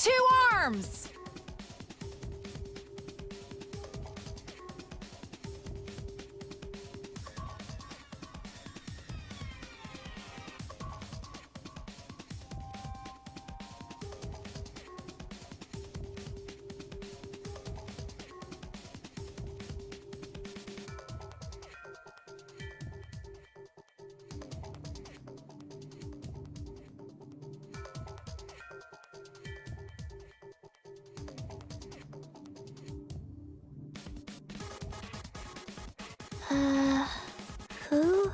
two arms! Who?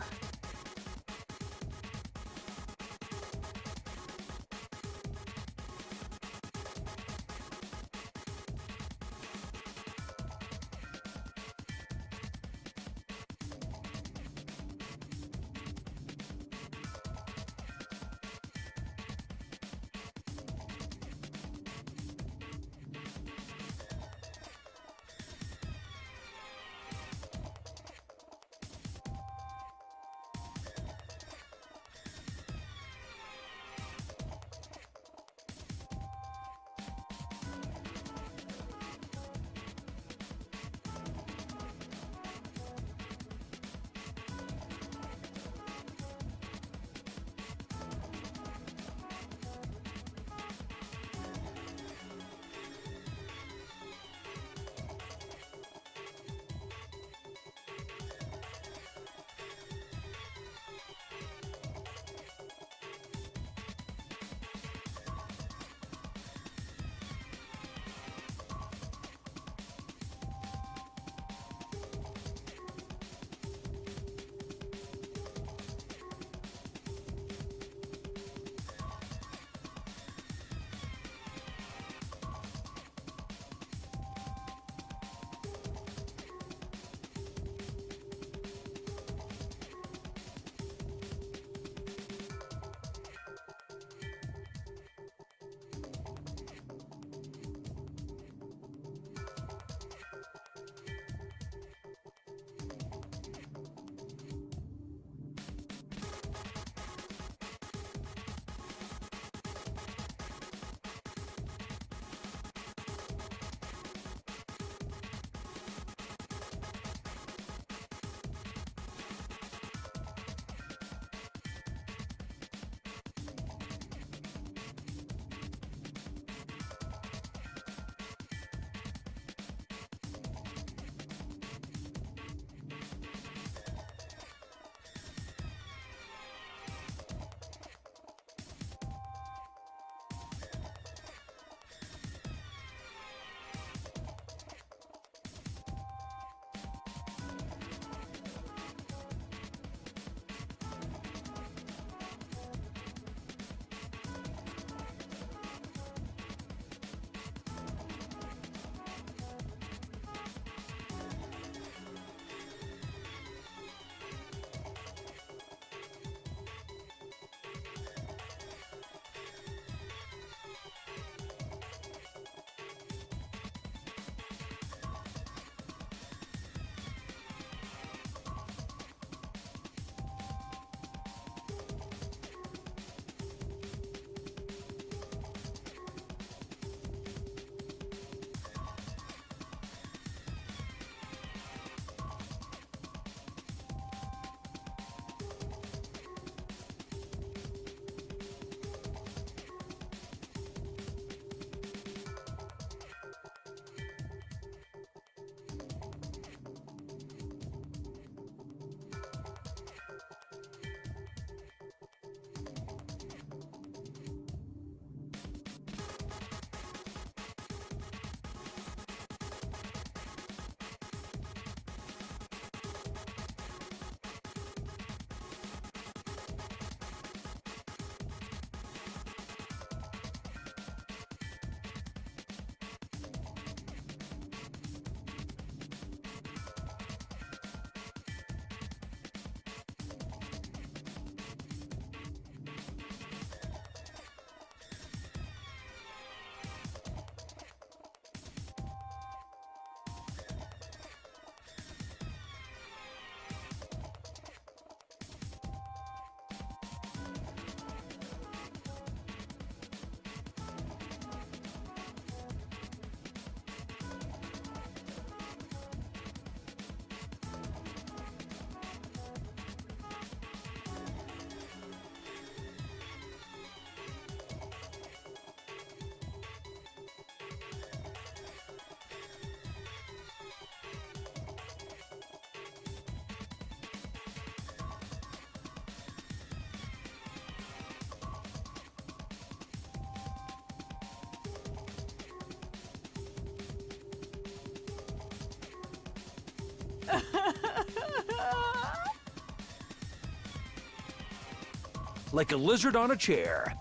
like a lizard on a chair.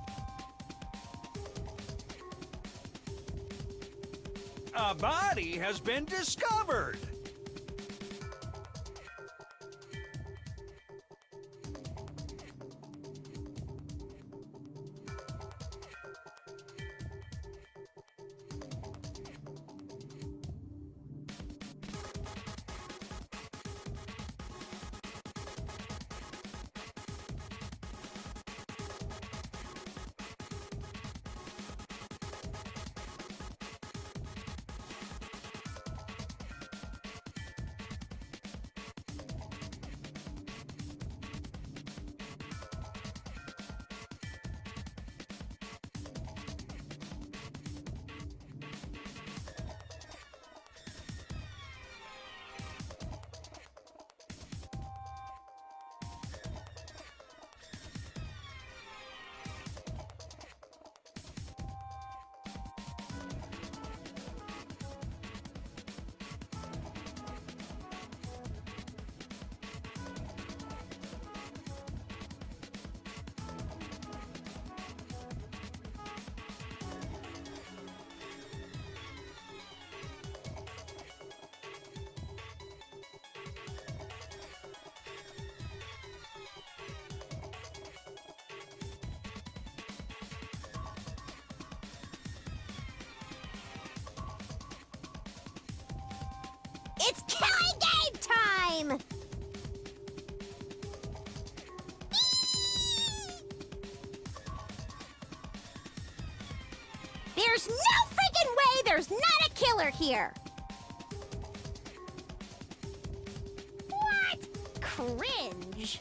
A body has been discovered. It's killing game time! There's no freaking way there's not a killer here! What? Cringe.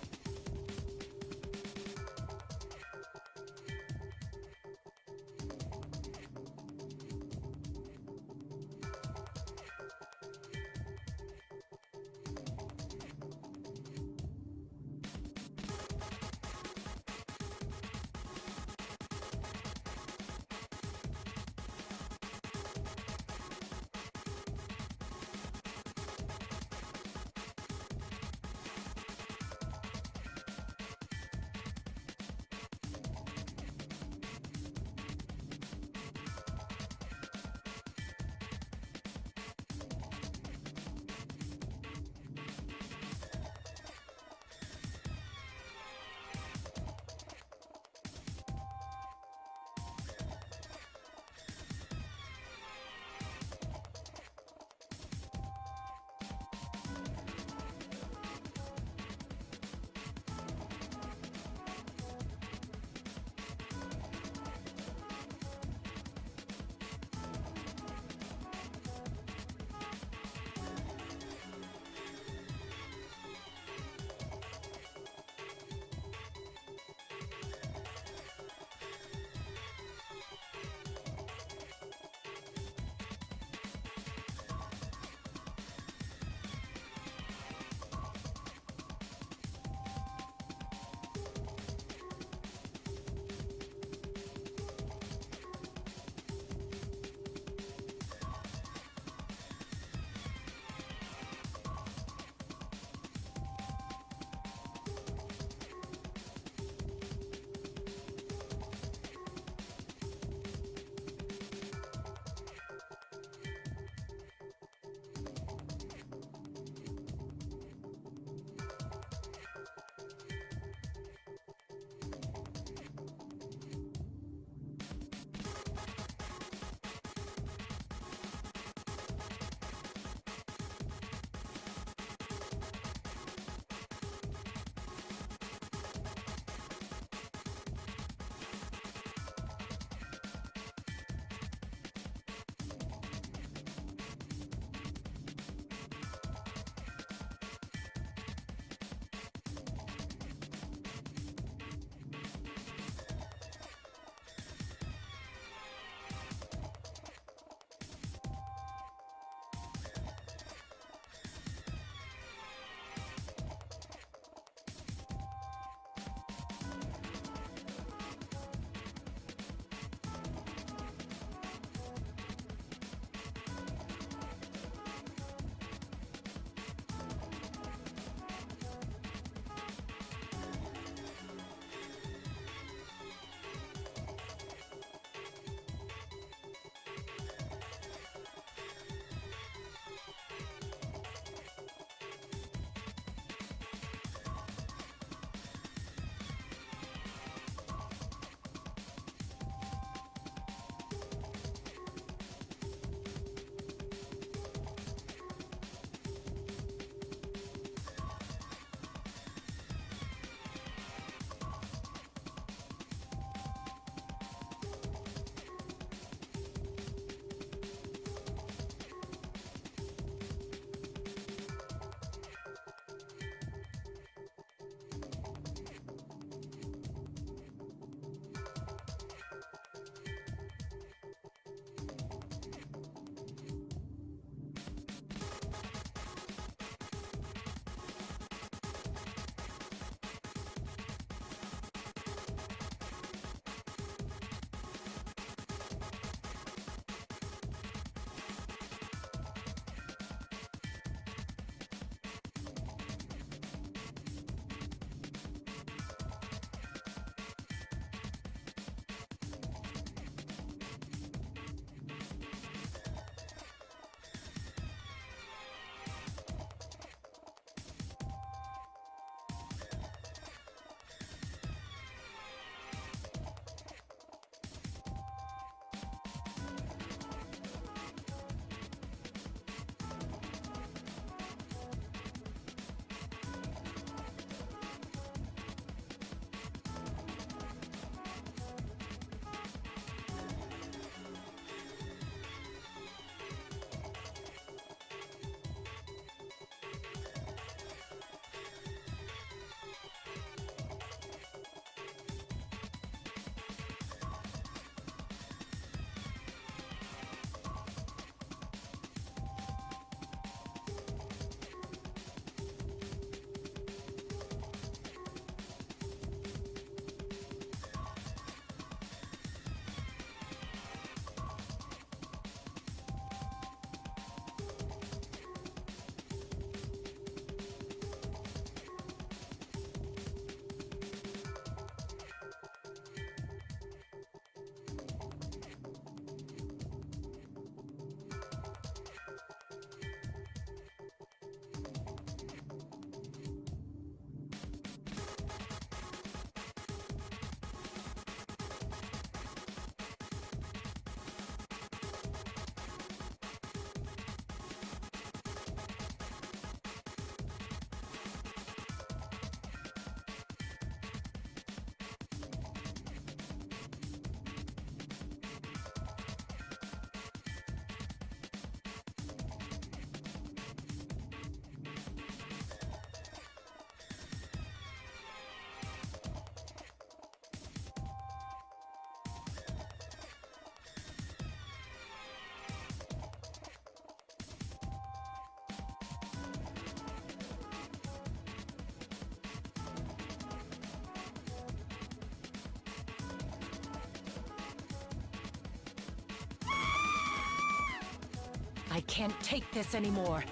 I can't take this anymore.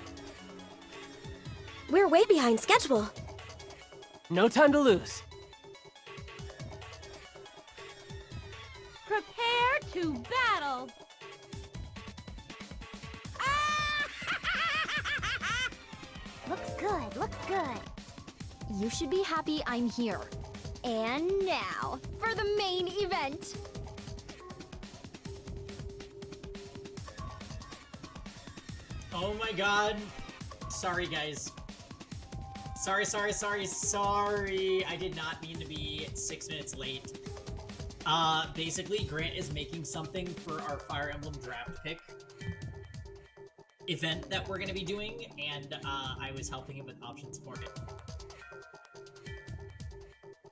We're way behind schedule. No time to lose. Prepare to battle. Looks good, looks good. You should be happy I'm here. And now, for the main event. Oh my god. Sorry, guys. Sorry. I did not mean to be 6 minutes late. Basically, Grant is making something for our Fire Emblem draft pick event that we're gonna be doing, and I was helping him with options for it.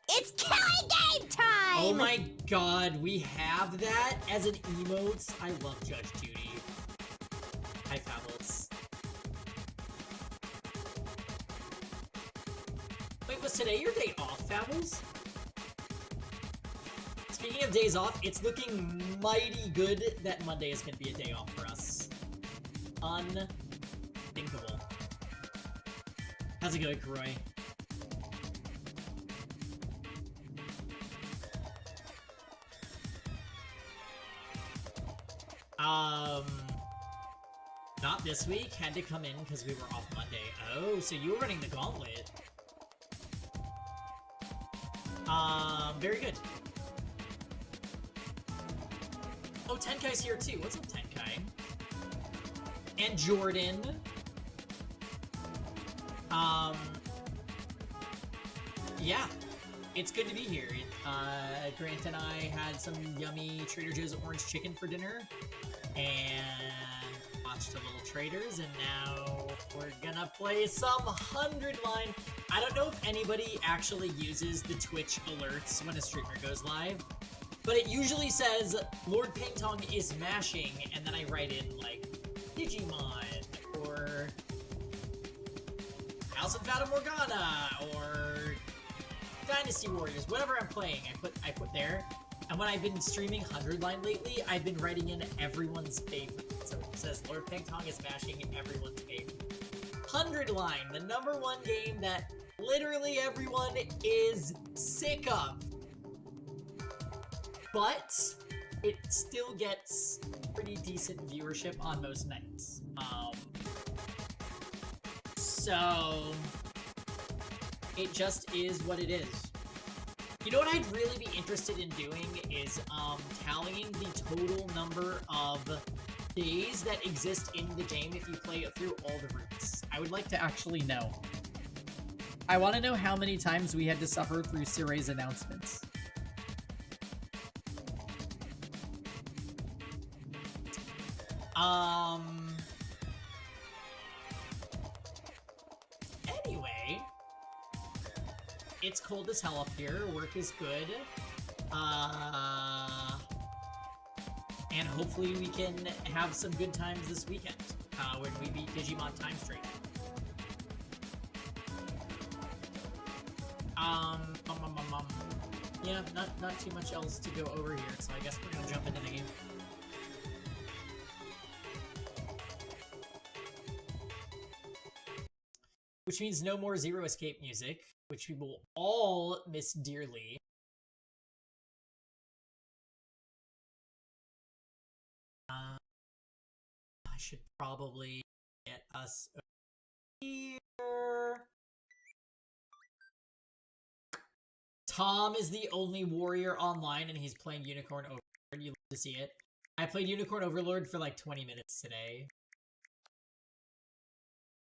It's killing game time! Oh my god, we have that as an emote? I love Judge Judy. Hi, Fabulous. Wait, was today your day off, Fabulous? Speaking of days off, it's looking mighty good that Monday is going to be a day off for us. Unthinkable. How's it going, Kroy? Not this week. Had to come in because we were off Monday. Oh, so you were running the gauntlet. Very good. Oh, Tenkai's here too. What's up, Tenkai? And Jordan. Yeah. It's good to be here. Grant and I had some yummy Trader Joe's orange chicken for dinner. And watched a little Traders, and now we're gonna play some 100 line. I don't know if anybody actually uses the Twitch alerts when a streamer goes live, but it usually says Lord Pingtong is mashing, and then I write in like Digimon or House of Fata Morgana or Dynasty Warriors, whatever I'm playing. I put there. And when I've been streaming 100 line lately, I've been writing in everyone's favorite. So it says Lord Pingtong is mashing everyone's favorite. 100 line, the #1 game that literally everyone is sick of. But it still gets pretty decent viewership on most nights. So it just is what it is. You know what I'd really be interested in doing is tallying the total number of days that exist in the game if you play it through all the routes. I would like to actually know. I want to know how many times we had to suffer through Siray's announcements. Anyway, it's cold as hell up here. Work is good. And hopefully we can have some good times this weekend when we beat Digimon Time Straight. Yeah, not too much else to go over here, so I guess we're gonna jump into the game. Which means no more Zero Escape music, which we will all miss dearly. I should probably get us over here. Tom is the only warrior online, and he's playing Unicorn Overlord. You love to see it. I played Unicorn Overlord for like 20 minutes today.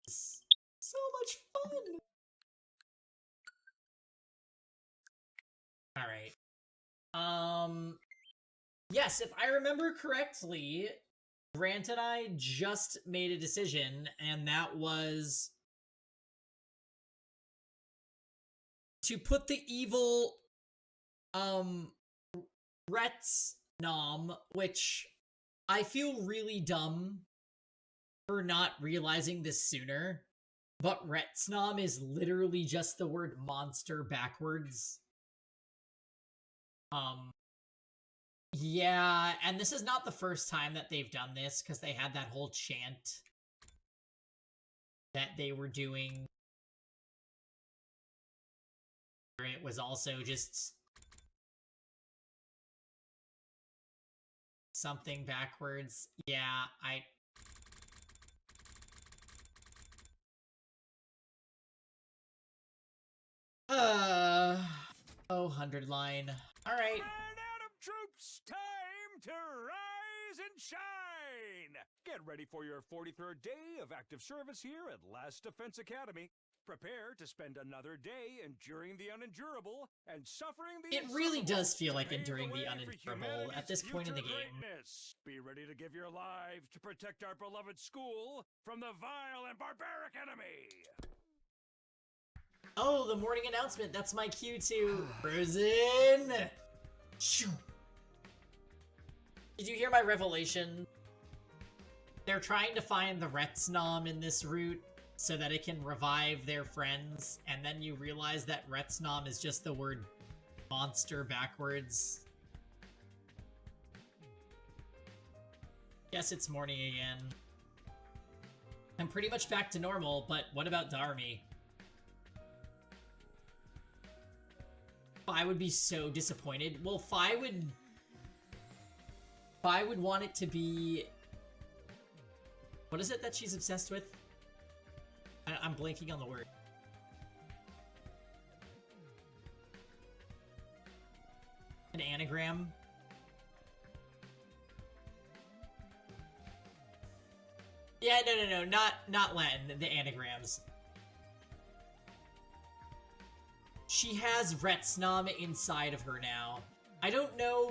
So much fun! Alright. Yes, if I remember correctly, Grant and I just made a decision, and that was to put the evil, Ret's nom, which I feel really dumb for not realizing this sooner, but Retsnom is literally just the word monster backwards. Yeah, and this is not the first time that they've done this, because they had that whole chant that they were doing. It was also just something backwards. Yeah, oh, 100 line. Alright. And out of troops, time to rise and shine! Get ready for your 43rd day of active service here at Last Defense Academy. Prepare to spend another day enduring the unendurable and suffering the It really insufferable does feel to like pave enduring the the way for unendurable at this point in the humanity's game. future greatness. Be ready to give your lives to protect our beloved school from the vile and barbaric enemy. Oh, the morning announcement. That's my cue to Frozen. Shoo. Did you hear my revelation? They're trying to find the Retsnom in this route so that it can revive their friends, and then you realize that Retsnom is just the word monster backwards. Guess it's morning again. I'm pretty much back to normal, but what about Darumi? I would be so disappointed. Well, Fi would want it to be... What is it that she's obsessed with? I'm blanking on the word. An anagram? Yeah, no, not Latin, the anagrams. She has Retsnom inside of her now. I don't know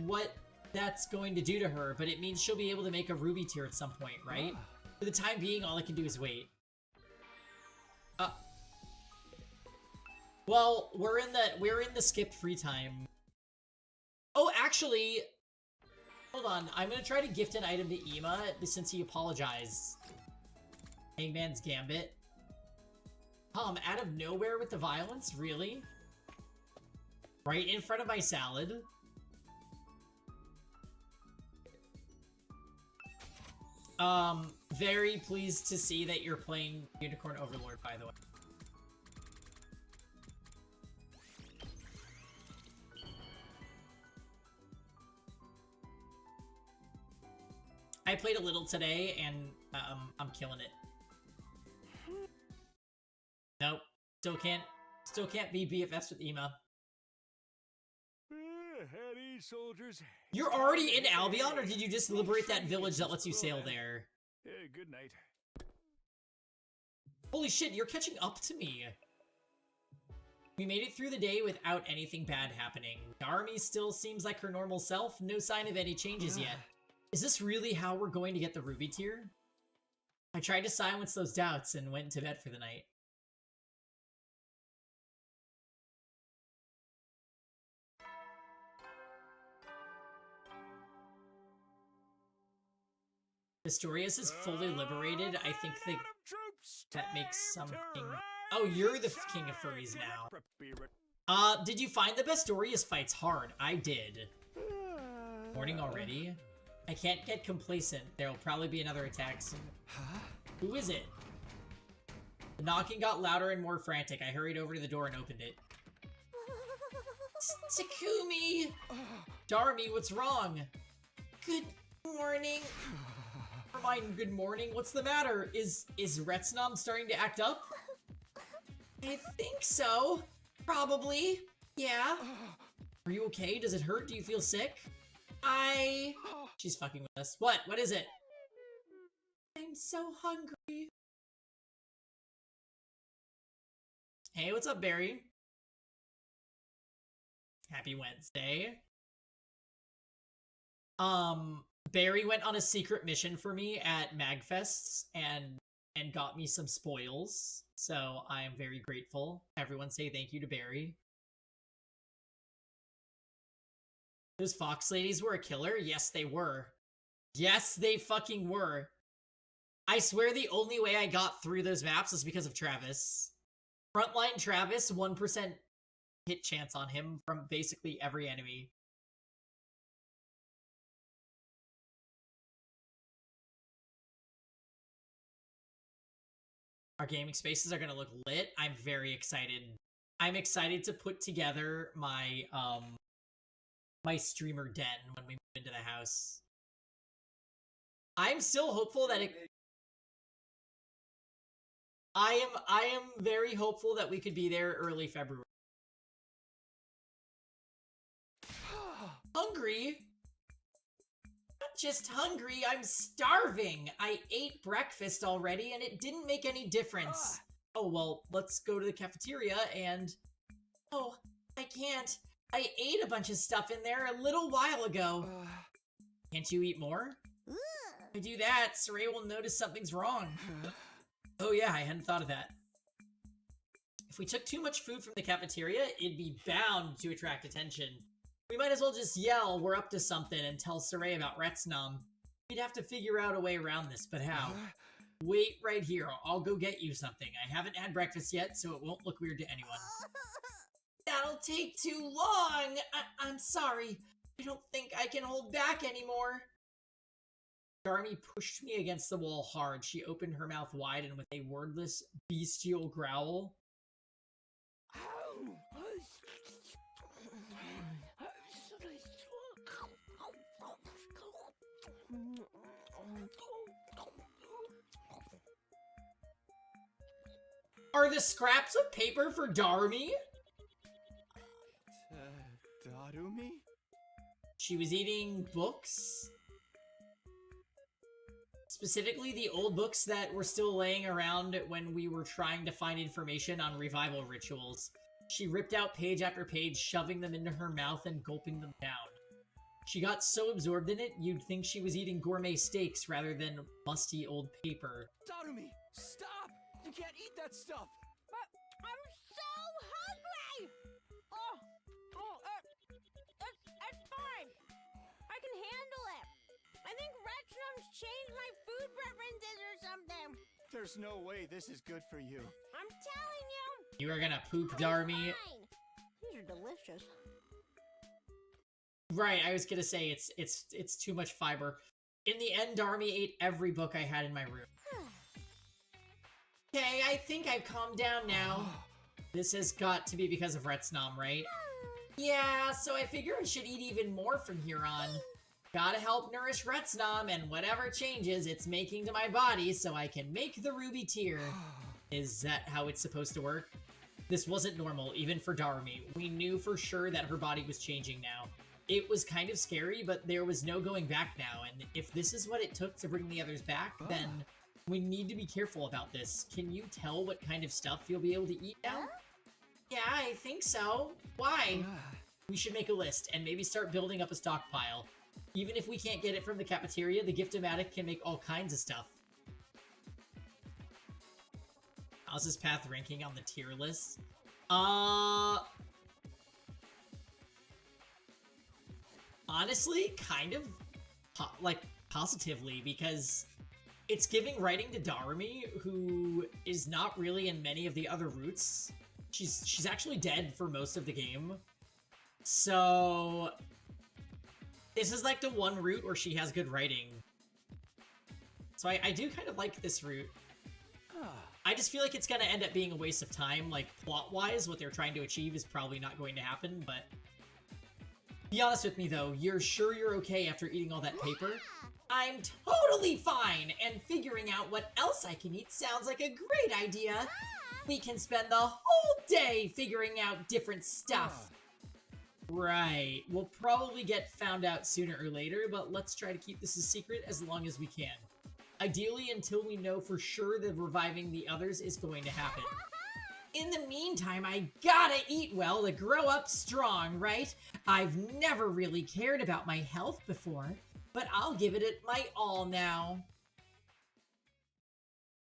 what that's going to do to her, but it means she'll be able to make a ruby tier at some point, right? For the time being, all I can do is wait. Well, we're in the skip free time. Oh, actually, hold on. I'm gonna try to gift an item to Ema since he apologized. Hangman's Gambit. Out of nowhere with the violence? Really? Right in front of my salad? Very pleased to see that you're playing Unicorn Overlord, by the way. I played a little today, and I'm killing it. Nope, still can't be BFFs with Ema. Heady soldiers. You're already in Albion, or did you just liberate that village that lets you sail there? Good night. Holy shit, you're catching up to me. We made it through the day without anything bad happening. Darumi still seems like her normal self, no sign of any changes yet. Is this really how we're going to get the ruby tier? I tried to silence those doubts and went to bed for the night. Pistorius is fully liberated. I think that makes something... Oh, you're the king of furries now. Did you find the Pistorius fights hard? I did. Morning already? I can't get complacent. There'll probably be another attack soon. Who is it? The knocking got louder and more frantic. I hurried over to the door and opened it. Takumi! Darumi, what's wrong? Good morning. Never mind, good morning. What's the matter? Is Retsnom starting to act up? I think so. Probably. Yeah. Are you okay? Does it hurt? Do you feel sick? She's fucking with us. What? What is it? I'm so hungry. Hey, what's up, Barry? Happy Wednesday. Barry went on a secret mission for me at Magfests and got me some spoils. So I am very grateful. Everyone say thank you to Barry. Those fox ladies were a killer? Yes, they were. Yes, they fucking were. I swear the only way I got through those maps was because of Travis. Frontline Travis, 1% hit chance on him from basically every enemy. Our gaming spaces are gonna look lit. I'm very excited. I'm excited to put together my my streamer den when we move into the house. I'm still hopeful that I am very hopeful that we could be there early February. Hungry? Not just hungry, I'm starving. I ate breakfast already and it didn't make any difference. Oh, well, let's go to the cafeteria and... Oh, I can't. I ate a bunch of stuff in there a little while ago. Can't you eat more? If I do that, Saray will notice something's wrong. Oh yeah, I hadn't thought of that. If we took too much food from the cafeteria, it'd be bound to attract attention. We might as well just yell we're up to something and tell Saray about Retsnam. We'd have to figure out a way around this, but how? Wait right here, I'll go get you something. I haven't had breakfast yet, so it won't look weird to anyone. That'll take too long! I'm sorry. I don't think I can hold back anymore. Darumi pushed me against the wall hard. She opened her mouth wide and with a wordless, bestial growl. Are the scraps of paper for Darumi? Darumi? She was eating books? Specifically, the old books that were still laying around when we were trying to find information on revival rituals. She ripped out page after page, shoving them into her mouth and gulping them down. She got so absorbed in it, you'd think she was eating gourmet steaks rather than musty old paper. Darumi, stop! You can't eat that stuff! But I'm so hungry! It's fine. I can handle it. I think Retsnam's changed my food preferences or something. There's no way this is good for you. I'm telling you. You are gonna poop, Darumi. Fine. These are delicious. Right, I was gonna say it's too much fiber. In the end, Darumi ate every book I had in my room. Okay, I think I've calmed down now. This has got to be because of Retsnam, right? Yeah, so I figure I should eat even more from here on. Gotta help nourish Retsnam and whatever changes it's making to my body so I can make the ruby tear. Is that how it's supposed to work? This wasn't normal, even for Darumi. We knew for sure that her body was changing now. It was kind of scary, but there was no going back now, and if this is what it took to bring the others back, then we need to be careful about this. Can you tell what kind of stuff you'll be able to eat now? Yeah, I think so. Why? We should make a list, and maybe start building up a stockpile. Even if we can't get it from the cafeteria, the Gift-O-Matic can make all kinds of stuff. How's this path ranking on the tier list? Honestly, kind of, positively, because it's giving writing to Darumi, who is not really in many of the other routes. She's actually dead for most of the game. So, this is like the one route where she has good writing. So I do kind of like this route. I just feel like it's gonna end up being a waste of time, like, plot-wise, what they're trying to achieve is probably not going to happen, but... Be honest with me, though, you're sure you're okay after eating all that paper? I'm totally fine, and figuring out what else I can eat sounds like a great idea. We can spend the whole day figuring out different stuff. Right, we'll probably get found out sooner or later, but let's try to keep this a secret as long as we can. Ideally, until we know for sure that reviving the others is going to happen. In the meantime, I gotta eat well to grow up strong, right? I've never really cared about my health before, but I'll give it my all now.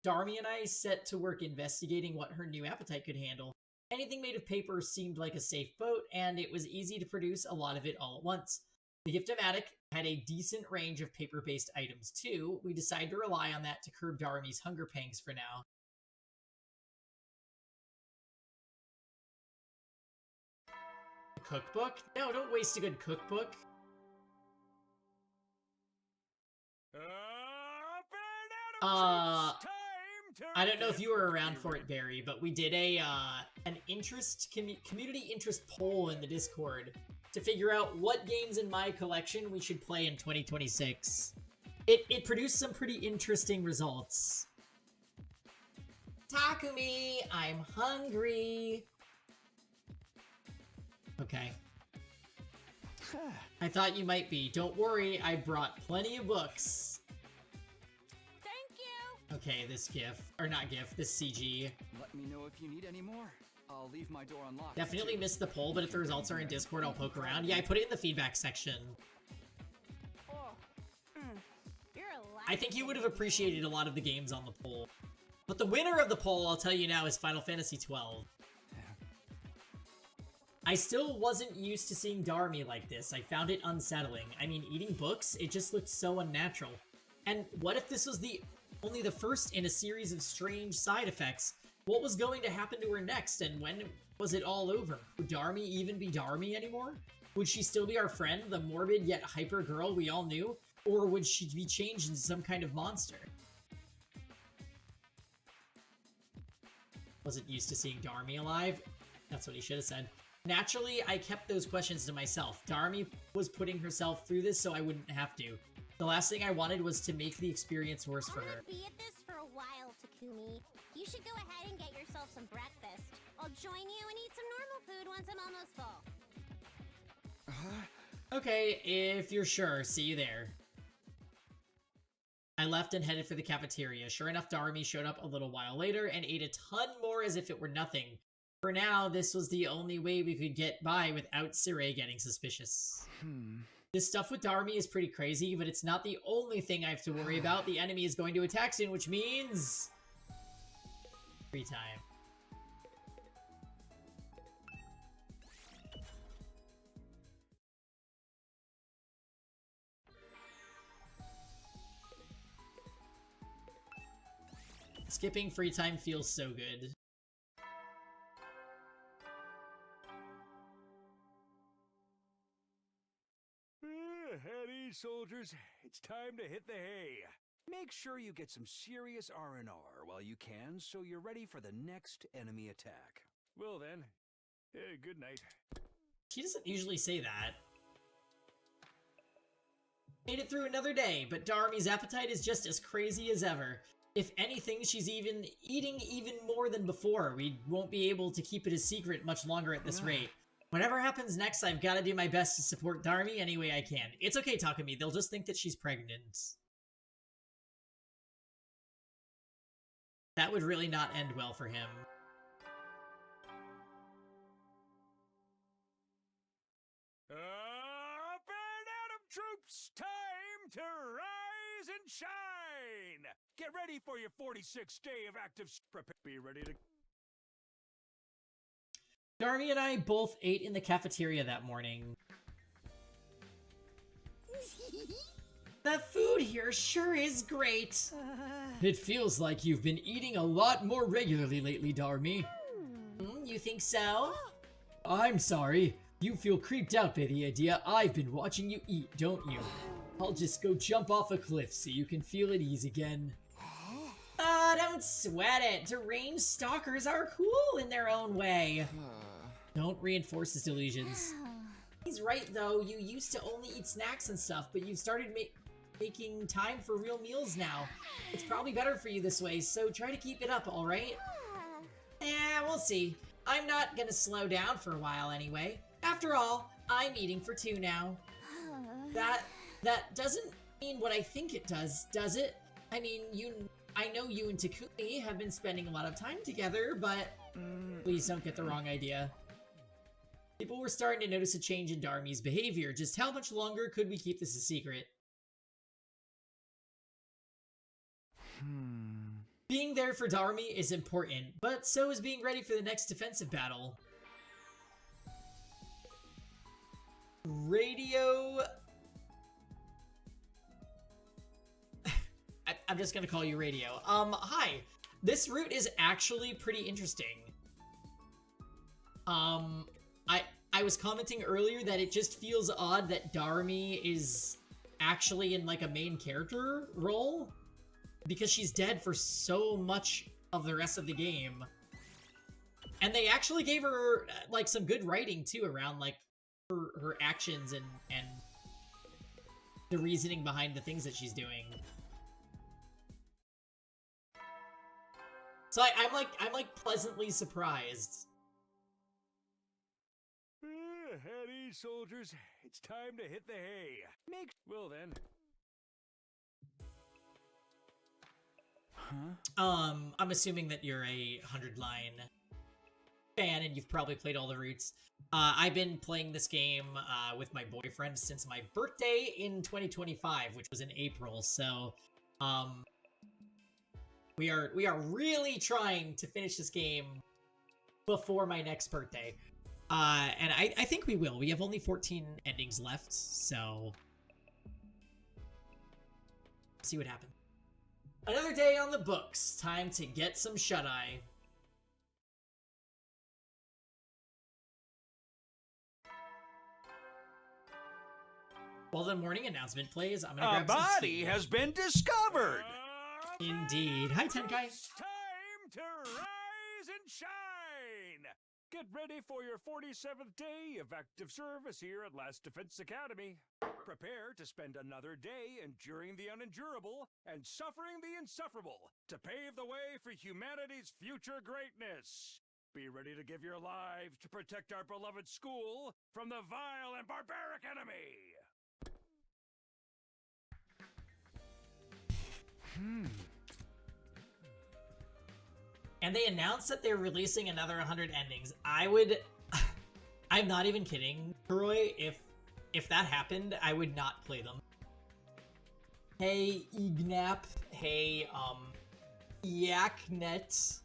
Darumi and I set to work investigating what her new appetite could handle. Anything made of paper seemed like a safe boat, and it was easy to produce a lot of it all at once. The Gift-O-Matic had a decent range of paper-based items too. We decided to rely on that to curb Darumi's hunger pangs for now. A cookbook? No, don't waste a good cookbook. Up and Adam, it's time I don't know if you were around for it, Barry, but we did an community interest poll in the Discord to figure out what games in my collection we should play in 2026. It produced some pretty interesting results. Takumi, I'm hungry. Okay. I thought you might be. Don't worry, I brought plenty of books. Thank you. Okay, this GIF, or not GIF, this CG. Let me know if you need any more. I'll leave my door unlocked. Definitely missed the poll, but if the results are in Discord, I'll poke around. Yeah, I put it in the feedback section. Oh. You're alive. I think you would have appreciated a lot of the games on the poll. But the winner of the poll, I'll tell you now, is Final Fantasy XII. I still wasn't used to seeing Darumi like this. I found it unsettling. I mean, eating books, it just looked so unnatural. And what if this was only the first in a series of strange side effects? What was going to happen to her next, and when was it all over? Would Darumi even be Darumi anymore? Would she still be our friend, the morbid yet hyper girl we all knew? Or would she be changed into some kind of monster? Wasn't used to seeing Darumi alive? That's what he should have said. Naturally, I kept those questions to myself. Darumi was putting herself through this so I wouldn't have to. The last thing I wanted was to make the experience worse for I'm her. gonna be at this for a while, Takumi. You should go ahead and get yourself some breakfast. I'll join you and eat some normal food once I'm almost full. Okay, if you're sure, see you there. I left and headed for the cafeteria. Sure enough, Darumi showed up a little while later and ate a ton more as if it were nothing. For now, this was the only way we could get by without Sirei getting suspicious. This stuff with Darumi is pretty crazy, but it's not the only thing I have to worry about. The enemy is going to attack soon, which means... free time. Skipping free time feels so good. At ease, soldiers. It's time to hit the hay. Make sure you get some serious R&R while you can, so you're ready for the next enemy attack. Well then, good night. He doesn't usually say that. Made it through another day, but Darumi's appetite is just as crazy as ever. If anything, she's eating even more than before. We won't be able to keep it a secret much longer at this rate. Whatever happens next, I've got to do my best to support Darumi any way I can. It's okay, Takumi. They'll just think that she's pregnant. That would really not end well for him. Up and Atom troops! Time to rise and shine! Get ready for your 46th day of active... Be ready to... Darumi and I both ate in the cafeteria that morning. The food here sure is great. It feels like you've been eating a lot more regularly lately, Darumi. You think so? I'm sorry. You feel creeped out by the idea I've been watching you eat, don't you? I'll just go jump off a cliff so you can feel at ease again. Don't sweat it. Deranged stalkers are cool in their own way. Don't reinforce his delusions. He's right, though. You used to only eat snacks and stuff, but you've started making time for real meals now. It's probably better for you this way, so try to keep it up, alright? We'll see. I'm not gonna slow down for a while anyway. After all, I'm eating for two now. That doesn't mean what I think it does it? I mean, I know you and Takumi have been spending a lot of time together, but please don't get the wrong idea. People were starting to notice a change in Darumi's behavior. Just how much longer could we keep this a secret? Being there for Darumi is important, but so is being ready for the next defensive battle. Radio... I'm just gonna call you Radio. Hi. This route is actually pretty interesting. I was commenting earlier that it just feels odd that Darumi is actually in like a main character role because she's dead for so much of the rest of the game. And they actually gave her, like, some good writing, too, around, like, her actions and the reasoning behind the things that she's doing. So I'm like pleasantly surprised. At ease, soldiers. It's time to hit the hay. Well then. I'm assuming that you're a 100-line fan and you've probably played all the routes. I've been playing this game with my boyfriend since my birthday in 2025, which was in April. So, we are really trying to finish this game before my next birthday. And I think we will. We have only 14 endings left, so see what happens. Another day on the books. Time to get some shut-eye. While the morning announcement plays, I'm gonna A grab some body tea. has been discovered. Indeed. Hi, Tenkai. It's time to rise and shine. Get ready for your 47th day of active service here at Last Defense Academy. Prepare to spend another day enduring the unendurable and suffering the insufferable to pave the way for humanity's future greatness. Be ready to give your lives to protect our beloved school from the vile and barbaric enemy. And they announced that they're releasing another 100 endings. I'm not even kidding, Roy. If that happened, I would not play them. Hey, Ignap. Hey, Yaknet.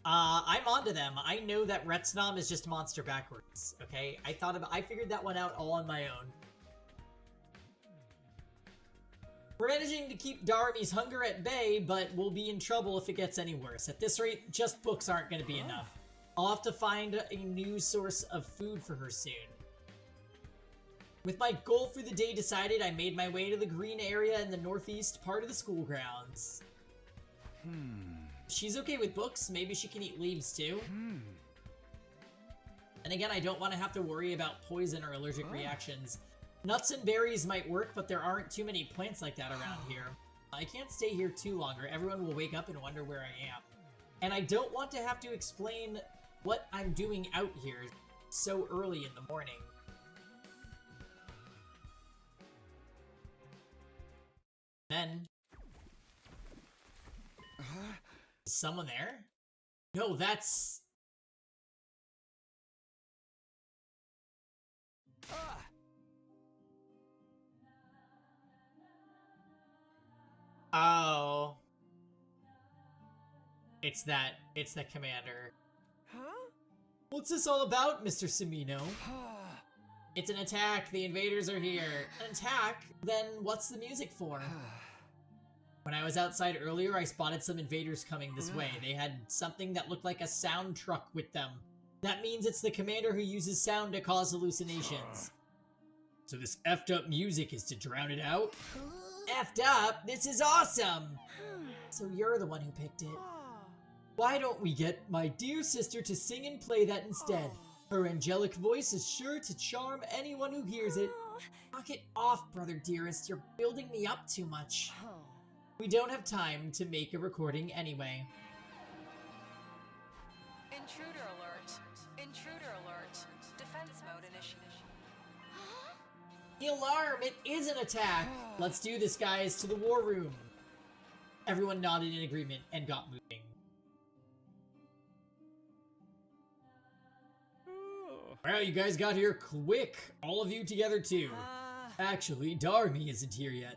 I'm onto them. I know that Retsnom is just monster backwards, okay? I figured that one out all on my own. We're managing to keep Darumi's hunger at bay, but we'll be in trouble if it gets any worse. At this rate, just books aren't going to be enough. I'll have to find a new source of food for her soon. With my goal for the day decided, I made my way to the green area in the northeast part of the school grounds. She's okay with books. Maybe she can eat leaves too. And again, I don't want to have to worry about poison or allergic reactions. Nuts and berries might work, but there aren't too many plants like that around here. I can't stay here too long or everyone will wake up and wonder where I am. And I don't want to have to explain what I'm doing out here so early in the morning. Then... Is someone there? No, that's... Oh. It's the commander. Huh? What's this all about, Mr. Semino? It's an attack. The invaders are here. An attack? Then what's the music for? When I was outside earlier, I spotted some invaders coming this way. They had something that looked like a sound truck with them. That means it's the commander who uses sound to cause hallucinations. So this effed up music is to drown it out? Effed up? This is awesome! So you're the one who picked it. Why don't we get my dear sister to sing and play that instead? Her angelic voice is sure to charm anyone who hears it. Knock it off, brother dearest. You're building me up too much. We don't have time to make a recording anyway. Intruder alert. Intruder alert. Defense mode initiated. The alarm! It is an attack! Let's do this, guys, to the war room. Everyone nodded in agreement and got moving. Wow, you guys got here quick. All of you together, too. Actually, Darumi isn't here yet.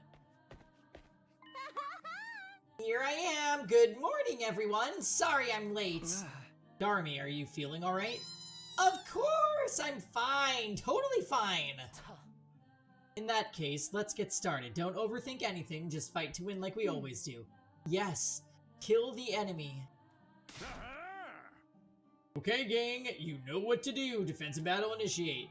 Here I am. Good morning, everyone. Sorry I'm late. Darumi, are you feeling alright? Of course! I'm fine. Totally fine. In that case, let's get started. Don't overthink anything, just fight to win like we always do. Yes, kill the enemy. Okay, gang, you know what to do. Defensive battle initiate.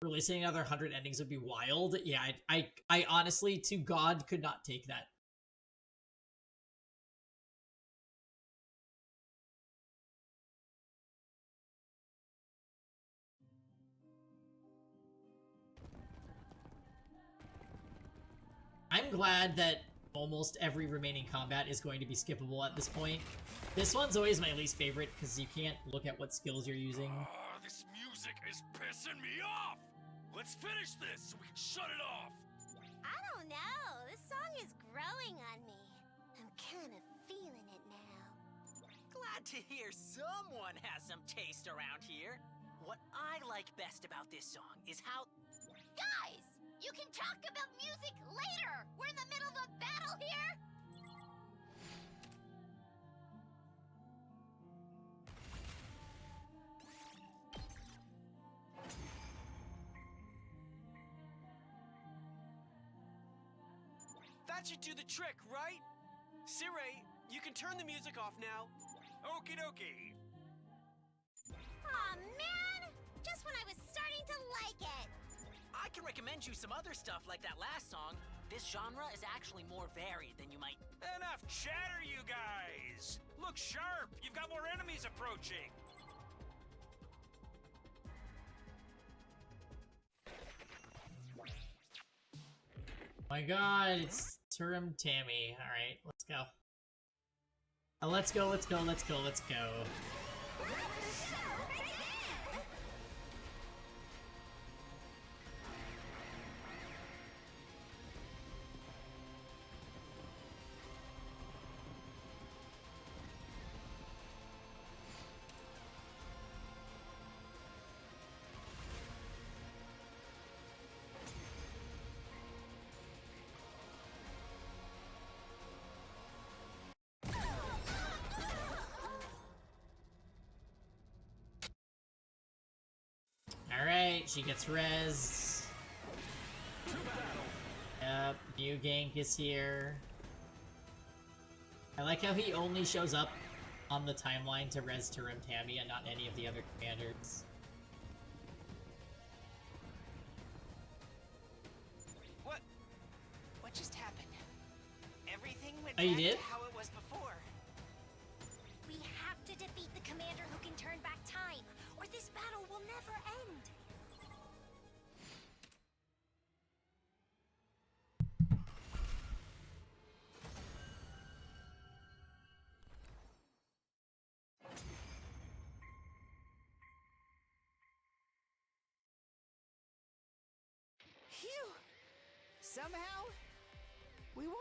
Releasing another 100 endings would be wild. Yeah, I honestly, to God, could not take that. I'm glad that almost every remaining combat is going to be skippable at this point. This one's always my least favorite because you can't look at what skills you're using. This music is pissing me off. Let's finish this so we can shut it off. I don't know. This song is growing on me. I'm kind of feeling it now. Glad to hear someone has some taste around here. What I like best about this song is how... Guys, you can talk about music later. We're in the middle of a battle here. That should do the trick, right? Sirei, you can turn the music off now. Okie dokie. Aw, man! Just when I was starting to like it. I can recommend you some other stuff like that last song. This genre is actually more varied than you might... Enough chatter, you guys. Look sharp. You've got more enemies approaching. My god, it's Turum Tammy. Alright, let's go. Let's go, let's go, let's go, let's go. Alright, she gets rezzed. Yep, new gank is here. I like how he only shows up on the timeline to res Turum Tammy and not any of the other commanders. What just happened? Everything went Oh, you back did? to how it was before. We have to defeat the commander who can turn back time, or this battle will never end. Phew! Somehow, we won!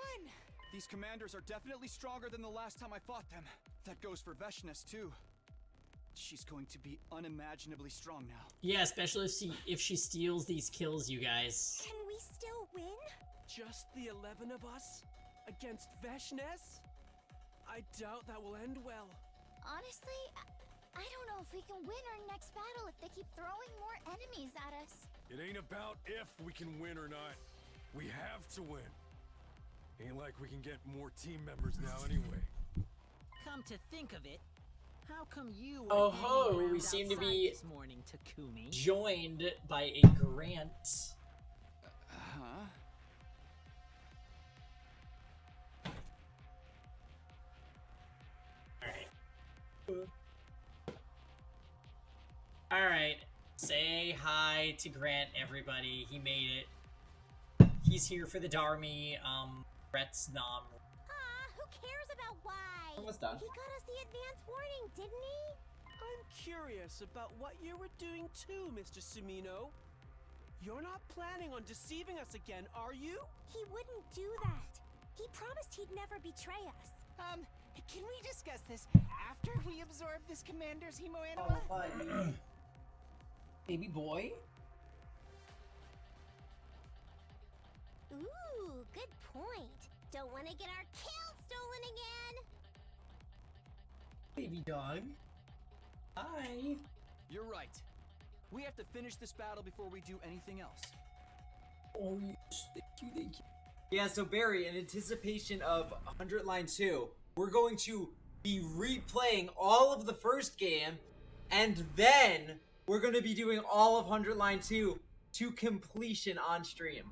These commanders are definitely stronger than the last time I fought them. That goes for Veshness, too. She's going to be unimaginably strong now. Yeah, especially if she steals these kills, you guys. Can we still win? Just the 11 of us? Against Veshness? I doubt that will end well. Honestly, I don't know if we can win our next battle if they keep throwing more enemies at us. It ain't about if we can win or not. We have to win. Ain't like we can get more team members now anyway. Come to think of it, how come you were Oh hanging ho, around we seem to outside be this morning, Takumi? joined by a Grant. Huh? Alright. Alright. Say hi to Grant, everybody. He made it. He's here for the Darumi, Brett's nom. Who cares about why? Almost done. He got us the advance warning, didn't he? I'm curious about what you were doing too, Mr. Sumino. You're not planning on deceiving us again, are you? He wouldn't do that. He promised he'd never betray us. Can we discuss this after we absorb this commander's Oh, hemoanima? Baby boy? Ooh, good point. Don't want to get our kill stolen again. Baby dog. Hi. You're right. We have to finish this battle before we do anything else. Oh, yes. Thank you, thank you. Yeah, so Barry, in anticipation of 100 Line 2, we're going to be replaying all of the first game, and then we're going to be doing all of 100 Line 2 to completion on stream.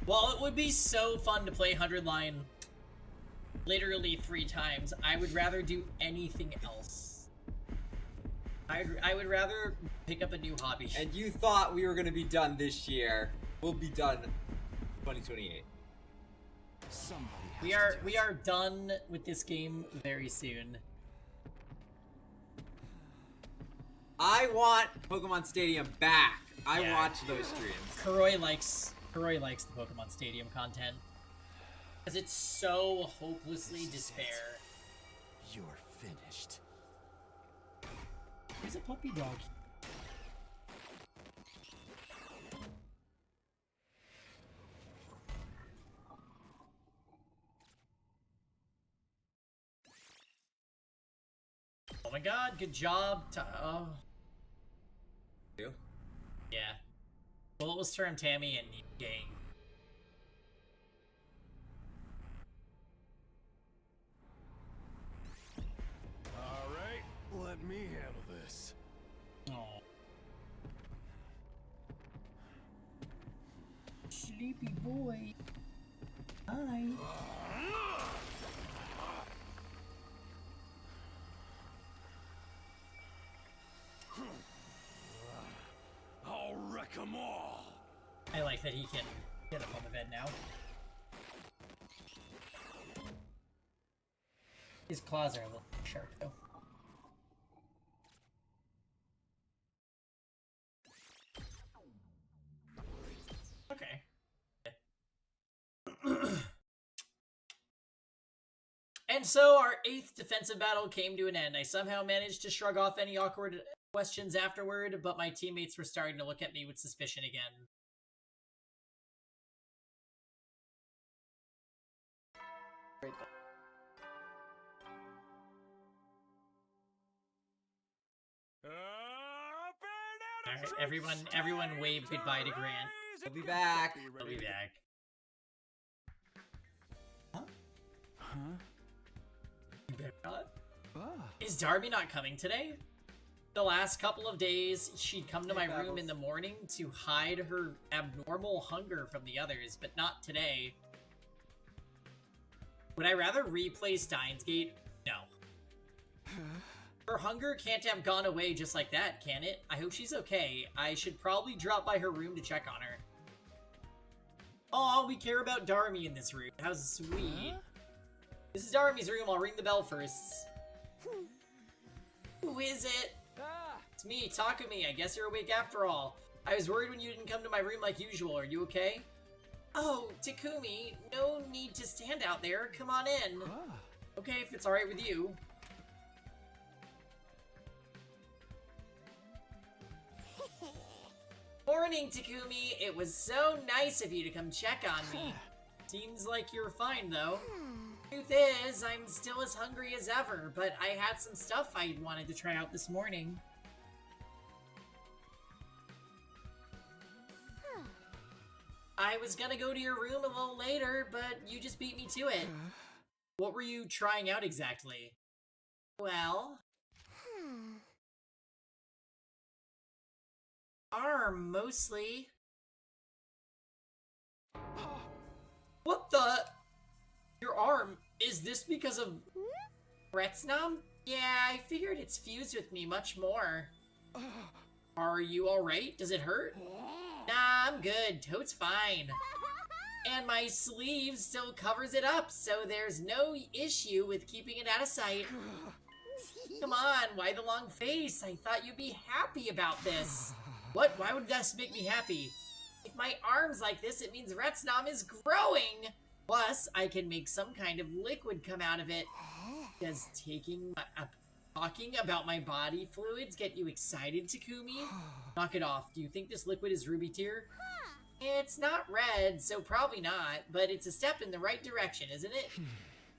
While it would be so fun to play 100 Line literally 3 times, I would rather do anything else. I would rather pick up a new hobby. And you thought we were going to be done this year. will be done 2028. Somebody has We to are do we it. are done with this game very soon. I want Pokemon Stadium back. I Yeah. watch those streams. Kuroi likes the Pokemon Stadium content because it's so hopelessly despair. You're finished. There's a puppy dog. Oh my god, good job. Oh. You? Yeah. Well, it was term Tammy and Gang. All right, let me handle this. Oh. Sleepy boy. Hi. I'll wreck them all. I like that he can get up on the bed now. His claws are a little sharp, though. Okay. And so our 8th defensive battle came to an end. I somehow managed to shrug off any awkward questions afterward, but my teammates were starting to look at me with suspicion again. Alright, everyone wave goodbye to Grant. I'll be back. I'll be back. Huh? You better not. Ah. Is Darby not coming today? The last couple of days, she'd come to my room Babbles. in the morning to hide her abnormal hunger from the others, but not today. Would I rather replay Steins Gate? No. Her hunger can't have gone away just like that, can it? I hope she's okay. I should probably drop by her room to check on her. Aw, we care about Darumi in this room. How sweet. This is Darumi's room. I'll ring the bell first. Who is it? It's me, Takumi. I guess you're awake after all. I was worried when you didn't come to my room like usual. Are you okay? Oh, Takumi, no need to stand out there. Come on in. Okay, if it's alright with you. Morning, Takumi. It was so nice of you to come check on me. Seems like you're fine, though. Truth is, I'm still as hungry as ever, but I had some stuff I wanted to try out this morning. I was gonna go to your room a little later, but you just beat me to it. What were you trying out exactly? Well... arm, mostly. What the? Your arm? Is this because of... Retsnam? Yeah, I figured it's fused with me much more. Are you alright? Does it hurt? Nah, I'm good. Toad's fine. And my sleeve still covers it up, so there's no issue with keeping it out of sight. Come on, why the long face? I thought you'd be happy about this. What? Why would this make me happy? If my arm's like this, it means Retsnam is growing! Plus, I can make some kind of liquid come out of it. Does talking about my body fluids get you excited, Takumi? Knock it off. Do you think this liquid is ruby tier? It's not red, so probably not, but it's a step in the right direction, isn't it?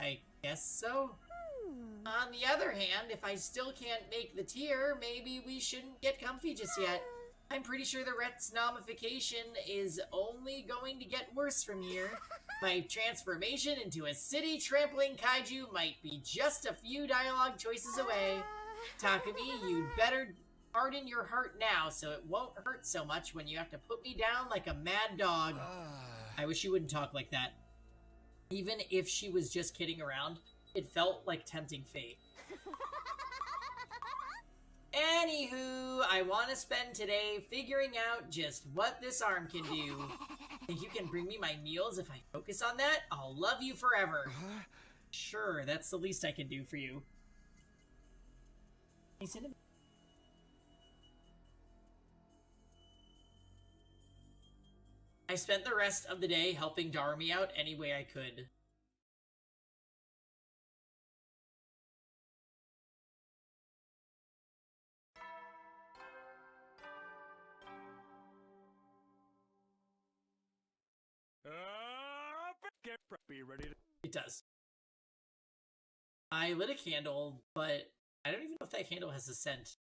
I guess so. On the other hand, if I still can't make the tier, maybe we shouldn't get comfy just yet. I'm pretty sure the Retsnomification is only going to get worse from here. My transformation into a city trampling kaiju might be just a few dialogue choices away. Takumi, you'd better harden your heart now so it won't hurt so much when you have to put me down like a mad dog. I wish you wouldn't talk like that. Even if she was just kidding around, it felt like tempting fate. Anywho, I want to spend today figuring out just what this arm can do. Think you can bring me my meals if I focus on that? I'll love you forever. Sure, that's the least I can do for you. He's in a... I spent the rest of the day helping Darumi out any way I could. Be ready to... It does. I lit a candle, but I don't even know if that candle has a scent.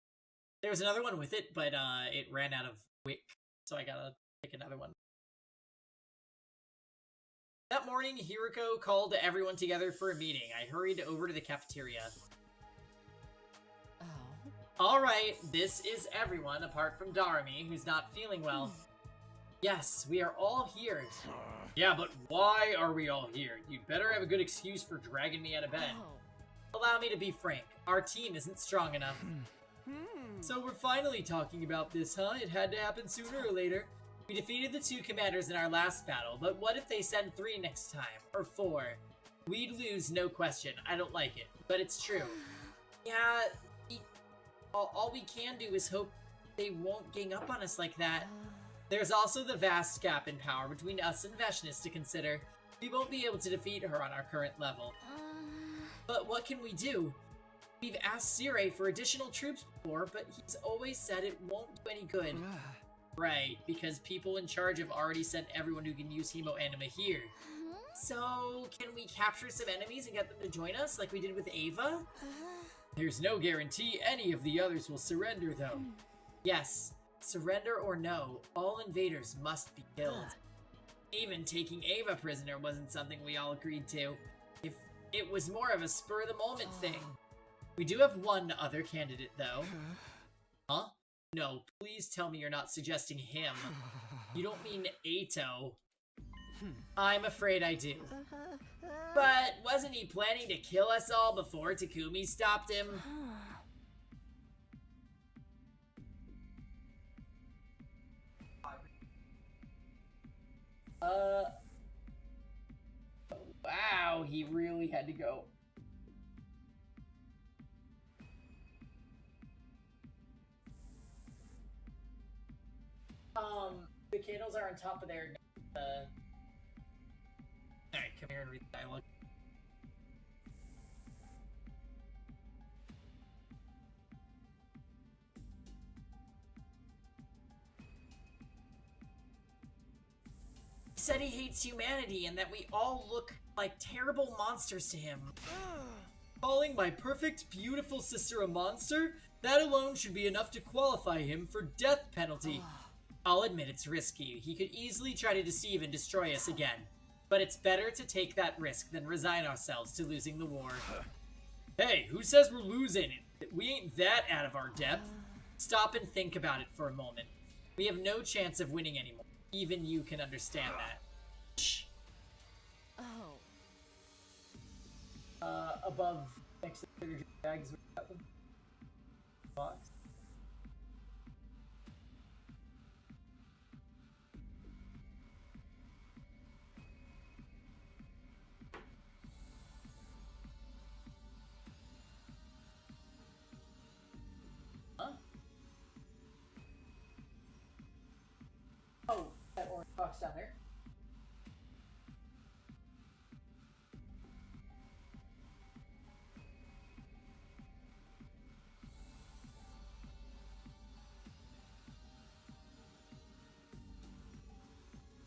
There was another one with it, but it ran out of wick, so I gotta pick another one. That morning, Hiroko called everyone together for a meeting. I hurried over to the cafeteria. Alright, this is everyone apart from Darumi, who's not feeling well. Yes, we are all here. Yeah, but why are we all here? You'd better have a good excuse for dragging me out of bed. Allow me to be frank. Our team isn't strong enough. So we're finally talking about this, huh? It had to happen sooner or later. We defeated the 2 commanders in our last battle, but what if they send 3 next time? Or 4? We'd lose, no question. I don't like it, but it's true. Yeah, all we can do is hope they won't gang up on us like that. There's also the vast gap in power between us and Veshnis to consider. We won't be able to defeat her on our current level. But what can we do? We've asked Sire for additional troops before, but he's always said it won't do any good. Right, because people in charge have already sent everyone who can use Hemo Anima here. So, can we capture some enemies and get them to join us, like we did with Ava? There's no guarantee any of the others will surrender, though. Yes, surrender or no, all invaders must be killed. Even taking Ava prisoner wasn't something we all agreed to. If it was more of a spur-of-the-moment thing. We do have one other candidate, though. Huh? No, please tell me you're not suggesting him. You don't mean Ato. I'm afraid I do. But wasn't he planning to kill us all before Takumi stopped him? Wow, he really had to go. The candles are on top of their, Alright, come here and read the dialogue. He said he hates humanity and that we all look like terrible monsters to him. Calling my perfect, beautiful sister a monster? That alone should be enough to qualify him for death penalty. I'll admit it's risky. He could easily try to deceive and destroy us again. But it's better to take that risk than resign ourselves to losing the war. Hey, who says we're losing it? We ain't that out of our depth. Stop and think about it for a moment. We have no chance of winning anymore. Even you can understand that. Shh. Above, next to the bags, box. Oh, that orange box down there.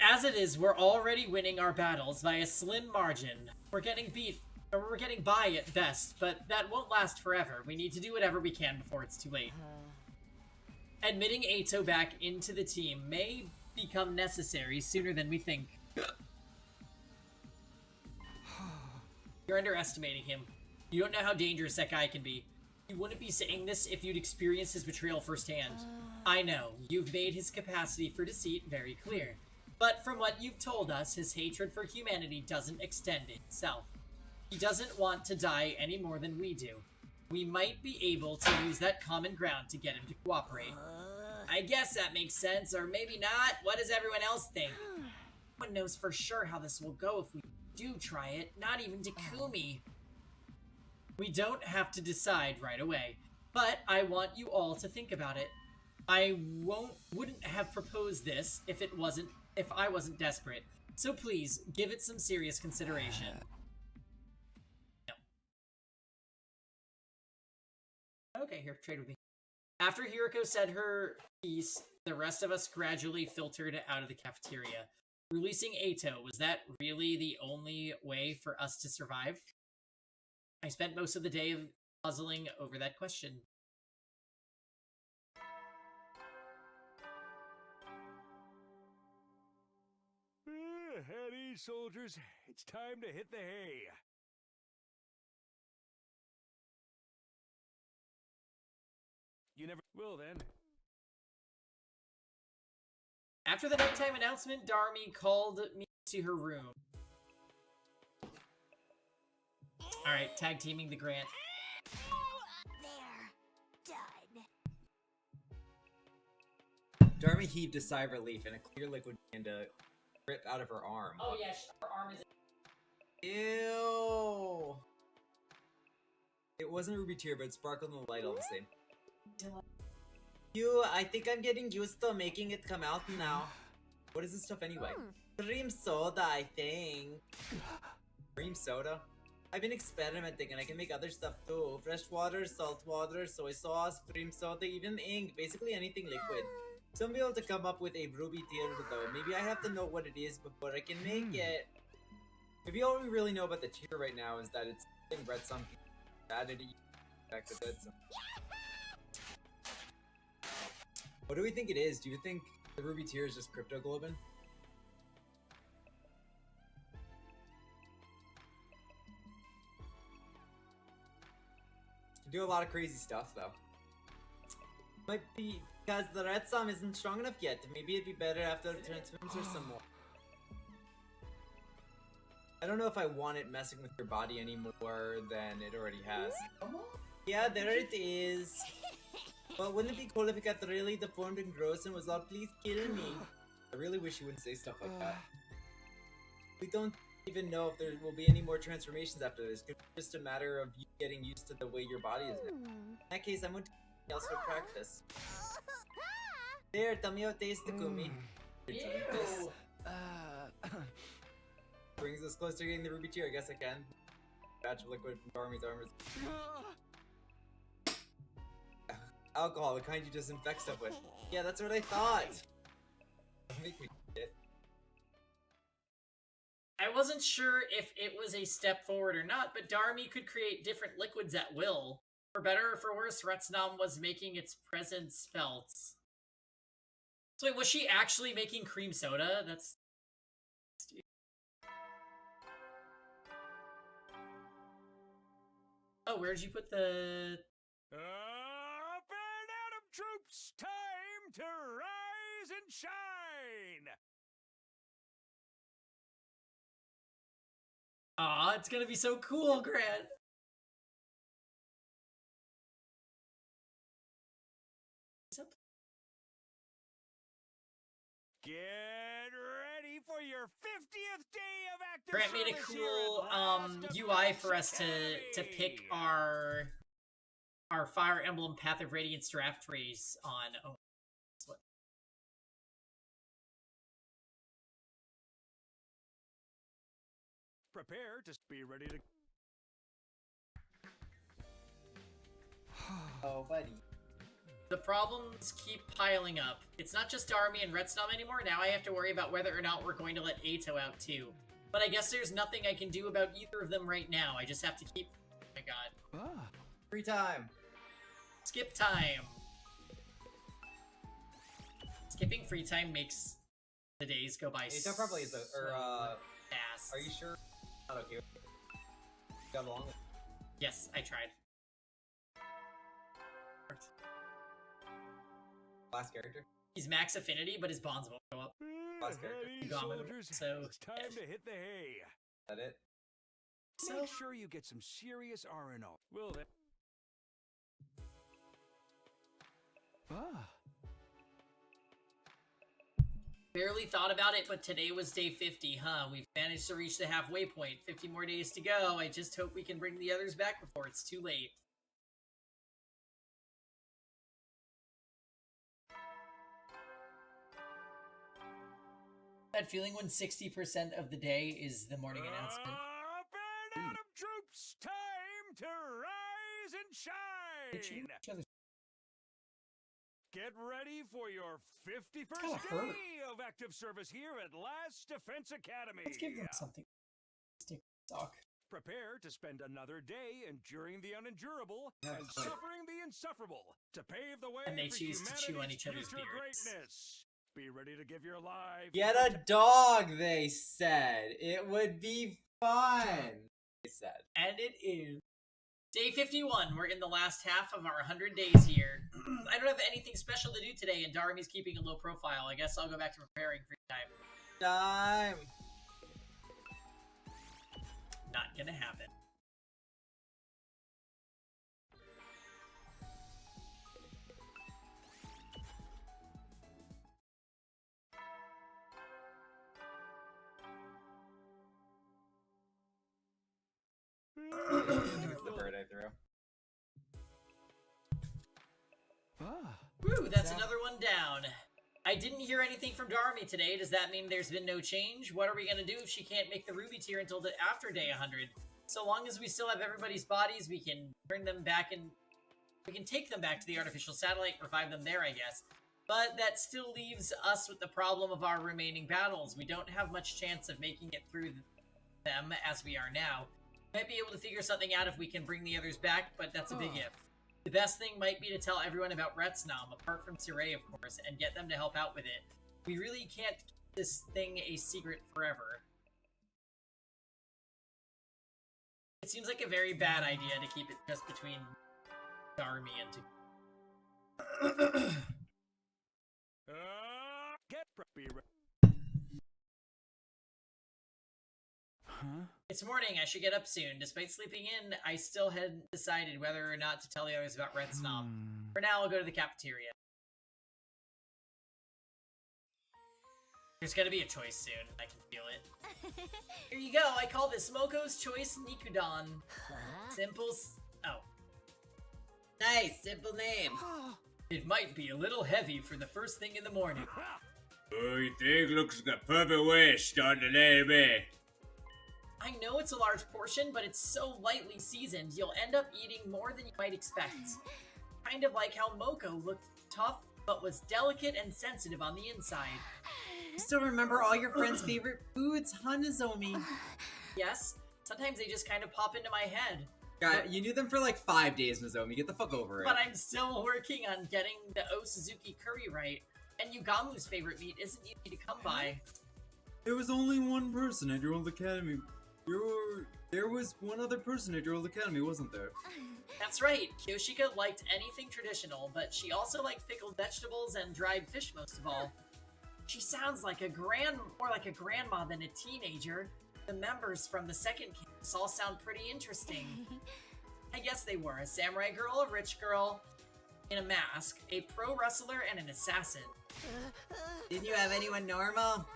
As it is, we're already winning our battles by a slim margin. We're getting by at best, but that won't last forever. We need to do whatever we can before it's too late. Admitting Ato back into the team may become necessary sooner than we think. You're underestimating him. You don't know how dangerous that guy can be. You wouldn't be saying this if you'd experienced his betrayal firsthand. I know, you've made his capacity for deceit very clear. But from what you've told us, his hatred for humanity doesn't extend itself. He doesn't want to die any more than we do. We might be able to use that common ground to get him to cooperate. I guess that makes sense, or maybe not. What does everyone else think? one knows for sure how this will go if we do try it, not even Takumi. We don't have to decide right away, but I want you all to think about it. I wouldn't have proposed this if I wasn't desperate. So please, give it some serious consideration. No. Okay, here, trade with me. After Hiriko said her piece, the rest of us gradually filtered out of the cafeteria. Releasing Eito, was that really the only way for us to survive? I spent most of the day puzzling over that question. At ease, soldiers. It's time to hit the hay. You never... Well, then. After the nighttime announcement, Darumi called me to her room. Alright, tag teaming the Grant. Darumi heaved a sigh of relief, and a clear liquid began to drip out of her arm. Oh yeah, her arm is... Ew! It wasn't a ruby tear, but it sparkled in the light all the same. I think I'm getting used to making it come out now. What is this stuff anyway? Cream soda, I think. Cream soda? I've been experimenting and I can make other stuff too. Fresh water, salt water, soy sauce, cream soda, even ink. Basically anything liquid. Some be able to come up with a ruby tear though. Maybe I have to know what it is before I can make it. Maybe all we really know about the tear right now is that it's something red something added back to dead some. What do we think it is? Do you think the ruby tear is just cryptoglobin? Do a lot of crazy stuff though. Might be because the red sum isn't strong enough yet. Maybe it'd be better after it transforms or some more. I don't know if I want it messing with your body any more than it already has. Yeah, there it is. Well, wouldn't it be cool if it got really deformed and gross and was all, please kill me? I really wish you wouldn't say stuff like that. We don't even know if there will be any more transformations after this. It's just a matter of you getting used to the way your body is now. In that case, I'm going to else for practice. There, tell me how it tastes, Takumi. Ew. Brings us closer to getting the ruby tear, I guess I can. Batch of liquid from Darumi's armors. Alcohol, the kind you disinfect stuff with. Yeah, that's what I thought. Don't make me shit. I wasn't sure if it was a step forward or not, but Darumi could create different liquids at will. For better or for worse, Retsnam was making its presence felt. So wait, was she actually making cream soda? That's... Oh, where'd you put the... Up and Atom troops! Time to rise and shine! Aw, it's gonna be so cool, Grant! Get ready for your 50th day of active Grant made a cool UI for us to pick our Fire Emblem Path of Radiance draft trees on. Oh, what? Prepare to be ready to. Oh, buddy. The problems keep piling up. It's not just Darumi and Retsnam anymore. Now I have to worry about whether or not we're going to let Eito out too. But I guess there's nothing I can do about either of them right now. I just have to keep... Oh my god. Free time. Skip time. Skipping free time makes the days go by Eito probably is fast. Are you sure? Not okay. Got along with Yes, I tried. last character? He's max affinity, but his bonds won't go up. Last character. Soldiers, So it's time to hit the hay. Is that it? Make sure you get some serious R&O. Well then. Barely thought about it, but today was day 50, huh? We've managed to reach the halfway point. 50 more days to go. I just hope we can bring the others back before it's too late. That feeling when 60% of the day is the morning announcement. Up and out of troops, time to rise and shine. Get ready for your 51st day of active service here at Last Defense Academy. Let's give them something. Stick talk. Prepare to spend another day enduring the unendurable and suffering the insufferable to pave the way And they for choose to chew on each other's future beards. greatness. Be ready to give your life. Get a dog, they said. It would be fun, they said. And it is. Day 51. We're in the last half of our 100 days here. I don't have anything special to do today, and Darumi's keeping a low profile. I guess I'll go back to preparing for time. Not gonna happen. It's the bird I threw. Woo, that's another one down. I didn't hear anything from Darumi today. Does that mean there's been no change? What are we gonna do if she can't make the Ruby tier until after day 100? So long as we still have everybody's bodies, we can bring them back and we can take them back to the artificial satellite, revive them there, I guess. But that still leaves us with the problem of our remaining battles. We don't have much chance of making it through them as we are now. Might be able to figure something out if we can bring the others back, but that's a big if. The best thing might be to tell everyone about Retsnam, apart from Sirei, of course, and get them to help out with it. We really can't keep this thing a secret forever. It seems like a very bad idea to keep it just between Darumi and Get preppy. It's morning, I should get up soon. Despite sleeping in, I still hadn't decided whether or not to tell the others about Retsnam. For now, I'll go to the cafeteria. There's gonna be a choice soon. I can feel it. Here you go. I call this Moko's Choice Nikudon. Simple. Oh. Nice, simple name. It might be a little heavy for the first thing in the morning. Oh, you think looks like a perfect way to start the day, man. I know it's a large portion, but it's so lightly seasoned, you'll end up eating more than you might expect. Kind of like how Moko looked tough, but was delicate and sensitive on the inside. You still remember all your friends' favorite foods, huh, Nozomi? Yes, sometimes they just kind of pop into my head. God, you knew them for like 5 days, Nozomi. Get the fuck over it. But I'm still working on getting the O Suzuki curry right, and Yugamu's favorite meat isn't easy to come by. There was only one person at your old academy. There was one other person at your old academy, wasn't there? That's right. Kyoshika liked anything traditional, but she also liked pickled vegetables and dried fish most of all. She sounds like more like a grandma than a teenager. The members from the second campus all sound pretty interesting. I guess they were a samurai girl, a rich girl in a mask, a pro wrestler, and an assassin. Didn't you have anyone normal?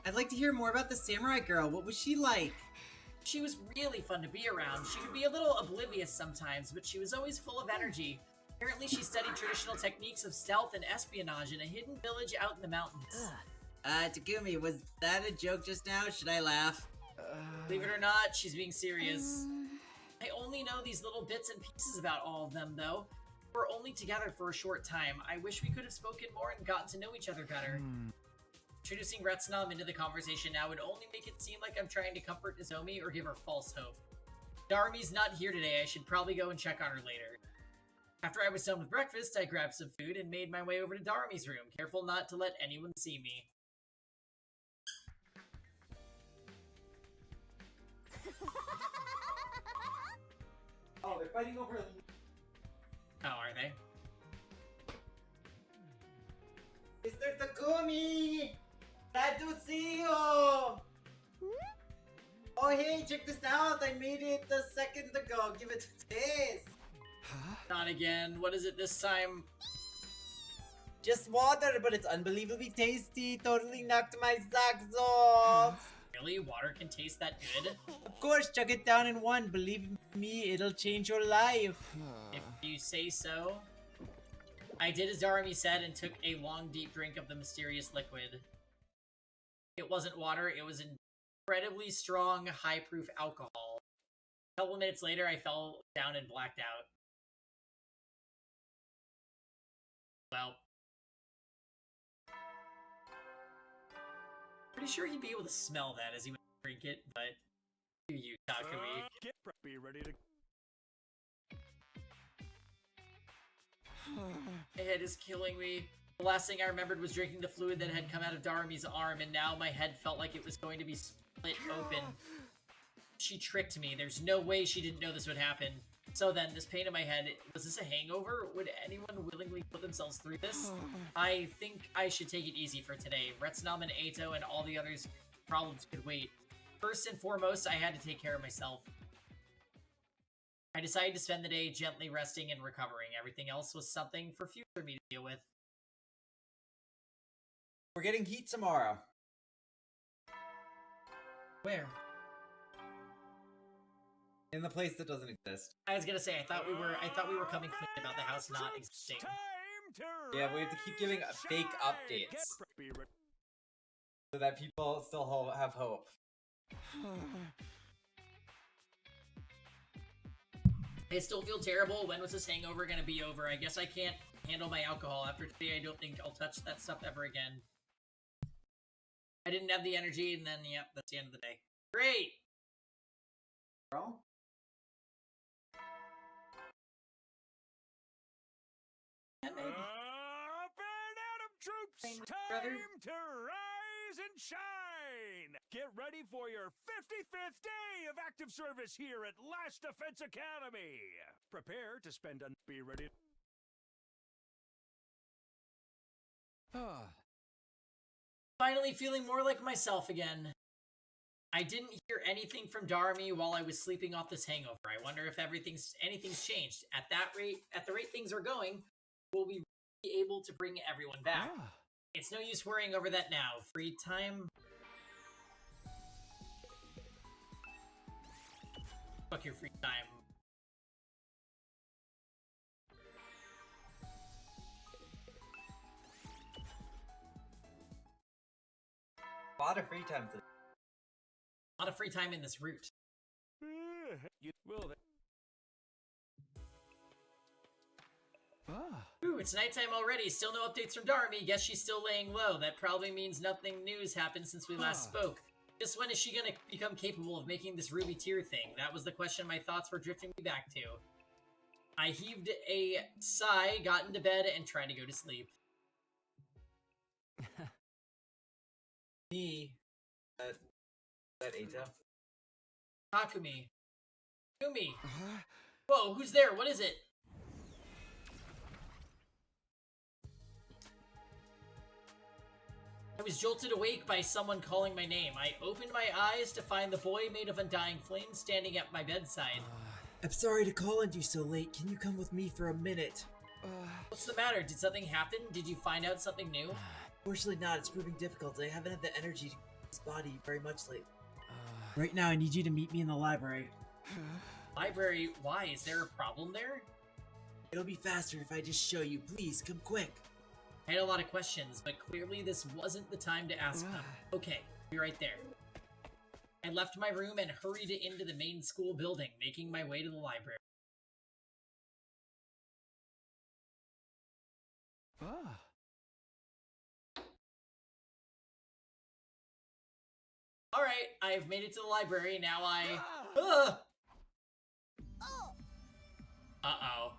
I'd like to hear more about the samurai girl. What was she like? She was really fun to be around. She could be a little oblivious sometimes, but she was always full of energy. Apparently she studied traditional techniques of stealth and espionage in a hidden village out in the mountains. Takumi, was that a joke just now? Should I laugh? Believe it or not, she's being serious. I only know these little bits and pieces about all of them, though. We're only together for a short time. I wish we could have spoken more and gotten to know each other better. Introducing Retsnam into the conversation now would only make it seem like I'm trying to comfort Nozomi or give her false hope. Darumi's not here today. I should probably go and check on her later. After I was done with breakfast, I grabbed some food and made my way over to Darumi's room, careful not to let anyone see me. Oh, they're fighting over... Oh, are they? Mr. Takumi! Glad to see you! Oh hey, check this out! I made it a second ago. Give it a taste! Not again. What is it this time? just water, but it's unbelievably tasty. Totally knocked my socks off. Really? Water can taste that good? Of course, chug it down in one. Believe me, it'll change your life. If you say so. I did as Darumi said and took a long, deep drink of the mysterious liquid. It wasn't water, it was incredibly strong, high-proof alcohol. A couple minutes later, I fell down and blacked out. Well. Pretty sure he'd be able to smell that as he would drink it, but... You, Takumi. Be ready to... My head is killing me. The last thing I remembered was drinking the fluid that had come out of Darumi's arm, and now my head felt like it was going to be split open. She tricked me. There's no way she didn't know this would happen. So then, this pain in my head, was this a hangover? Would anyone willingly put themselves through this? I think I should take it easy for today. Retsunam and Eito and all the others' problems could wait. First and foremost, I had to take care of myself. I decided to spend the day gently resting and recovering. Everything else was something for future me to deal with. We're getting heat tomorrow. Where? In the place that doesn't exist. I was gonna say, I thought we were coming clean about the house not existing. Yeah, we have to keep giving fake updates. So that people still have hope. I still feel terrible. When was this hangover gonna be over? I guess I can't handle my alcohol. After today, I don't think I'll touch that stuff ever again. I didn't have the energy, and then, yep, that's the end of the day. Great! Bro? Yeah, maybe. Up and Adam troops! Time to rise and shine! Get ready for your 55th day of active service here at Last Defense Academy! Prepare to spend a... Be ready... Finally feeling more like myself again. I didn't hear anything from Darumi while I was sleeping off this hangover. I wonder if anything's changed. At the rate things are going, will we be able to bring everyone back? It's no use worrying over that now. Free time? Fuck your free time. A lot of free time today. A lot of free time in this route. You will... Ooh, it's nighttime already. Still no updates from Darumi. Guess she's still laying low. That probably means nothing new has happened since we last spoke. Just when is she gonna become capable of making this ruby tier thing? That was the question my thoughts were drifting me back to. I heaved a sigh, got into bed, and tried to go to sleep. Me. That Eito? Takumi. Yumi. Whoa, who's there? What is it? I was jolted awake by someone calling my name. I opened my eyes to find the boy made of undying flame standing at my bedside. I'm sorry to call on you so late. Can you come with me for a minute? What's the matter? Did something happen? Did you find out something new? Fortunately not. It's proving difficult. I haven't had the energy to keep this body very much lately. Right now, I need you to meet me in the library. Library? Why? Is there a problem there? It'll be faster if I just show you. Please, come quick. I had a lot of questions, but clearly this wasn't the time to ask them. Okay, be right there. I left my room and hurried into the main school building, making my way to the library. Alright, I've made it to the library, now Uh-oh.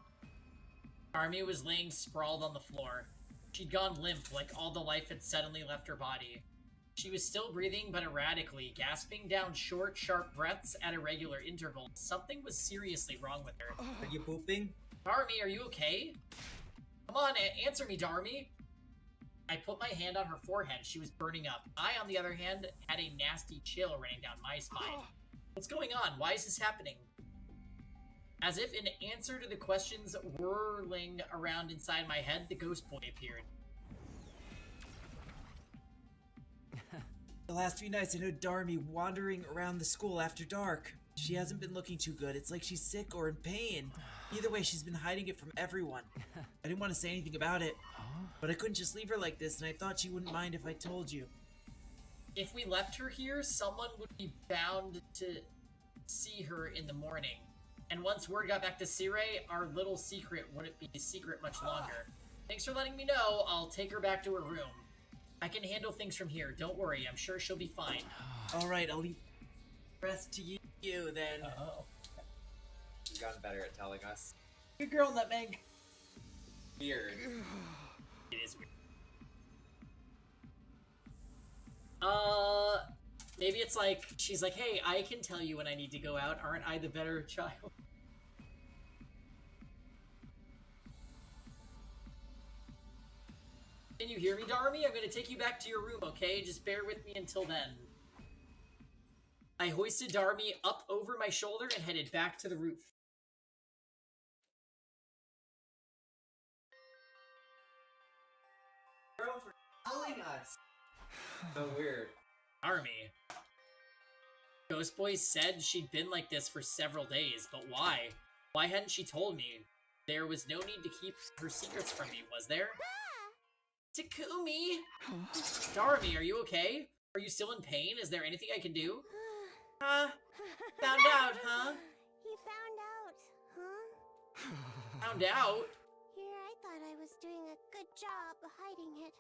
Darumi was laying sprawled on the floor. She'd gone limp, like all the life had suddenly left her body. She was still breathing, but erratically, gasping down short, sharp breaths at irregular intervals. Something was seriously wrong with her. Are you pooping? Darumi, are you okay? Come on, answer me, Darumi. I put my hand on her forehead. She was burning up. I, on the other hand, had a nasty chill running down my spine. What's going on? Why is this happening? As if in answer to the questions whirling around inside my head, the ghost boy appeared. The last few nights I know Darumi wandering around the school after dark. She hasn't been looking too good. It's like she's sick or in pain. Either way, she's been hiding it from everyone. I didn't want to say anything about it, but I couldn't just leave her like this, and I thought she wouldn't mind if I told you. If we left her here, someone would be bound to see her in the morning. And once word got back to Sirei, our little secret wouldn't be a secret much longer. Thanks for letting me know. I'll take her back to her room. I can handle things from here. Don't worry. I'm sure she'll be fine. Alright, I'll leave the rest to you then. Oh. She's gotten better at telling us. Good girl, Nutmeg. Weird. It is weird. Maybe it's like, she's like, hey, I can tell you when I need to go out. Aren't I the better child? Can you hear me, Darumi? I'm gonna take you back to your room, okay? Just bear with me until then. I hoisted Darumi up over my shoulder and headed back to the roof. Girl for telling us. So weird. Darumi. Ghost Boy said she'd been like this for several days, but why? Why hadn't she told me? There was no need to keep her secrets from me, was there? Takumi! Darumi, are you okay? Are you still in pain? Is there anything I can do? Huh? Found out, huh? He found out, huh? Found out? Here, I thought I was doing a good job hiding it.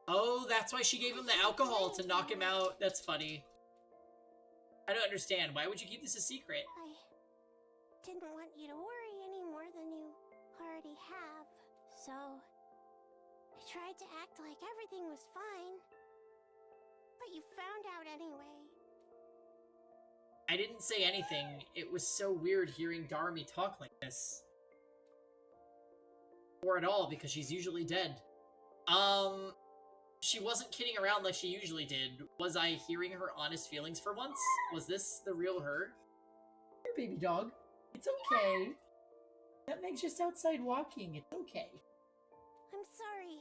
Oh, that's why she gave him the alcohol to knock him out. That's funny. I don't understand. Why would you keep this a secret? I didn't want you to worry any more than you already have, so I tried to act like everything was fine. But you found out anyway. I didn't say anything. It was so weird hearing Darumi talk like this. Or at all, because she's usually dead. She wasn't kidding around like she usually did. Was I hearing her honest feelings for once? Was this the real her? Here, baby dog. It's okay. Nutmeg's just outside walking. It's okay. I'm sorry.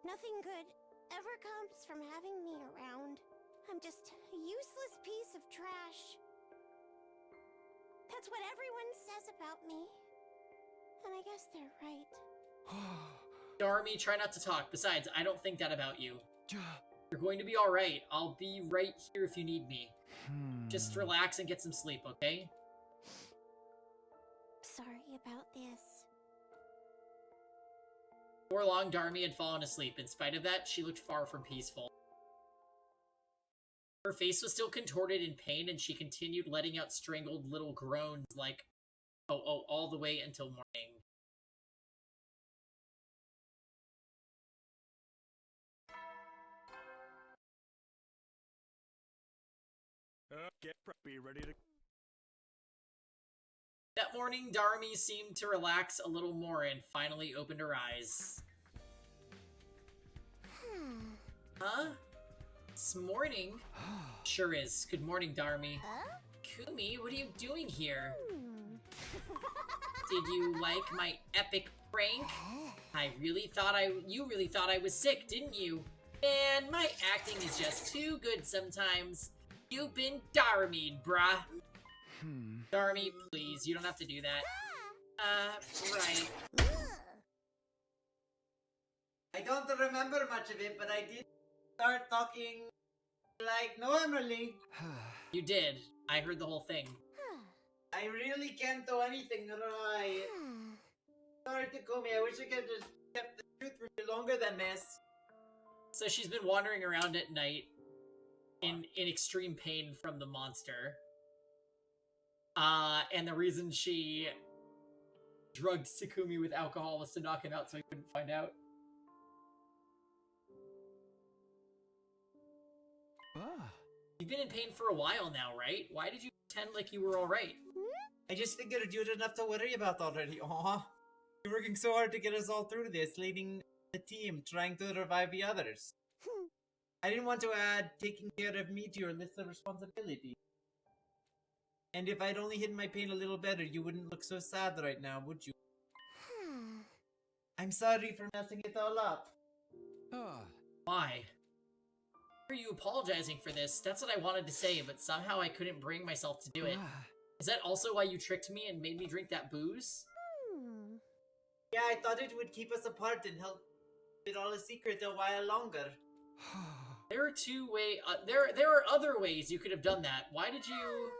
Nothing good ever comes from having me around. I'm just a useless piece of trash. That's what everyone says about me. And I guess they're right. Darumi, try not to talk. Besides, I don't think that about you. You're going to be alright. I'll be right here if you need me. Just relax and get some sleep, okay? Sorry about this. Before long, Darumi had fallen asleep. In spite of that, she looked far from peaceful. Her face was still contorted in pain, and she continued letting out strangled little groans like, oh, all the way until morning. Get preppy, ready to... That morning, Darumi seemed to relax a little more and finally opened her eyes. Huh? It's morning. Sure is. Good morning, Darumi. Kumi, what are you doing here? Did you like my epic prank? You really thought I was sick, didn't you? Man, my acting is just too good sometimes. You've been Darumi'd, bruh. Darumi, please, you don't have to do that. Right. I don't remember much of it, but I did start talking like normally. You did. I heard the whole thing. I really can't do anything right. Sorry, Takumi, I wish I could have just kept the truth from you longer than this. So she's been wandering around at night in extreme pain from the monster. And the reason she drugged Takumi with alcohol was to knock him out so he couldn't find out. You've been in pain for a while now, right? Why did you pretend like you were alright? I just figured you had enough to worry about already. Aw. You're working so hard to get us all through this, leading the team, trying to revive the others. I didn't want to add taking care of me to your list of responsibilities. And if I'd only hidden my pain a little better, you wouldn't look so sad right now, would you? I'm sorry for messing it all up. Why? are you apologizing for this? That's what I wanted to say, but somehow I couldn't bring myself to do it. Is that also why you tricked me and made me drink that booze? Yeah, I thought it would keep us apart and help it all a secret a while longer. There are two ways. There are other ways you could have done that. Why did you?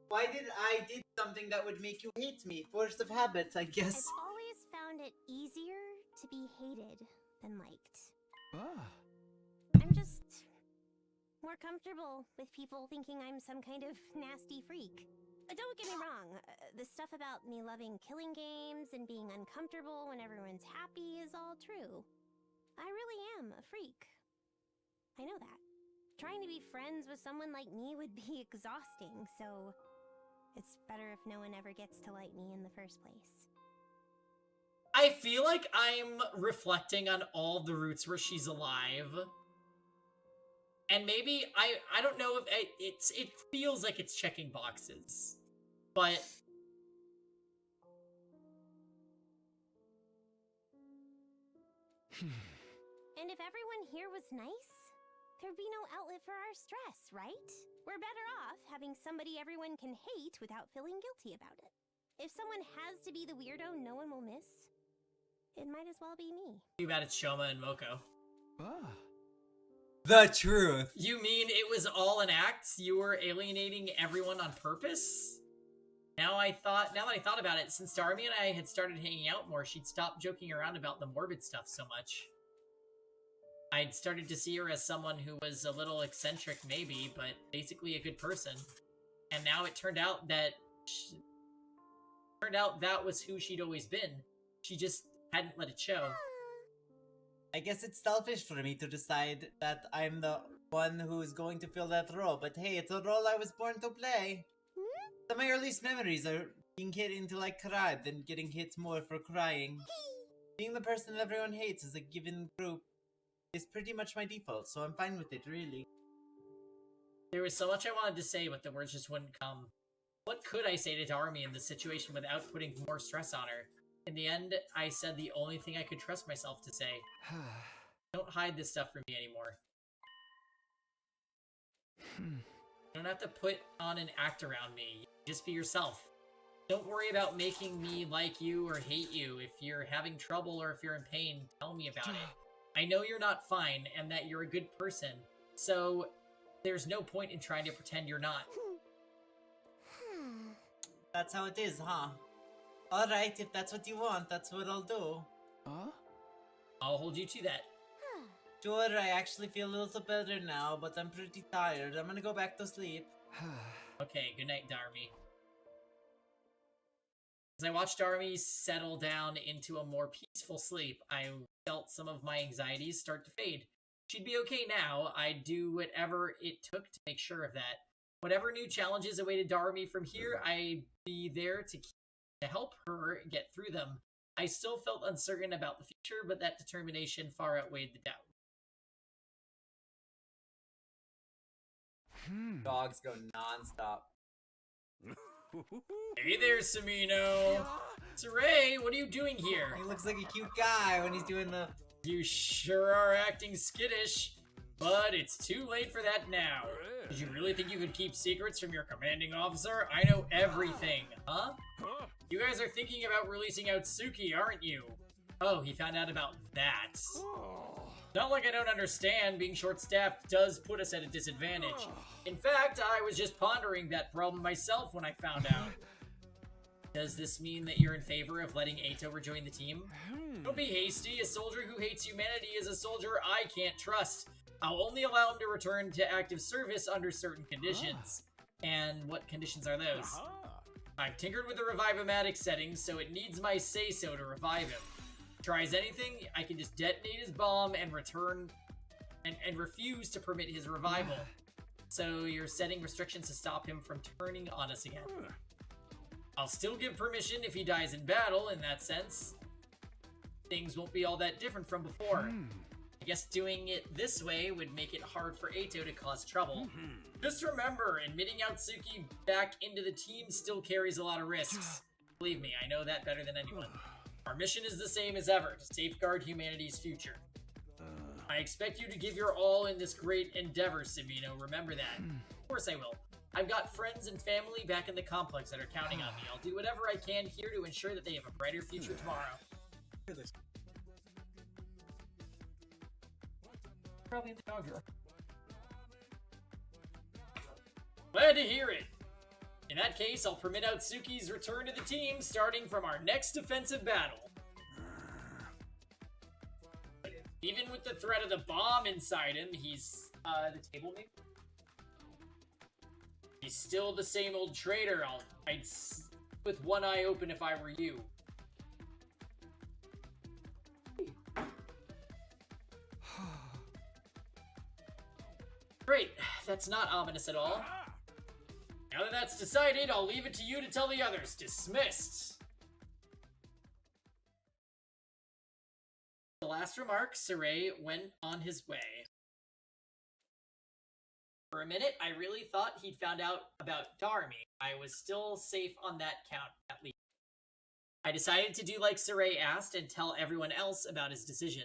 Why did I did something that would make you hate me? Force of habit, I guess. I've always found it easier to be hated than liked. I'm just more comfortable with people thinking I'm some kind of nasty freak. Don't get me wrong, the stuff about me loving killing games and being uncomfortable when everyone's happy is all true. I really am a freak. I know that. Trying to be friends with someone like me would be exhausting, so it's better if no one ever gets to like me in the first place. I feel like I'm reflecting on all the roots where she's alive. And maybe, I don't know if it feels like it's checking boxes. But and if everyone here was nice, there'd be no outlet for our stress, right? We're better off having somebody everyone can hate without feeling guilty about it. If someone has to be the weirdo no one will miss, it might as well be me. too bad it's Shoma and Moko. The truth. You mean it was all an act? You were alienating everyone on purpose? Now that I thought about it, since Darumi and I had started hanging out more, she'd stopped joking around about the morbid stuff so much. I'd started to see her as someone who was a little eccentric, maybe, but basically a good person. And now it turned out that that was who she'd always been. She just hadn't let it show. I guess it's selfish for me to decide that I'm the one who's going to fill that role, but hey, it's a role I was born to play. Some of my earliest memories are being hit until I cried, then getting hit more for crying. Being the person everyone hates as a given group is pretty much my default, so I'm fine with it, really. There was so much I wanted to say, but the words just wouldn't come. What could I say to Darumi in this situation without putting more stress on her? In the end, I said the only thing I could trust myself to say. Don't hide this stuff from me anymore. You don't have to put on an act around me. Just be yourself. Don't worry about making me like you or hate you. If you're having trouble or if you're in pain, tell me about it. I know you're not fine and that you're a good person, so there's no point in trying to pretend you're not. That's how it is, huh? Alright, if that's what you want, that's what I'll do. I'll hold you to that. Sure, I actually feel a little better now, but I'm pretty tired. I'm gonna go back to sleep. Okay, good night, Darumi. As I watched Darumi settle down into a more peaceful sleep, I felt some of my anxieties start to fade. She'd be okay now. I'd do whatever it took to make sure of that. Whatever new challenges awaited Darumi from here, I'd be there to help her get through them. I still felt uncertain about the future, but that determination far outweighed the doubt. Dogs go non-stop. Hey there, Samino! Saray, what are you doing here? He looks like a cute guy when he's doing the... You sure are acting skittish, but it's too late for that now. Did you really think you could keep secrets from your commanding officer? I know everything, huh? You guys are thinking about releasing out Suki, aren't you? Oh, he found out about that. Not like I don't understand, being short-staffed does put us at a disadvantage. In fact, I was just pondering that problem myself when I found out. Does this mean that you're in favor of letting Eito rejoin the team? Don't be hasty. A soldier who hates humanity is a soldier I can't trust. I'll only allow him to return to active service under certain conditions. And what conditions are those? I've tinkered with the Revive-O-Matic settings, so it needs my say-so to revive him. Tries anything, I can just detonate his bomb and return and refuse to permit his revival. So you're setting restrictions to stop him from turning on us again. I'll still give permission if he dies in battle, in that sense. Things won't be all that different from before. I guess doing it this way would make it hard for Eito to cause trouble. Just remember, admitting Outsuki back into the team still carries a lot of risks. Believe me, I know that better than anyone. Our mission is the same as ever, to safeguard humanity's future. I expect you to give your all in this great endeavor, Sabino. Remember that. Of course I will. I've got friends and family back in the complex that are counting on me. I'll do whatever I can here to ensure that they have a brighter future tomorrow. Probably in the dog drawer. Glad to hear it. In that case, I'll permit out Suki's return to the team, starting from our next defensive battle. Even with the threat of the bomb inside him, he's, the table maybe? He's still the same old traitor. I'd with one eye open if I were you. Great, that's not ominous at all. Now that that's decided, I'll leave it to you to tell the others. Dismissed. The last remark, Saray went on his way. For a minute, I really thought he'd found out about Darumi. I was still safe on that count, at least. I decided to do like Saray asked and tell everyone else about his decision.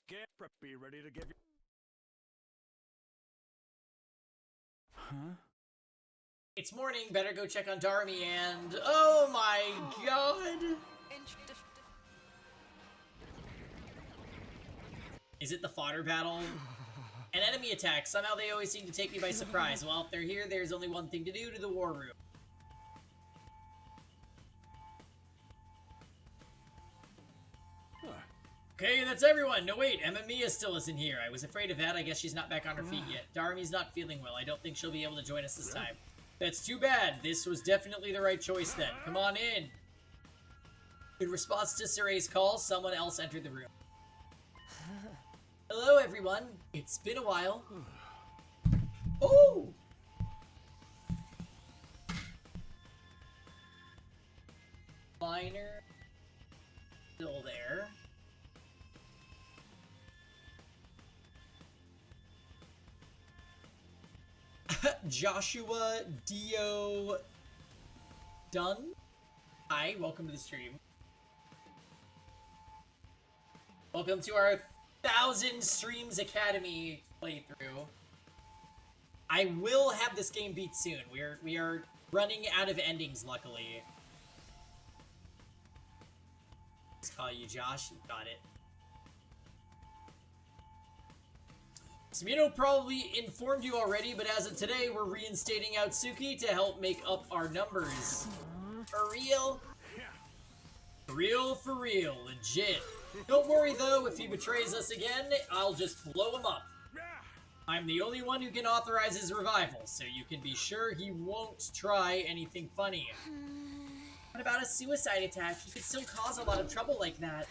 Get be ready to give you. Huh? It's morning, better go check on Darumi and... Oh my god! Is it the fodder battle? An enemy attack. Somehow they always seem to take me by surprise. Well, if they're here, there's only one thing to do to the war room. Okay, that's everyone. No, wait, Emma Mia still isn't here. I was afraid of that. I guess she's not back on her feet yet. Darumi's not feeling well. I don't think she'll be able to join us this time. That's too bad. This was definitely the right choice then. Come on in. In response to Saray's call, someone else entered the room. Hello, everyone. It's been a while. Oh! Liner. Still there. Joshua Dio Dunn. Hi, welcome to the stream. Welcome to our 1,000 Streams Academy playthrough. I will have this game beat soon. We are running out of endings, luckily. Let's call you Josh. You got it. Samino probably informed you already, but as of today, we're reinstating Outsuki to help make up our numbers. For real? For real, legit. Don't worry though, if he betrays us again, I'll just blow him up. I'm the only one who can authorize his revival, so you can be sure he won't try anything funny. What about a suicide attack? He could still cause a lot of trouble like that.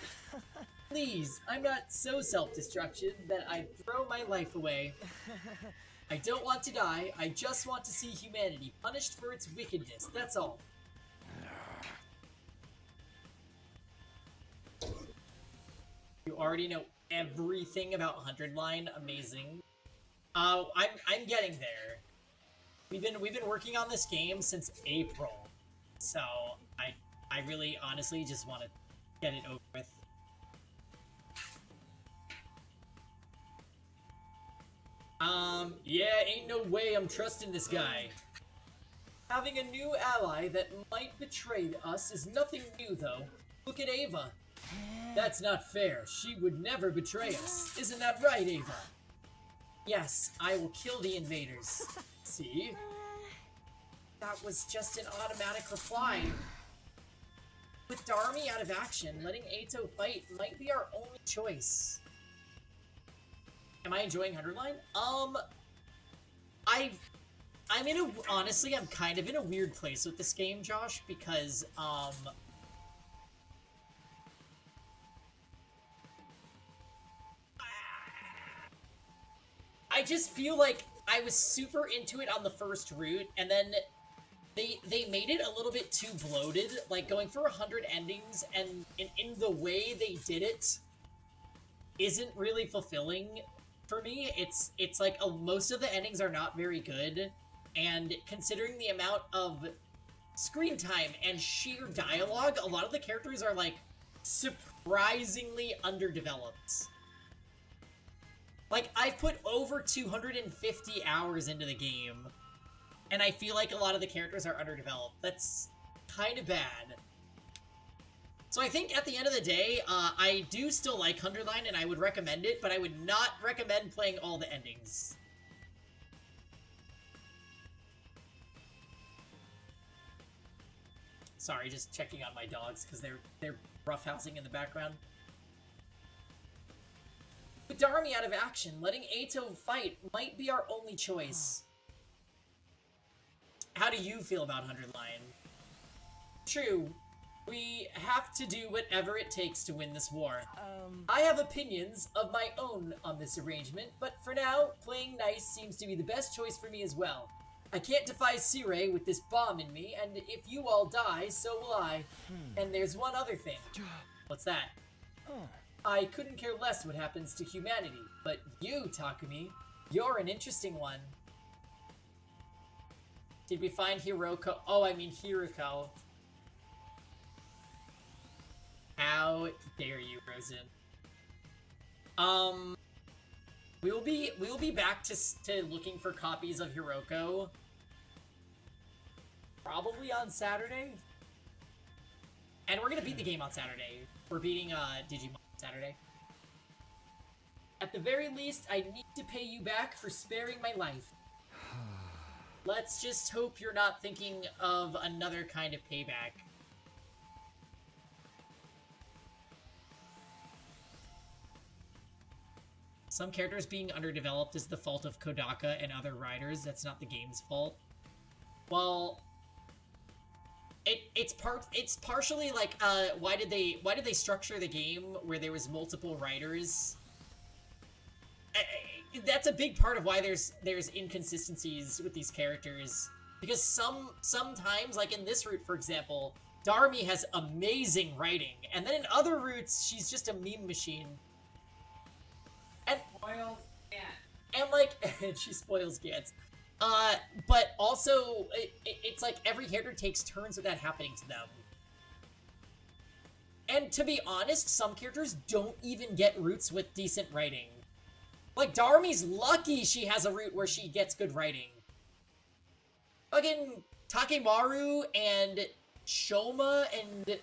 Please, I'm not so self-destructive that I'd throw my life away. I don't want to die, I just want to see humanity punished for its wickedness, that's all. You already know everything about 100 line, amazing. I'm getting there. We've been working on this game since April, so I really honestly just want to get it over with. Yeah, ain't no way I'm trusting this guy. Having a new ally that might betray us is nothing new, though. Look at Ava. That's not fair. She would never betray us. Isn't that right, Ava? Yes, I will kill the invaders. See? That was just an automatic reply. With Darumi out of action, letting Ato fight might be our only choice. Am I enjoying 100 line? I'm in a, honestly, I'm kind of in a weird place with this game, Josh, because, I just feel like I was super into it on the first route, and then they made it a little bit too bloated, like going for 100 endings, and in the way they did it isn't really fulfilling for me. It's like most of the endings are not very good, and considering the amount of screen time and sheer dialogue, a lot of the characters are like surprisingly underdeveloped. Like, I've put over 250 hours into the game, and I feel like a lot of the characters are underdeveloped. That's kind of bad. So I think at the end of the day, I do still like 100 Line, and I would recommend it, but I would not recommend playing all the endings. Sorry, just checking on my dogs, because they're roughhousing in the background. With Darumi out of action, letting Eito fight might be our only choice. How do you feel about 100 Line? True, we have to do whatever it takes to win this war. I have opinions of my own on this arrangement, but for now, playing nice seems to be the best choice for me as well. I can't defy Sirei with this bomb in me, and if you all die, so will I. And there's one other thing. What's that? I couldn't care less what happens to humanity, but you, Takumi, you're an interesting one. Did we find Hiroko? Oh, I mean Hiroko. How dare you, Rosen? We will be back to looking for copies of Hiroko. Probably on Saturday. And we're gonna beat the game on Saturday. We're beating Digimon on Saturday. At the very least, I need to pay you back for sparing my life. Let's just hope you're not thinking of another kind of payback. Some characters being underdeveloped is the fault of Kodaka and other writers. That's not the game's fault. Well, it's partially like why did they structure the game where there was multiple writers? That's a big part of why there's inconsistencies with these characters, because sometimes, like in this route, for example, Darumi has amazing writing, and then in other routes she's just a meme machine. And like, she spoils Gantz. But also, it's like every character takes turns with that happening to them. And to be honest, some characters don't even get routes with decent writing. Like, Darumi's lucky she has a route where she gets good writing. Fucking Takemaru and Shoma and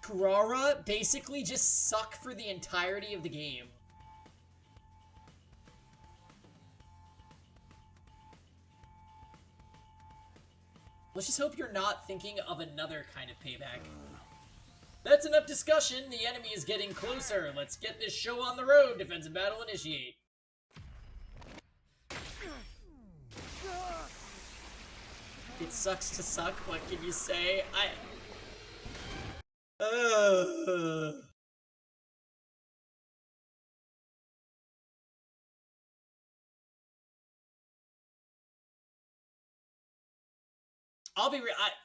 Kurara basically just suck for the entirety of the game. Let's just hope you're not thinking of another kind of payback. That's enough discussion. The enemy is getting closer. Let's get this show on the road. Defensive battle initiate. It sucks to suck. What can you say?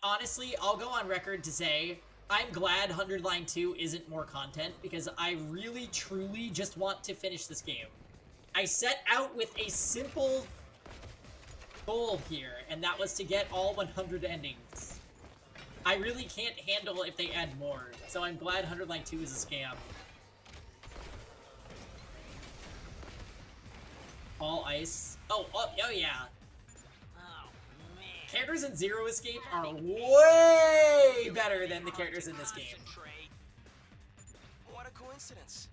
Honestly, I'll go on record to say I'm glad 100 Line 2 isn't more content, because I really, truly just want to finish this game. I set out with a simple goal here, and that was to get all 100 endings. I really can't handle if they add more, so I'm glad 100 Line 2 is a scam. All ice. Oh yeah. Characters in Zero Escape are way better than the characters in this game. What a coincidence.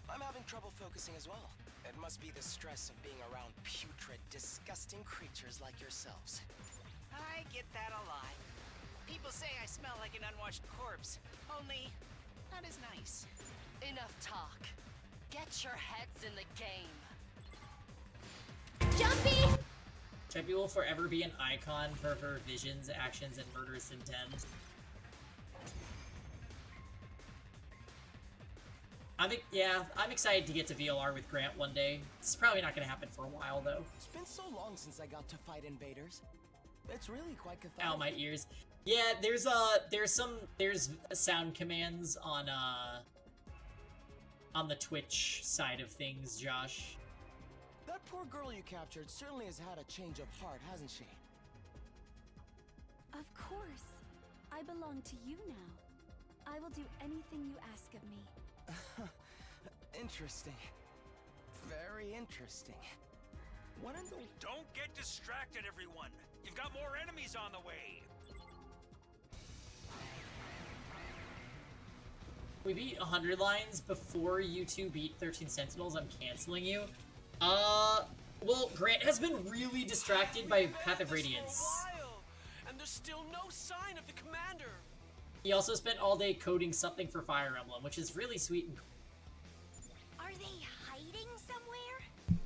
I'm having trouble focusing as well. It must be the stress of being around putrid, disgusting creatures like yourselves. I get that a lot. People say I smell like an unwashed corpse, only not as nice. Enough talk. Get your heads in the game. Jumpy! Jumpy will forever be an icon for her visions, actions, and murderous intent. I'm excited to get to VLR with Grant one day. It's probably not going to happen for a while, though. It's been so long since I got to fight invaders. It's really quite cathartic. Ow, my ears. Yeah, there's sound commands on on the Twitch side of things, Josh. That poor girl you captured certainly has had a change of heart, hasn't she? Of course. I belong to you now. I will do anything you ask of me. Interesting. Very interesting. When in the... Don't get distracted, everyone. You've got more enemies on the way. We beat 100 lines before you two beat 13 Sentinels. I'm canceling you. Well, Grant has been really distracted by Path of Radiance. And there's still no sign of the commander. He also spent all day coding something for Fire Emblem, which is really sweet and cool. Are they hiding somewhere?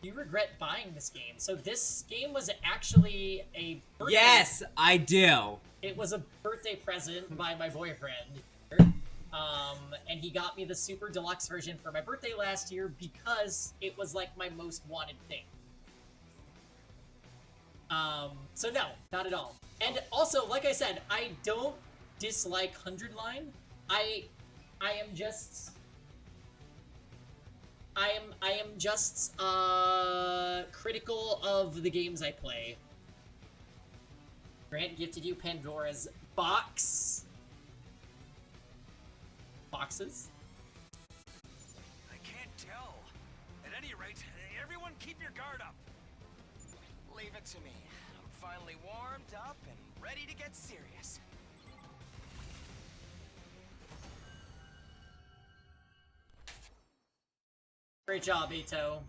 You regret buying this game. So this game was actually a birthday... Yes, I do. It was a birthday present by my boyfriend. And he got me the super deluxe version for my birthday last year because it was like my most wanted thing. So no, not at all. And also, like I said, I don't dislike 100 line. I am just critical of the games I play. Grant gifted you Pandora's box. Boxes? I can't tell. At any rate, everyone keep your guard up. Leave it to me. I'm finally warmed up and ready to get serious. Great job, Ito.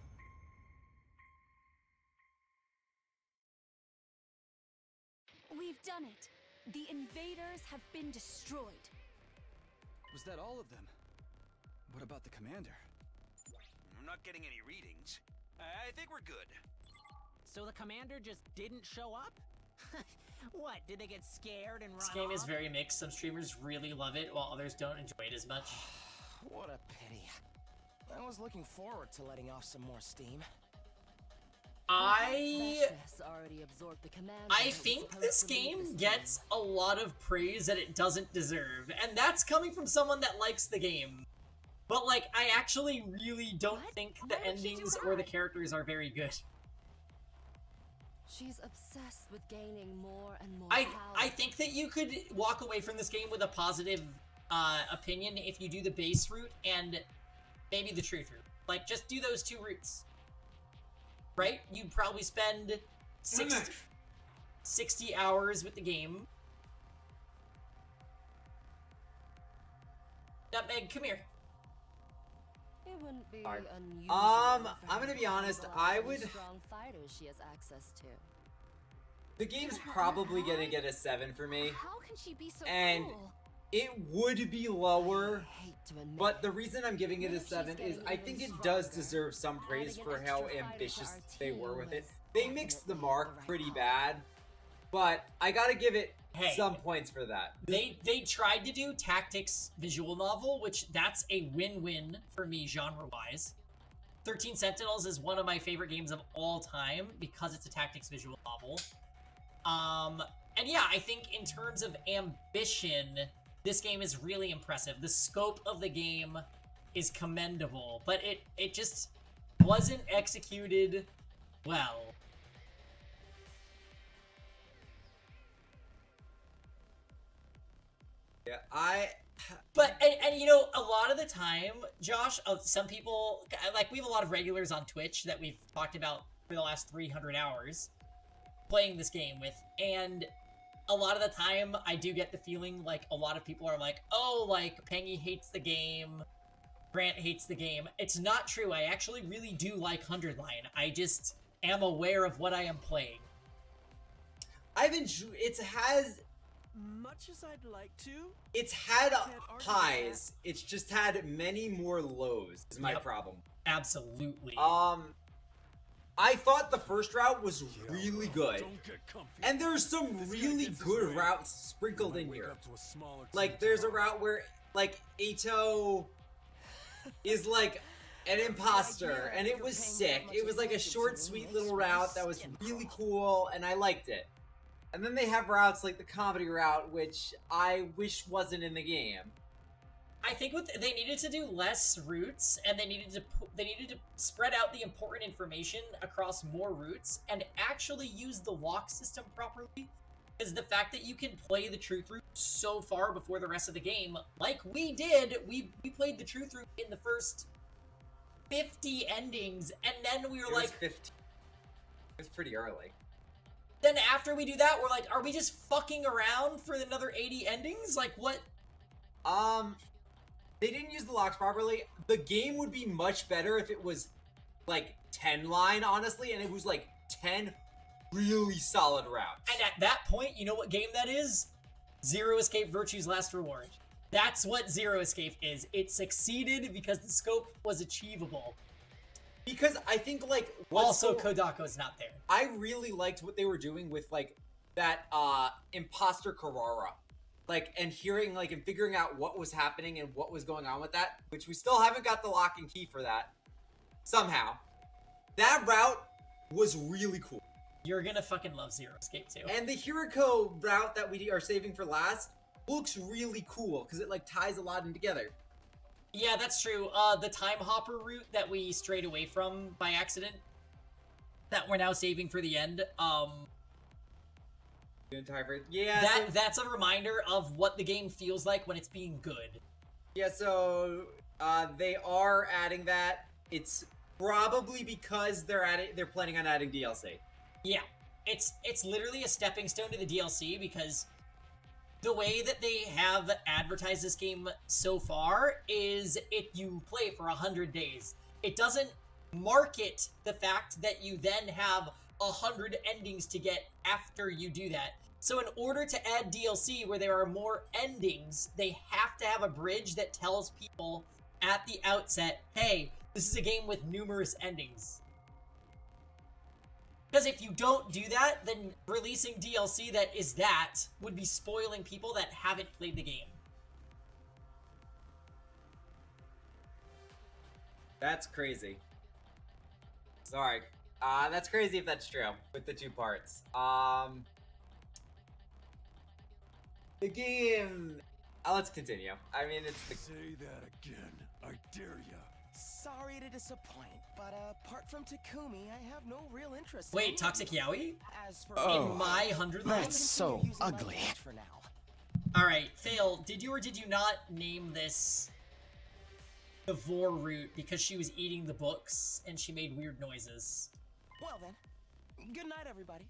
We've done it. The invaders have been destroyed. Was that all of them? What about the commander? I'm not getting any readings. I think we're good. So the commander just didn't show up? What, did they get scared and run This game is off? very mixed. Some streamers really love it, while others don't enjoy it as much. What a pity. I was looking forward to letting off some more steam. I think this game gets a lot of praise that it doesn't deserve, and that's coming from someone that likes the game. But, like, I actually really don't think the endings or the characters are very good. She's obsessed with gaining more and more I power. think that you could walk away from this game with a positive opinion if you do the base route and maybe the truth route. Like, just do those two routes. Right? You'd probably spend 60 hours with the game. Nutmeg, come here. It wouldn't be Alright. unusual I'm for her gonna to be honest, handle I any would... strong fighters she has access to. The game's probably gonna get a 7 for me. How can she be so And cruel? it would be lower, but the reason I'm giving it a 7 is I think it does deserve some praise for how ambitious they were with it. They mixed the mark pretty bad, but I gotta give it some points for that. They tried to do tactics visual novel, which that's a win-win for me genre-wise. 13 Sentinels is one of my favorite games of all time because it's a tactics visual novel. And yeah, I think in terms of ambition, this game is really impressive. The scope of the game is commendable, but it just wasn't executed well. Yeah, But, and you know, a lot of the time, Josh, some people, like, we have a lot of regulars on Twitch that we've talked about for the last 300 hours playing this game with, and a lot of the time, I do get the feeling like a lot of people are like, oh, like, Pengy hates the game, Grant hates the game. It's not true. I actually really do like 100 Line. I just am aware of what I am playing. It has... Much as I'd like to, It's had highs. It's just had many more lows. Is my problem. Absolutely. I thought the first route was really good, and there's some really good routes sprinkled in here. Like there's a route where like Ito is like an imposter, and it was sick. It was like a short, sweet little route that was really cool, and I liked it. And then they have routes like the comedy route, which I wish wasn't in the game. I think they needed to do less routes, and they needed to spread out the important information across more routes, and actually use the lock system properly. Because the fact that you can play the truth route so far before the rest of the game, like we did, we played the truth route in the first 50 endings, and then we were like, 50. It was pretty early. Then after we do that, we're like, are we just fucking around for another 80 endings? Like, what? They didn't use the locks properly. The game would be much better if it was, like, 10 line, honestly, and it was, like, 10 really solid routes. And at that point, you know what game that is? Zero Escape Virtue's Last Reward. That's what Zero Escape is. It succeeded because the scope was achievable. Because I think, like... Also, Kodako's not there. I really liked what they were doing with, like, that, imposter Carrara. Like, and hearing, like, and figuring out what was happening and what was going on with that, which we still haven't got the lock and key for that. Somehow. That route was really cool. You're gonna fucking love Zero Escape, too. And the Hiriko route that we are saving for last looks really cool, because it, like, ties a lot in together. Yeah, that's true. The Time Hopper route that we strayed away from by accident, that we're now saving for the end, yeah, that's a reminder of what the game feels like when it's being good. Yeah, so they are adding that. It's probably because they're planning on adding DLC. Yeah, it's literally a stepping stone to the DLC, because the way that they have advertised this game so far is you play for 100 days. It doesn't market the fact that you then have 100 endings to get after you do that. So in order to add DLC where there are more endings, they have to have a bridge that tells people at the outset, hey, this is a game with numerous endings. Because if you don't do that, then releasing DLC that is that would be spoiling people that haven't played the game. That's crazy. Sorry. That's crazy if that's true, with the two parts. The game... let's continue. I mean, it's the... Say that again. I dare ya. Sorry to disappoint, but apart from Takumi, I have no real interest. Wait, Toxic Yaoi? As for in my 100 lines? That's so ugly. For now. Alright, Fail, did you or did you not name this the Vor route because she was eating the books and she made weird noises? Well then, good night, everybody.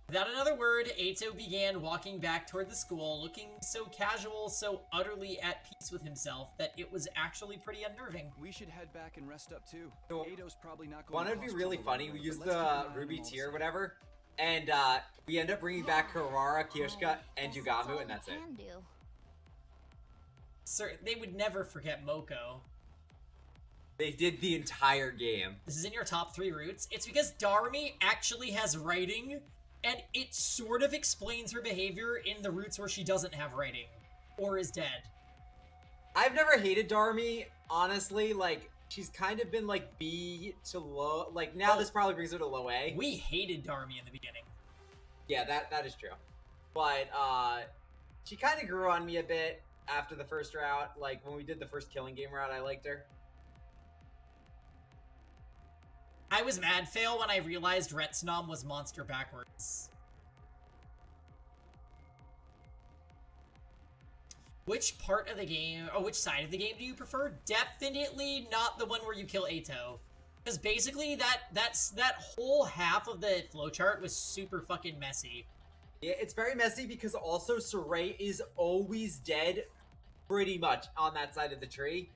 Without another word, Eito began walking back toward the school, looking so casual, so utterly at peace with himself that it was actually pretty unnerving. We should head back and rest up too. Eito's probably not going. One would be really funny. We use the Ruby tier or whatever, and we end up bringing back Karara, Kyoshika, and Yugamu, and that's it. Sir, they would never forget Moko. They did the entire game. This is in your top 3 routes. It's because Darumi actually has writing, and it sort of explains her behavior in the routes where she doesn't have writing, or is dead. I've never hated Darumi, honestly. Like, she's kind of been, like, B to low. Like, now this probably brings her to low A. We hated Darumi in the beginning. Yeah, that is true. But, she kind of grew on me a bit after the first route. Like, when we did the first killing game route, I liked her. I was mad, Fail, when I realized Retsunam was monster backwards. Which part of the game, or which side of the game do you prefer? Definitely not the one where you kill Eito. Because basically that whole half of the flowchart was super fucking messy. Yeah, it's very messy because also Saray is always dead pretty much on that side of the tree.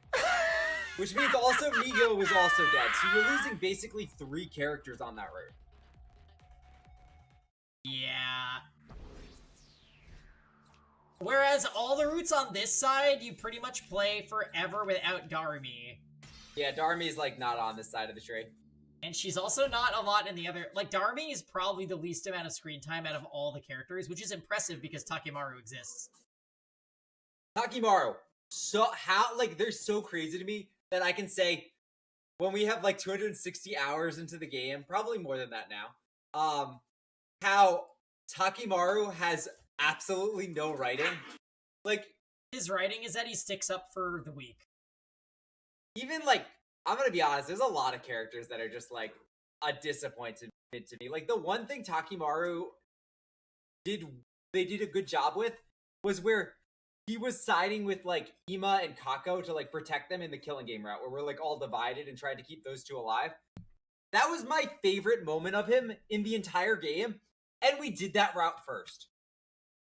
Which means also Migo was also dead. So you're losing basically 3 characters on that route. Yeah. Whereas all the routes on this side, you pretty much play forever without Darumi. Yeah, Darumi's like not on this side of the tree. And she's also not a lot in the other... Like, Darumi is probably the least amount of screen time out of all the characters, which is impressive because Takemaru exists. Takemaru. So, how... Like, they're so crazy to me that I can say, when we have like 260 hours into the game, probably more than that now, how Takimaru has absolutely no writing. Like, his writing is that he sticks up for the weak. Even, like, I'm gonna be honest, there's a lot of characters that are just, like, a disappointment to me. Like, the one thing Takimaru did a good job with was where he was siding with, like, Ima and Kako to, like, protect them in the killing game route, where we're, like, all divided and tried to keep those two alive. That was my favorite moment of him in the entire game, and we did that route first.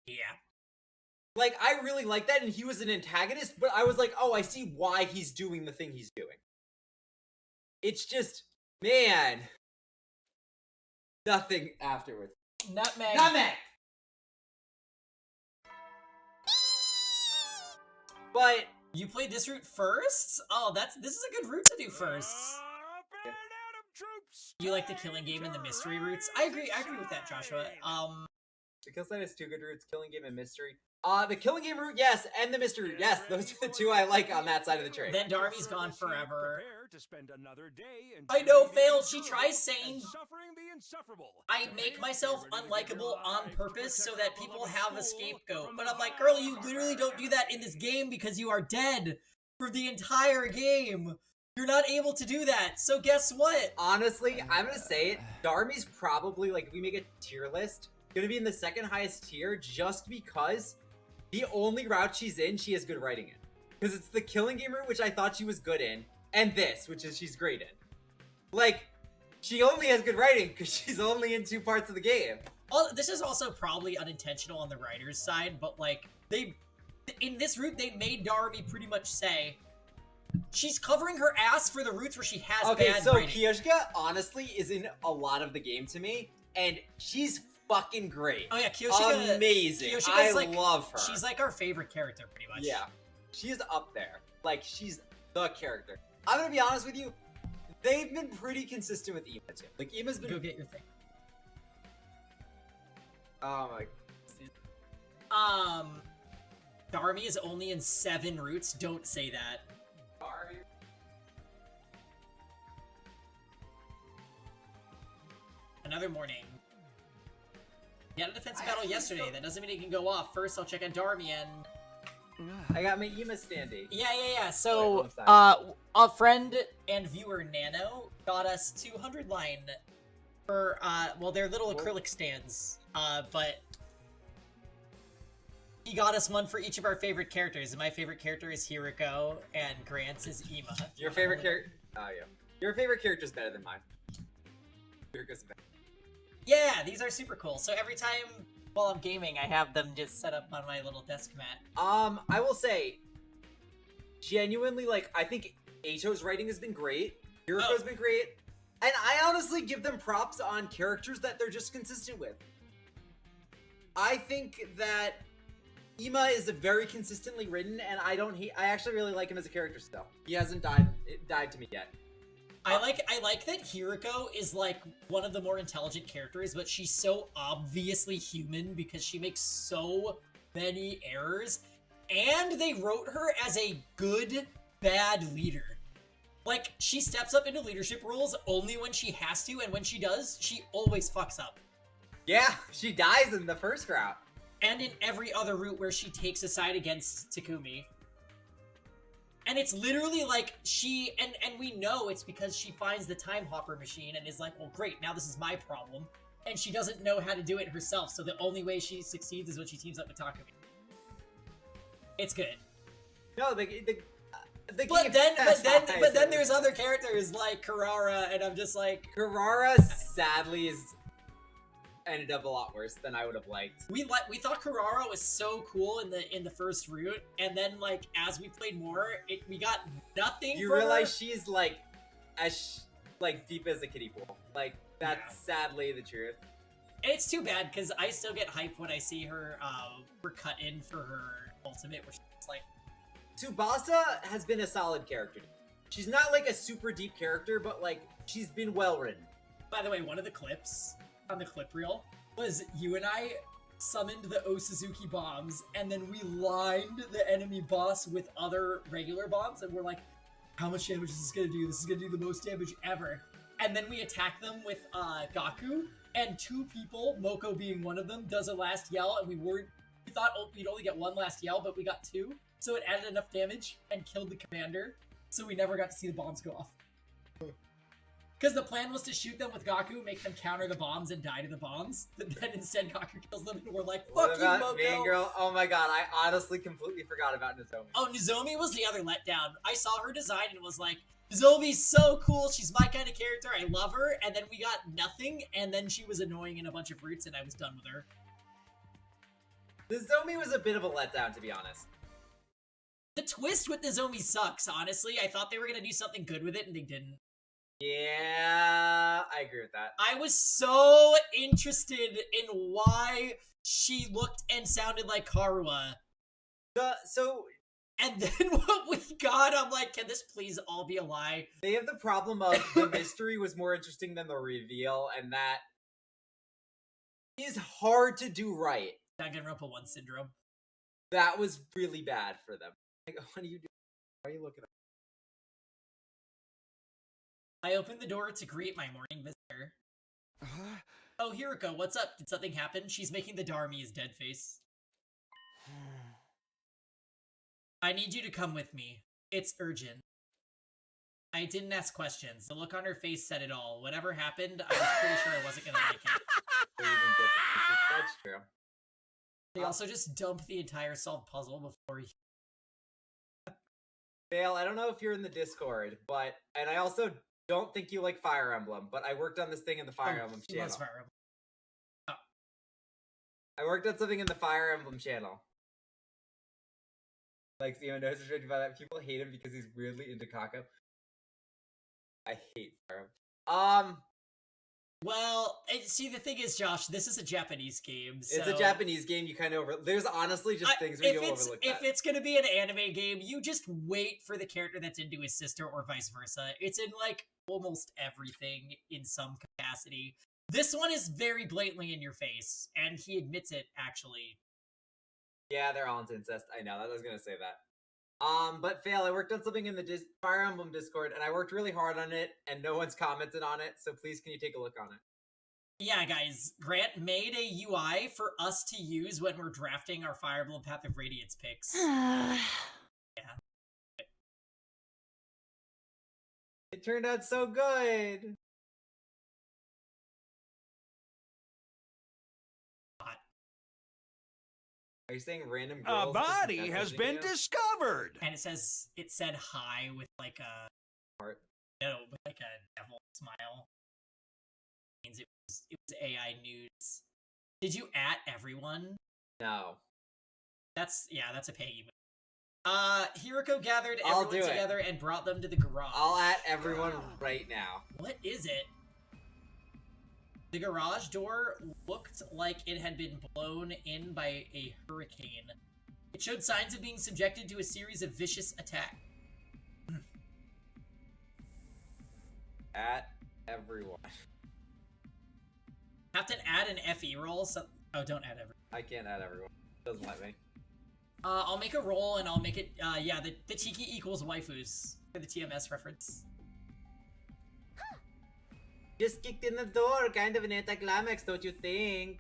Yeah. Like, I really like that, and he was an antagonist, but I was like, oh, I see why he's doing the thing he's doing. It's just, man, nothing afterwards. Nutmeg. Nutmeg! But you played this route first? Oh, this is a good route to do first. You like the killing game and the mystery routes? I agree with that, Joshua. Because that is two good routes, killing game and mystery. The killing game route, yes, and the mystery route, yes. Those are the two I like on that side of the trade. Then Darumi's gone forever. To spend another day I know, Fail. She tries saying, I make myself unlikable on purpose so that people have a scapegoat. But I'm like, girl, you literally don't do that in this game because you are dead for the entire game. You're not able to do that. So guess what? Honestly, I'm gonna say it. Darumi's probably, like, if we make a tier list, gonna be in the second highest tier just because the only route she's in, she has good writing in. Because it's the killing game route, which I thought she was good in, and this, which is she's great in. Like, she only has good writing because she's only in 2 parts of the game. Oh, this is also probably unintentional on the writer's side, but like, in this route, they made Darumi pretty much say, she's covering her ass for the routes where she has bad so writing. Kiyoshika, honestly, is in a lot of the game to me, and she's fucking great. Oh yeah, Kiyoshika. Amazing. Kiyoshika's I love her. She's like our favorite character, pretty much. Yeah. She's up there. Like, she's the character. I'm gonna be honest with you, they've been pretty consistent with Ima too. Like, Ima's been... Go get your thing. Oh my... Darumi is only in 7 routes. Don't say that. Another morning. We had a defensive battle yesterday. That doesn't mean it can go off. First, I'll check on Darumi and... I got my Ima standee. Yeah. So, a friend and viewer, Nano, got us 200 line for, well, they're little acrylic stands, but he got us one for each of our favorite characters, and my favorite character is Hiriko, and Grant's is Ima. Your favorite character... Oh, yeah. Your favorite character is better than mine. Hiriko's better. Yeah, these are super cool. So every time while I'm gaming, I have them just set up on my little desk mat. I will say, genuinely, like, I think Eito's writing has been great. Hiriko's been great. And I honestly give them props on characters that they're just consistent with. I think that Ima is very consistently written, and I actually really like him as a character still. He hasn't died to me yet. I like that Hiriko is like one of the more intelligent characters, but she's so obviously human because she makes so many errors, and they wrote her as a good, bad leader. Like, she steps up into leadership roles only when she has to, and when she does, she always fucks up. Yeah, she dies in the first route. And in every other route where she takes a side against Takumi. And it's literally like she, and we know it's because she finds the time hopper machine and is like, well, great, now this is my problem. And she doesn't know how to do it herself, so the only way she succeeds is when she teams up with Takumi. It's good. No, but then there's other characters like Karara, and I'm just like... Karara, sadly, ended up a lot worse than I would have liked. We thought Karara was so cool in the first route, and then like as we played more, we got nothing. You realize she's like as deep as a kiddie pool. Like, that's sadly the truth. And it's too bad because I still get hyped when I see her cut in for her ultimate, which is like... Tsubasa has been a solid character. She's not like a super deep character, but like she's been well written. By the way, one of the clips on the clip reel was you and I summoned the Osuzuki bombs, and then we lined the enemy boss with other regular bombs, and we're like, how much damage is this gonna do? This is gonna do the most damage ever. And then we attack them with Gaku, and 2 people, Moko being one of them, does a last yell, and we thought we'd only get 1 last yell, but we got 2, so it added enough damage and killed the commander, so we never got to see the bombs go off. Because the plan was to shoot them with Gaku, make them counter the bombs and die to the bombs, but then instead Gaku kills them, and we're like, fuck you, Moko! Main girl? Oh my god, I honestly completely forgot about Nozomi. Oh, Nozomi was the other letdown. I saw her design and was like, Nozomi's so cool, she's my kind of character, I love her, and then we got nothing, and then she was annoying in a bunch of routes, and I was done with her. Nozomi was a bit of a letdown, to be honest. The twist with Nozomi sucks, honestly. I thought they were going to do something good with it, and they didn't. Yeah, I agree with that. I was so interested in why she looked and sounded like Karua. And then what we got, I'm like, can this please all be a lie? They have the problem of the mystery was more interesting than the reveal, and that is hard to do right. Danganronpa 1 syndrome. That was really bad for them. Like, what are you doing? Why are you looking at? I opened the door to greet my morning visitor. Oh, Hiriko, what's up? Did something happen? She's making the Darumi's dead face. I need you to come with me. It's urgent. I didn't ask questions. The look on her face said it all. Whatever happened, I was pretty sure I wasn't gonna like it. That's true. They also just dump the entire solved puzzle before you... Vale, I don't know if you're in the Discord, and I also don't think you like Fire Emblem, but I worked on this thing in the Fire Emblem channel. Loves Fire Emblem. Oh. I worked on something in the Fire Emblem channel. Like, Simon knows is by that. People hate him because he's weirdly into Kako. I hate Fire Emblem. Well, see, the thing is, Josh, this is a Japanese game, so... It's a Japanese game, you kind of there's honestly just things where you'll overlook that. If it's gonna be an anime game, you just wait for the character that's into his sister, or vice versa. It's in, like, almost everything in some capacity. This one is very blatantly in your face, and he admits it, actually. Yeah, they're all into incest. I know, I was gonna say that. But Fail, I worked on something in the Fire Emblem Discord, and I worked really hard on it, and no one's commented on it, so please can you take a look on it? Yeah, guys, Grant made a UI for us to use when we're drafting our Fire Emblem Path of Radiance picks. Yeah. It turned out so good! Are you saying random girls? A body has been discovered! And it said hi with like a heart. No, with like a devil smile. It means it was AI nudes. Did you at everyone? No. That's a payee move. Hiriko gathered everyone together and brought them to the garage. I'll at everyone right now. What is it? The garage door looked like it had been blown in by a hurricane. It showed signs of being subjected to a series of vicious attacks. At everyone. Have to add an FE roll? Oh, don't add everyone. I can't add everyone. It doesn't let me. I'll make a roll and I'll make it, yeah, the Tiki equals waifus for the TMS reference. Just kicked in the door, kind of an anticlimax, don't you think?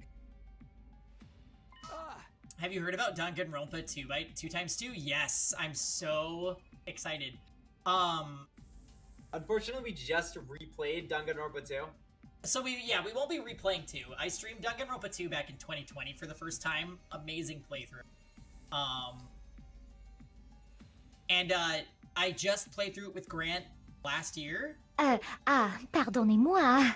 Have you heard about Danganronpa 2x2? Yes, I'm so excited. Unfortunately, we just replayed Danganronpa 2. So we won't be replaying 2. I streamed Danganronpa 2 back in 2020 for the first time. Amazing playthrough. And I just played through it with Grant last year. Pardonnez-moi.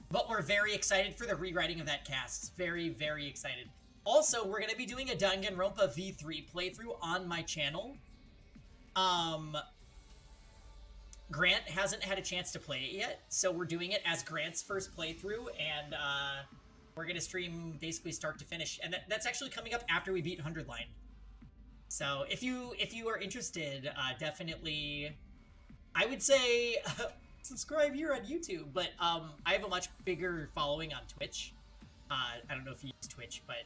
But we're very excited for the rewriting of that cast. Very, very excited. Also, we're gonna be doing a Danganronpa V3 playthrough on my channel. Grant hasn't had a chance to play it yet, so we're doing it as Grant's first playthrough, and we're gonna stream basically start to finish. And that's actually coming up after we beat 100 Line. So if you are interested, definitely, I would say subscribe here on YouTube. But I have a much bigger following on Twitch. I don't know if you use Twitch, but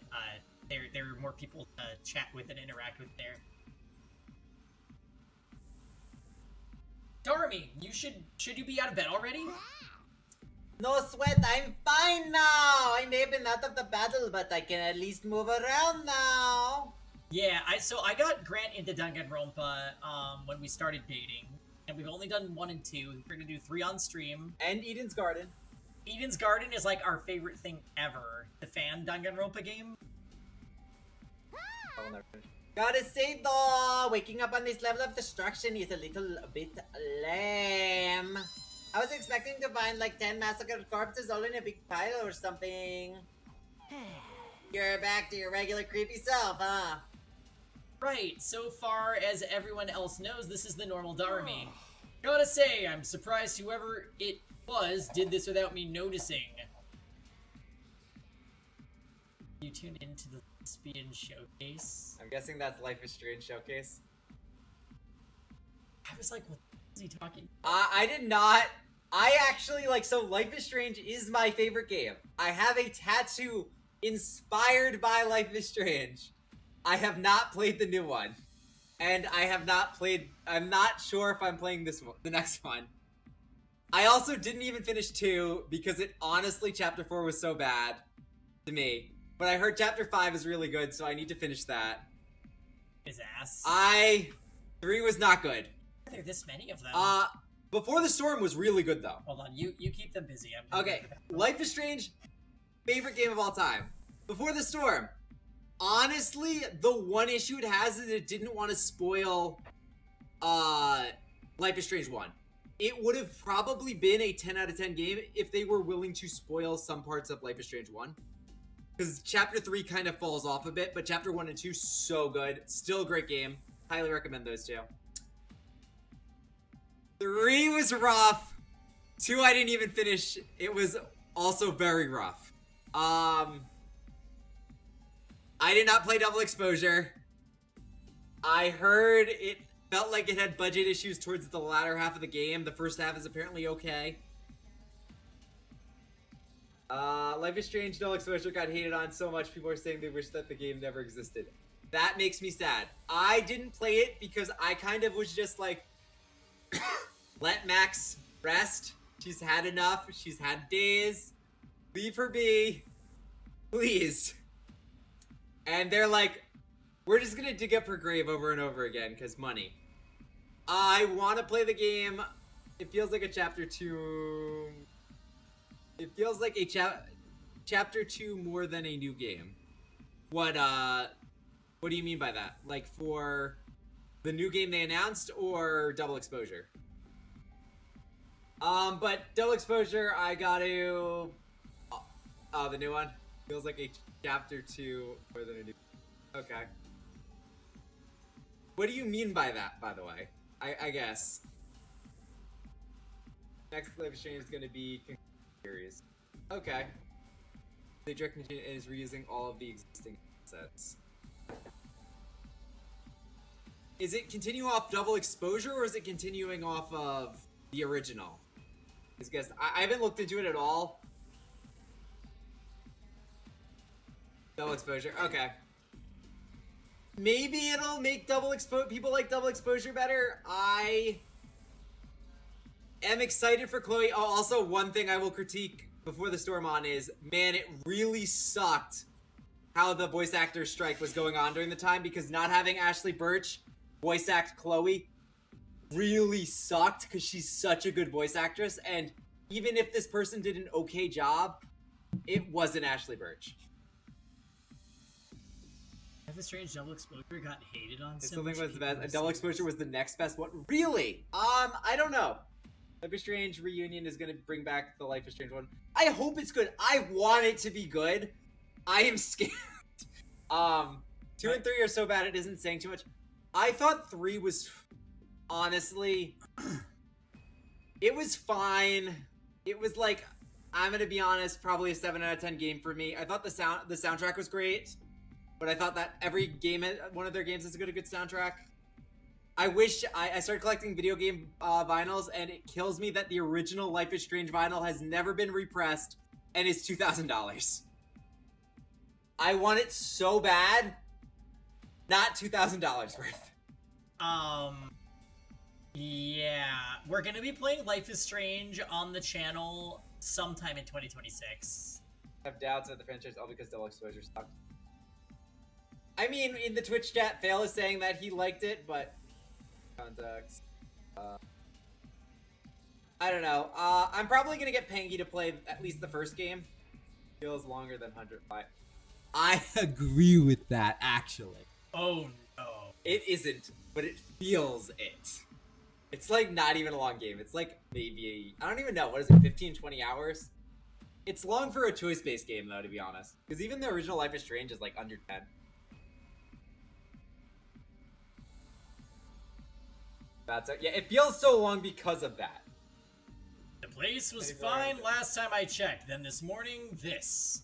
there are more people to chat with and interact with there. Darumi, should you be out of bed already? No sweat, I'm fine now! I may have been out of the battle, but I can at least move around now! Yeah, I got Grant into Danganronpa when we started dating. And we've only done 1 and 2. We're gonna do 3 on stream. And Eden's Garden. Eden's Garden is like our favorite thing ever. The fan Danganronpa game. I'll never finish. Gotta say though, waking up on this level of destruction is a little bit lame. I was expecting to find like 10 massacred corpses all in a big pile or something. You're back to your regular creepy self, huh? Right, so far as everyone else knows, this is the normal Darumi. Gotta say, I'm surprised whoever it was did this without me noticing. You tuned into the Thespian Showcase? I'm guessing that's Life is Strange Showcase. I was like, what is he talking I did not. I actually, like, so Life is Strange is my favorite game. I have a tattoo inspired by Life is Strange. I have not played the new one. And I have not played, I'm not sure if I'm playing this one, the next one. I also didn't even finish 2 because it honestly, Chapter 4 was so bad to me. But I heard Chapter 5 is really good, so I need to finish that. His ass. 3 was not good. Are there this many of them? Before the Storm was really good though. Hold on, you keep them busy. Okay, Life is Strange, favorite game of all time. Before the Storm, honestly, the one issue it has is it didn't want to spoil Life is Strange 1. It would have probably been a 10 out of 10 game if they were willing to spoil some parts of Life is Strange 1. Because Chapter 3 kind of falls off a bit, but Chapter 1 and 2, so good. Still a great game. Highly recommend those two. 3 was rough. 2 I didn't even finish. It was also very rough. I did not play Double Exposure. I heard it felt like it had budget issues towards the latter half of the game. The first half is apparently okay. Life is Strange Double Exposure got hated on so much, people are saying they wish that the game never existed. That makes me sad. I didn't play it because I kind of was just like, let Max rest. She's had enough. She's had days. Leave her be. Please. And they're like, we're just gonna dig up her grave over and over again, because money. I want to play the game. It feels like a Chapter 2... It feels like a Chapter 2 more than a new game. What do you mean by that? Like, for the new game they announced, or Double Exposure? But Double Exposure, I got to... Oh, the new one? Feels like a Chapter 2 more than a new... Okay. What do you mean by that, by the way? I guess. Next Life is Strange is going to be series. Okay. The direct is reusing all of the existing sets. Is it continuing off Double Exposure, or is it continuing off of the original? Guess I haven't looked into it at all. Double Exposure. Okay. Maybe it'll make people like Double Exposure better. I am excited for Chloe. Oh, also, one thing I will critique before the Storm on is, man, it really sucked how the voice actor strike was going on during the time, because not having Ashley Birch voice act Chloe really sucked, because she's such a good voice actress, and even if this person did an okay job, it wasn't Ashley Birch. Life is Strange Double Exposure got hated on so Something much. was the best. Double Exposure was the next best one. Really? I don't know. Life is Strange Reunion is gonna bring back the Life is Strange one. I hope it's good. I want it to be good. I am scared. 2 and 3 are so bad it isn't saying too much. I thought 3 was, honestly, it was fine. It was like, I'm gonna be honest, probably a 7 out of 10 game for me. I thought the soundtrack was great, but I thought that every game, one of their games has a good soundtrack. I wish I started collecting video game vinyls, and it kills me that the original Life is Strange vinyl has never been repressed and is $2,000. I want it so bad, not $2,000 worth. Yeah, we're gonna be playing Life is Strange on the channel sometime in 2026. I have doubts about the franchise all because double exposure sucked. I mean, in the Twitch chat, Fail is saying that he liked it, but context. I don't know. I'm probably gonna get Pangy to play at least the first game. Feels longer than 105. I agree with that, actually. Oh no. It isn't, but it feels it. It's like not even a long game. It's like maybe, I don't even know, what is it, 15, 20 hours? It's long for a choice-based game, though, to be honest. Because even the original Life is Strange is like under 10. That's it. Yeah, it feels so long because of that. The place was fine last time I checked. Then this morning, this.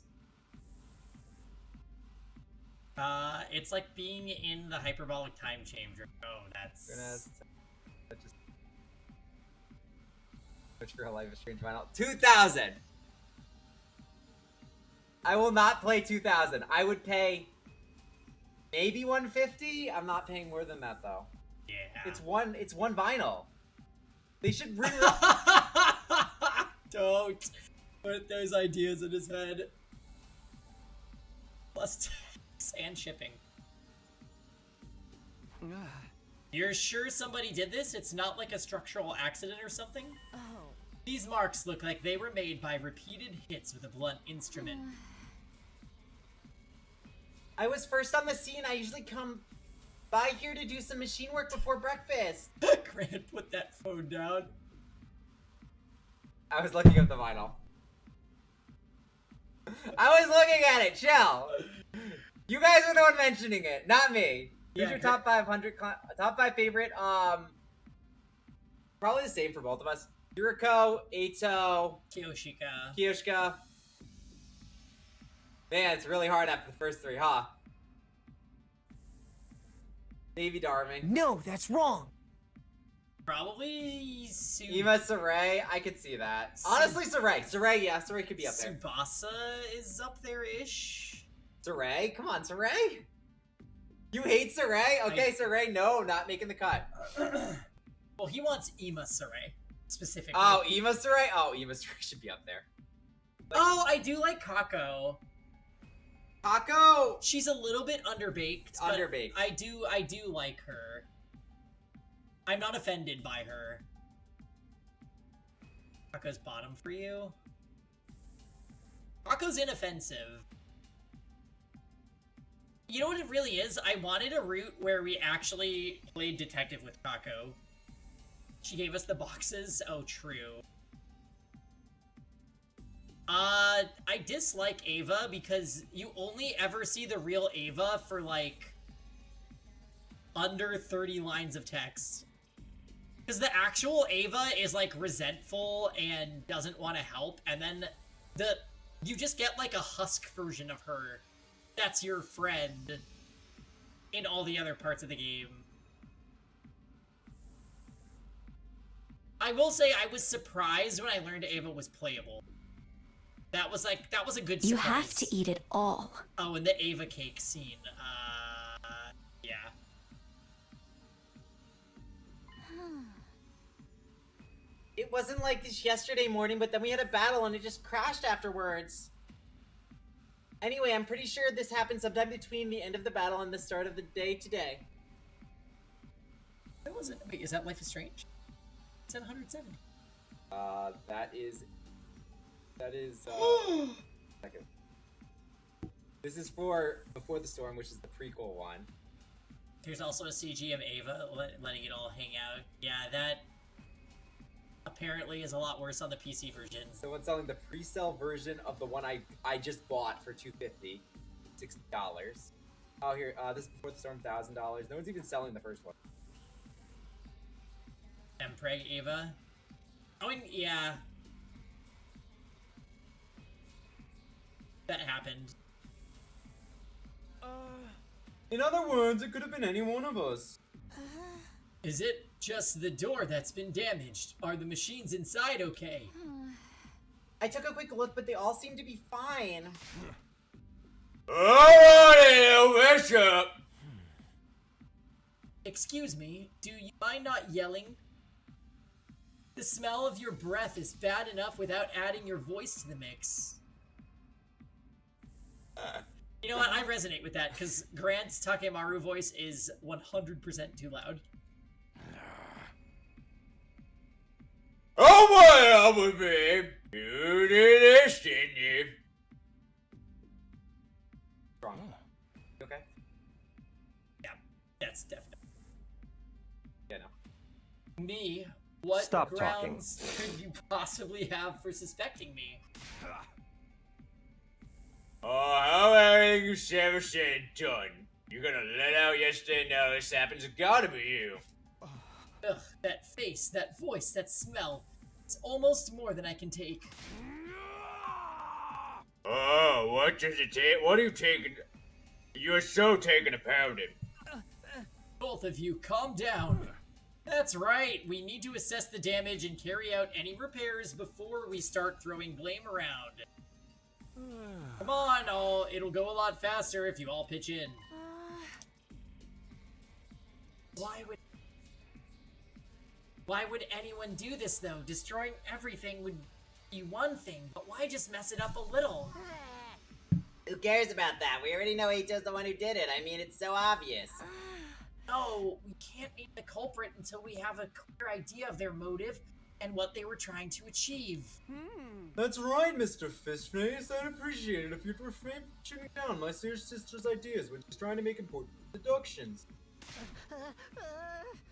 It's like being in the hyperbolic time chamber. Oh, that's... Just search for a Life is Strange final. 2000! I will not play 2000. I would pay maybe 150. I'm not paying more than that though. Yeah. It's one vinyl. They should bring Don't put those ideas in his head. Plus tax and shipping. You're sure somebody did this? It's not like a structural accident or something? Oh. These marks look like they were made by repeated hits with a blunt instrument. I was first on the scene. I usually come by here to do some machine work before breakfast. Grant, put that phone down. I was looking up the vinyl. I was looking at it. Chill. You guys are the one mentioning it, not me. Who's your top 500, top 5 favorite? Probably the same for both of us. Yuriko, Eito, Kiyoshika. Man, it's really hard after the first 3, huh? Maybe Darumi. No, that's wrong. Probably Ima Sarai, I could see that. Honestly, Sarai. Sarai, yeah, Sarai could be up there. Tsubasa is up there-ish. Sarai? Come on, Sarai? You hate Sarai? Okay, Sarai, no, not making the cut. Well, he wants Ima Sarai, specifically. Oh, Ima Sarai? Oh, Ima Sarai should be up there. Oh, I do like Kako. Kako! She's a little bit underbaked. Underbaked. I do like her. I'm not offended by her. Kako's bottom for you? Kako's inoffensive. You know what it really is? I wanted a route where we actually played detective with Kako. She gave us the boxes. Oh, true. I dislike Ava because you only ever see the real Ava for, like, under 30 lines of text. Because the actual Ava is, like, resentful and doesn't want to help, and then you just get, like, a husk version of her that's your friend in all the other parts of the game. I will say I was surprised when I learned Ava was playable. That was a good surprise. You have to eat it all. Oh, and the Ava cake scene. Yeah. It wasn't like this yesterday morning, but then we had a battle and it just crashed afterwards. Anyway, I'm pretty sure this happened sometime between the end of the battle and the start of the day today. That wasn't. Wait, is that Life is Strange? It's at 170. That is. Second. This is for Before the Storm, which is the prequel one. There's also a CG of Ava letting it all hang out. Yeah, that apparently is a lot worse on the PC version. So one's selling the pre-sale version of the one I just bought for $250, $60. Oh, here, this is Before the Storm, $1,000. No one's even selling the first one. Preg Ava. Oh, and yeah. That happened. In other words, it could have been any one of us. Is it just the door that's been damaged? Are the machines inside okay? I took a quick look, but they all seem to be fine. Alrighty, Bishop! Excuse me, do you mind not yelling? The smell of your breath is bad enough without adding your voice to the mix. You know what? I resonate with that, because Grant's Takemaru voice is 100% too loud. Oh boy, Albert, babe. You did this, didn't you? Wrong. You okay? Yeah, that's definitely. Yeah, no. Me? What Stop grounds could you possibly have for suspecting me? Oh, how everything you ever said and done. You're gonna let out yesterday, now this happens, it's gotta be you. Ugh, that face, that voice, that smell. It's almost more than I can take. Oh, what does it take? What are you taking? You're so taken about it. Both of you, calm down. That's right, we need to assess the damage and carry out any repairs before we start throwing blame around. Come on, it'll go a lot faster if you all pitch in. Why would anyone do this, though? Destroying everything would be one thing, but why just mess it up a little? Who cares about that? We already know Ito's the one who did it. I mean, it's so obvious. No, we can't meet the culprit until we have a clear idea of their motive and what they were trying to achieve. That's right, Mr. Fishface. I'd appreciate it if you'd refrain from shooting down my sister's ideas when she's trying to make important deductions.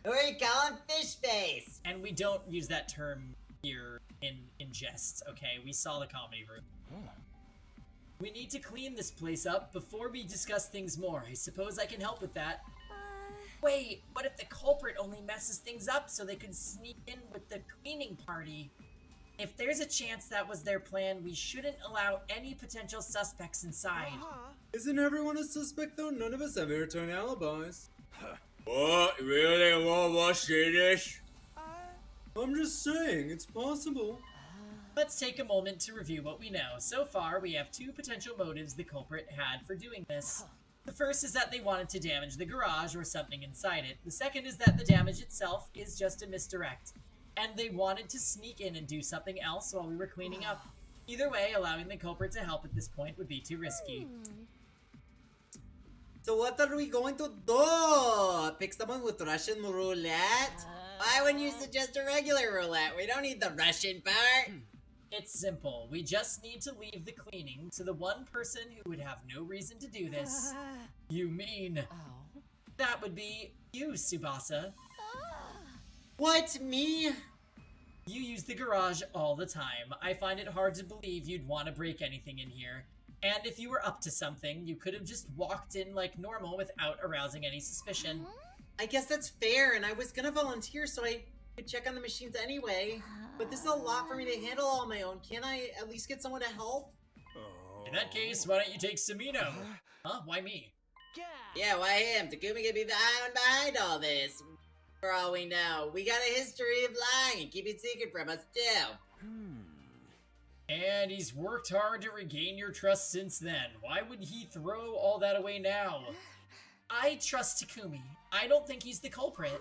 Who are you calling Fishface? And we don't use that term here in jest, okay? We saw the comedy room. We need to clean this place up before we discuss things more. I suppose I can help with that. Wait, what if the culprit only messes things up so they could sneak in with the cleaning party? If there's a chance that was their plan, we shouldn't allow any potential suspects inside. Isn't everyone a suspect, though? None of us have airtime alibis. What? Really? Won't watch this? I'm just saying, it's possible. Let's take a moment to review what we know. So far, we have two potential motives the culprit had for doing this. The first is that they wanted to damage the garage or something inside it. The second is that the damage itself is just a misdirect, and they wanted to sneak in and do something else while we were cleaning up. Either way, allowing the culprit to help at this point would be too risky. So what are we going to do? Pick someone with Russian roulette? Why wouldn't you suggest a regular roulette? We don't need the Russian part. It's simple. We just need to leave the cleaning to the one person who would have no reason to do this. You mean... That would be you, Tsubasa. What, me? You use the garage all the time. I find it hard to believe you'd want to break anything in here. And if you were up to something, you could have just walked in like normal without arousing any suspicion. I guess that's fair, and I was gonna volunteer so I could check on the machines anyway. But this is a lot for me to handle all on my own. Can't I at least get someone to help? In that case, why don't you take Sumino? Huh? Why me? Yeah, why him? Takumi could be the one behind all this. For all we know, we got a history of lying and keeping secret from us too. And he's worked hard to regain your trust since then. Why would he throw all that away now? I trust Takumi. I don't think he's the culprit.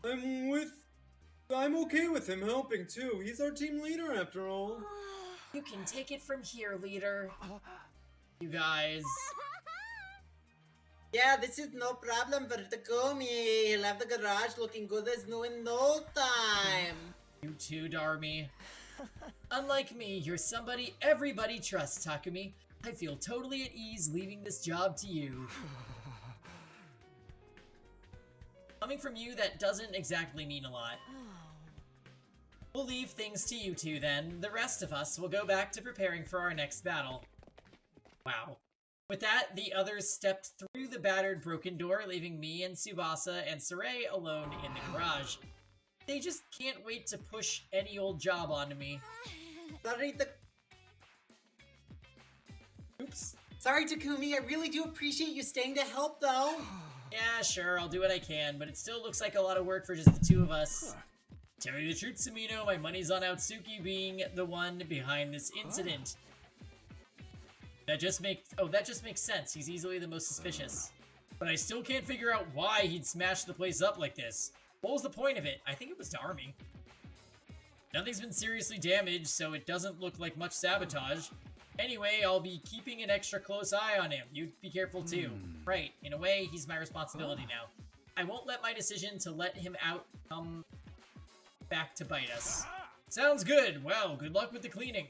I'm okay with him helping too. He's our team leader after all. You can take it from here, leader. You guys. Yeah, this is no problem for Takumi. He'll have the garage looking good as new in no time. You too, Darumi. Unlike me, you're somebody everybody trusts, Takumi. I feel totally at ease leaving this job to you. Coming from you, that doesn't exactly mean a lot. We'll leave things to you two then. The rest of us will go back to preparing for our next battle. Wow. With that, the others stepped through the battered broken door, leaving me and Tsubasa and Sarai alone in the garage. They just can't wait to push any old job onto me. Oops. Sorry, Takumi. I really do appreciate you staying to help, though. Yeah, sure, I'll do what I can, but it still looks like a lot of work for just the two of us. Tell you the truth, Sumino, my money's on Outsuki being the one behind this incident. That just makes sense. He's easily the most suspicious. But I still can't figure out why he'd smash the place up like this. What was the point of it? I think it was Darumi. Nothing's been seriously damaged, so it doesn't look like much sabotage. Anyway, I'll be keeping an extra close eye on him. You be careful too. Right, in a way, he's my responsibility now. I won't let my decision to let him out come back to bite us. Sounds good. Well, good luck with the cleaning.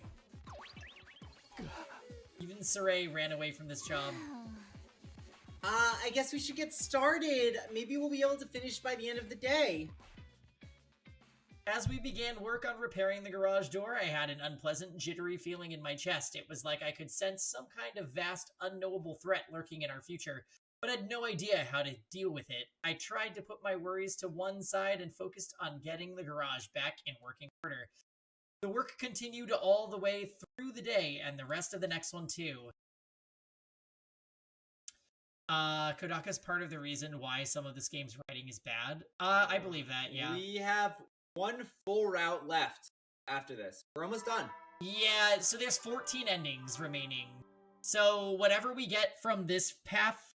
Even Saray ran away from this job. I guess we should get started. Maybe we'll be able to finish by the end of the day. As we began work on repairing the garage door, I had an unpleasant, jittery feeling in my chest. It was like I could sense some kind of vast, unknowable threat lurking in our future, but had no idea how to deal with it. I tried to put my worries to one side and focused on getting the garage back in working order. The work continued all the way through the day, and the rest of the next one too. Kodaka's part of the reason why some of this game's writing is bad. I believe that, yeah. We have one full route left after this. We're almost done. Yeah, so there's 14 endings remaining. So whatever we get from this path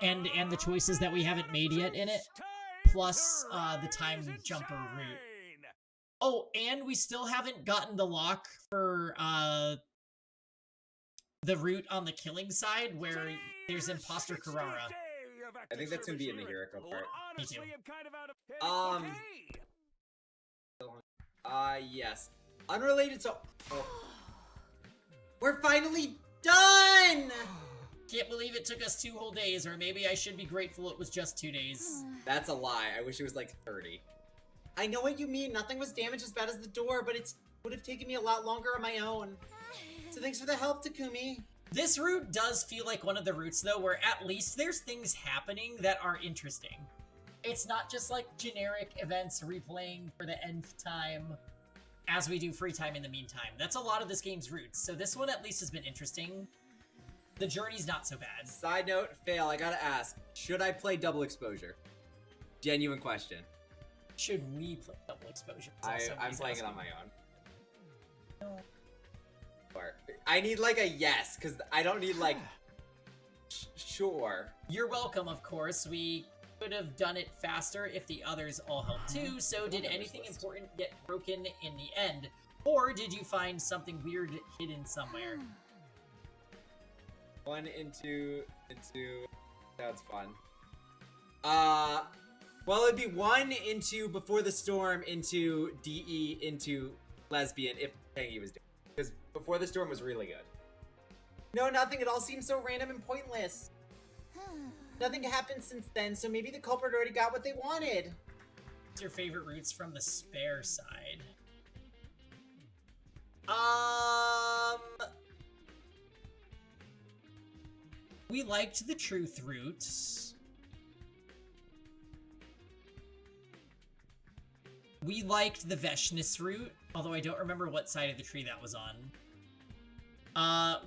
and the choices that we haven't made yet in it, plus the time jumper route. Oh, and we still haven't gotten the lock for the route on the killing side where there's Imposter Carrara. I think that's gonna be in the Hiriko part. Me too. Yes. Unrelated to... Oh. We're finally done! Can't believe it took us 2 whole days, or maybe I should be grateful it was just 2 days. That's a lie. I wish it was like 30. I know what you mean. Nothing was damaged as bad as the door, but it would have taken me a lot longer on my own. So thanks for the help, Takumi. This route does feel like one of the routes, though, where at least there's things happening that are interesting. It's not just like generic events replaying for the nth time as we do free time in the meantime. That's a lot of this game's roots, so this one at least has been interesting. The journey's not so bad. Side note, fail, I gotta ask. Should I play double exposure? Genuine question. Should we play double exposure? I'm playing it on my own. No. I need like a yes, because I don't need like... Sure. You're welcome, of course. We could have done it faster if the others all helped too, so did anything important get broken in the end? Or did you find something weird hidden somewhere? 1 into sounds fun. Well, it'd be 1 into Before the Storm into DE into Lesbian if Tangy was doing it. Because Before the Storm was really good. No, nothing. It all seems so random and pointless. Nothing happened since then, so maybe the culprit already got what they wanted. What's your favorite routes from the spare side? We liked the truth routes. We liked the Veshness route, although I don't remember what side of the tree that was on.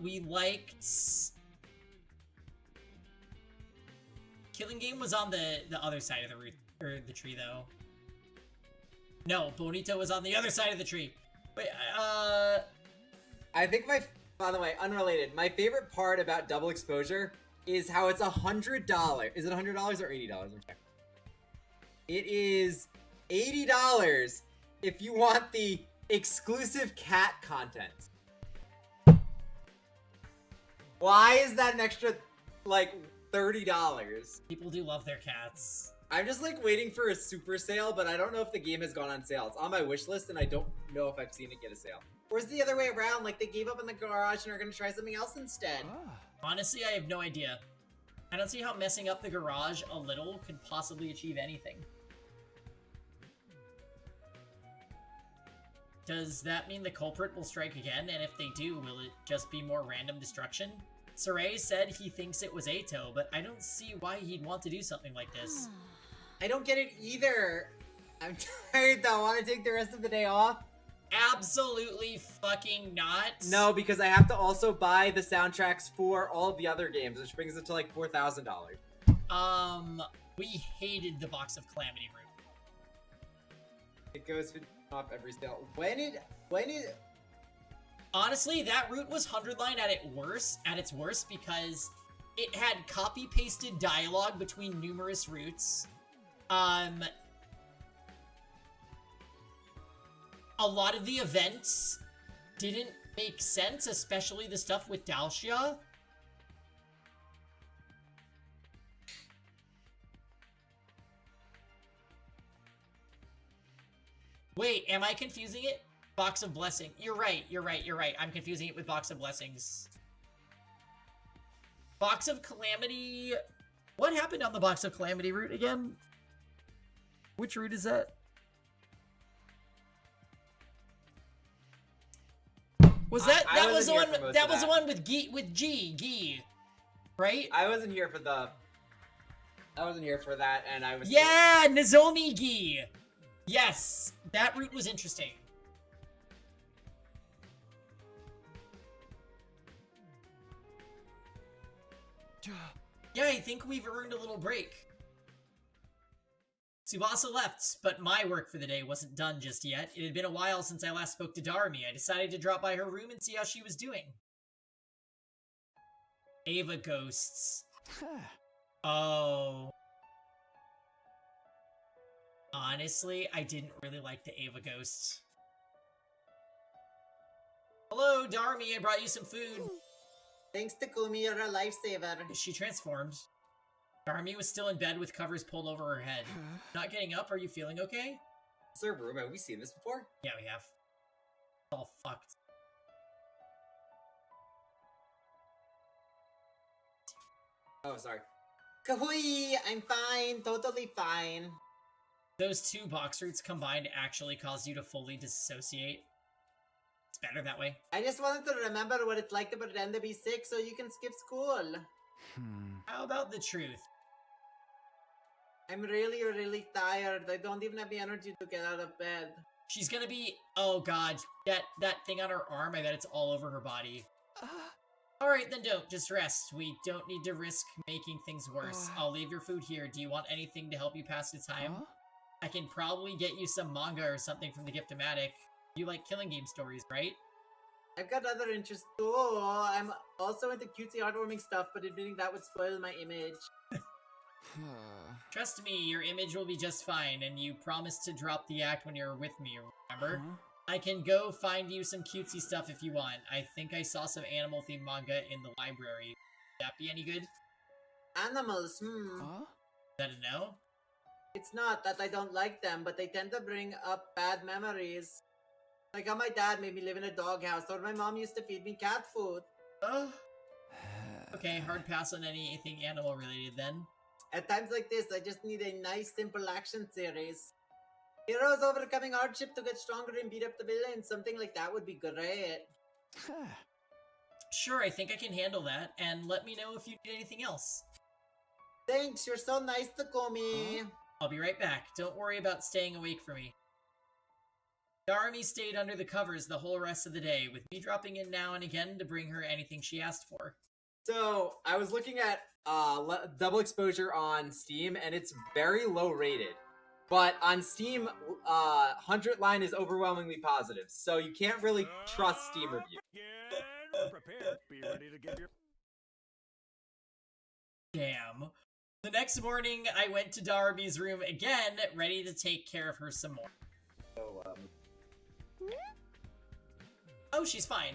We liked... Killing Game was on the other side of the route, or the tree, though. No, Bonito was on the other side of the tree. Wait, I think by the way, unrelated, my favorite part about double exposure is how it's $100. Is it $100 or $80? Let me check. It is $80 if you want the exclusive cat content. Why is that an extra, like, $30? People do love their cats. I'm just, like, waiting for a super sale, but I don't know if the game has gone on sale. It's on my wish list, and I don't know if I've seen it get a sale. Or is it the other way around? Like, they gave up in the garage and are gonna try something else instead? Honestly, I have no idea. I don't see how messing up the garage a little could possibly achieve anything. Does that mean the culprit will strike again? And if they do, will it just be more random destruction? Saray said he thinks it was Ato, but I don't see why he'd want to do something like this. I don't get it either. I'm tired though. I want to take the rest of the day off. Absolutely fucking not. No, because I have to also buy the soundtracks for all of the other games, which brings it to like $4,000. We hated the Box of Calamity route. It goes off every sale. When it Honestly, that route was 100 line at its worst because it had copy-pasted dialogue between numerous routes. a lot of the events didn't make sense, especially the stuff with Dalcia. Wait, am I confusing it? Box of Blessing. You're right. I'm confusing it with Box of Blessings. Box of Calamity... What happened on the Box of Calamity route again? Which route is that? Was that that was the one that was the one with G, right? I wasn't here for that, and I was Yeah, Nozomi Gi. Yes, that route was interesting. Yeah, I think we've earned a little break. Tsubasa left, but my work for the day wasn't done just yet. It had been a while since I last spoke to Darumi. I decided to drop by her room and see how she was doing. Ava ghosts. Oh. Honestly, I didn't really like the Ava ghosts. Hello, Darumi, I brought you some food. Thanks, Takumi, you're a lifesaver. She transformed. Darumi was still in bed with covers pulled over her head. Not getting up, are you feeling okay? Sir, room, have we seen this before? Yeah, we have. All fucked. Oh, sorry. Kahui, I'm fine, totally fine. Those two box roots combined actually caused you to fully disassociate. It's better that way. I just wanted to remember what it's like to pretend to be sick so you can skip school. How about the truth? I'm really, really tired. I don't even have the energy to get out of bed. She's gonna be... Oh god, that thing on her arm, I bet it's all over her body. Alright, then don't. Just rest. We don't need to risk making things worse. I'll leave your food here. Do you want anything to help you pass the time? I can probably get you some manga or something from the Gift-O-Matic. You like killing game stories, right? I've got other interests too. I'm also into cutesy heartwarming stuff, but admitting that would spoil my image. Trust me, your image will be just fine, and you promised to drop the act when you're with me, remember? I can go find you some cutesy stuff if you want. I think I saw some animal-themed manga in the library. Would that be any good? Animals, Is that a no? It's not that I don't like them, but they tend to bring up bad memories. Like how my dad made me live in a doghouse, or my mom used to feed me cat food. Okay, hard pass on anything animal-related then. At times like this, I just need a nice, simple action series. Heroes overcoming hardship to get stronger and beat up the villains. Something like that would be great. Sure, I think I can handle that, and let me know if you need anything else. Thanks, you're so nice, Takumi. I'll be right back. Don't worry about staying awake for me. Darumi stayed under the covers the whole rest of the day, with me dropping in now and again to bring her anything she asked for. So, I was looking at Double Exposure on Steam, and it's very low rated. But on Steam, 100 line is overwhelmingly positive, so you can't really trust Steam reviews. Prepare. Be ready to give your... Damn. The next morning, I went to Darumi's room again, ready to take care of her some more. So, Oh, she's fine.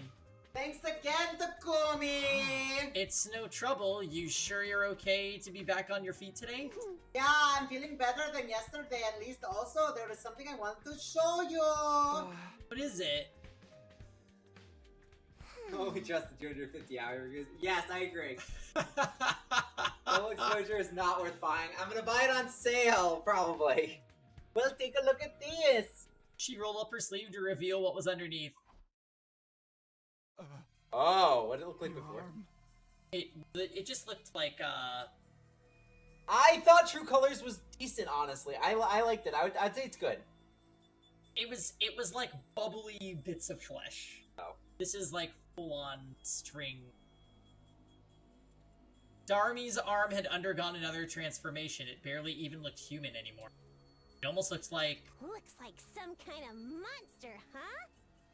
Thanks again, Takumi! It's no trouble. You sure you're okay to be back on your feet today? Yeah, I'm feeling better than yesterday at least. Also, there is something I wanted to show you! What is it? Oh, we trust the 250 hour reviews. Yes, I agree. Double Exposure is not worth buying. I'm gonna buy it on sale, probably. Well, take a look at this! She rolled up her sleeve to reveal what was underneath. Oh, what did it look like before? It just looked like, I thought True Colors was decent, honestly. I liked it. I'd say it's good. It was like bubbly bits of flesh. Oh. This is like full-on string. Darumi's arm had undergone another transformation. It barely even looked human anymore. It almost looked like... Looks like some kind of monster, huh?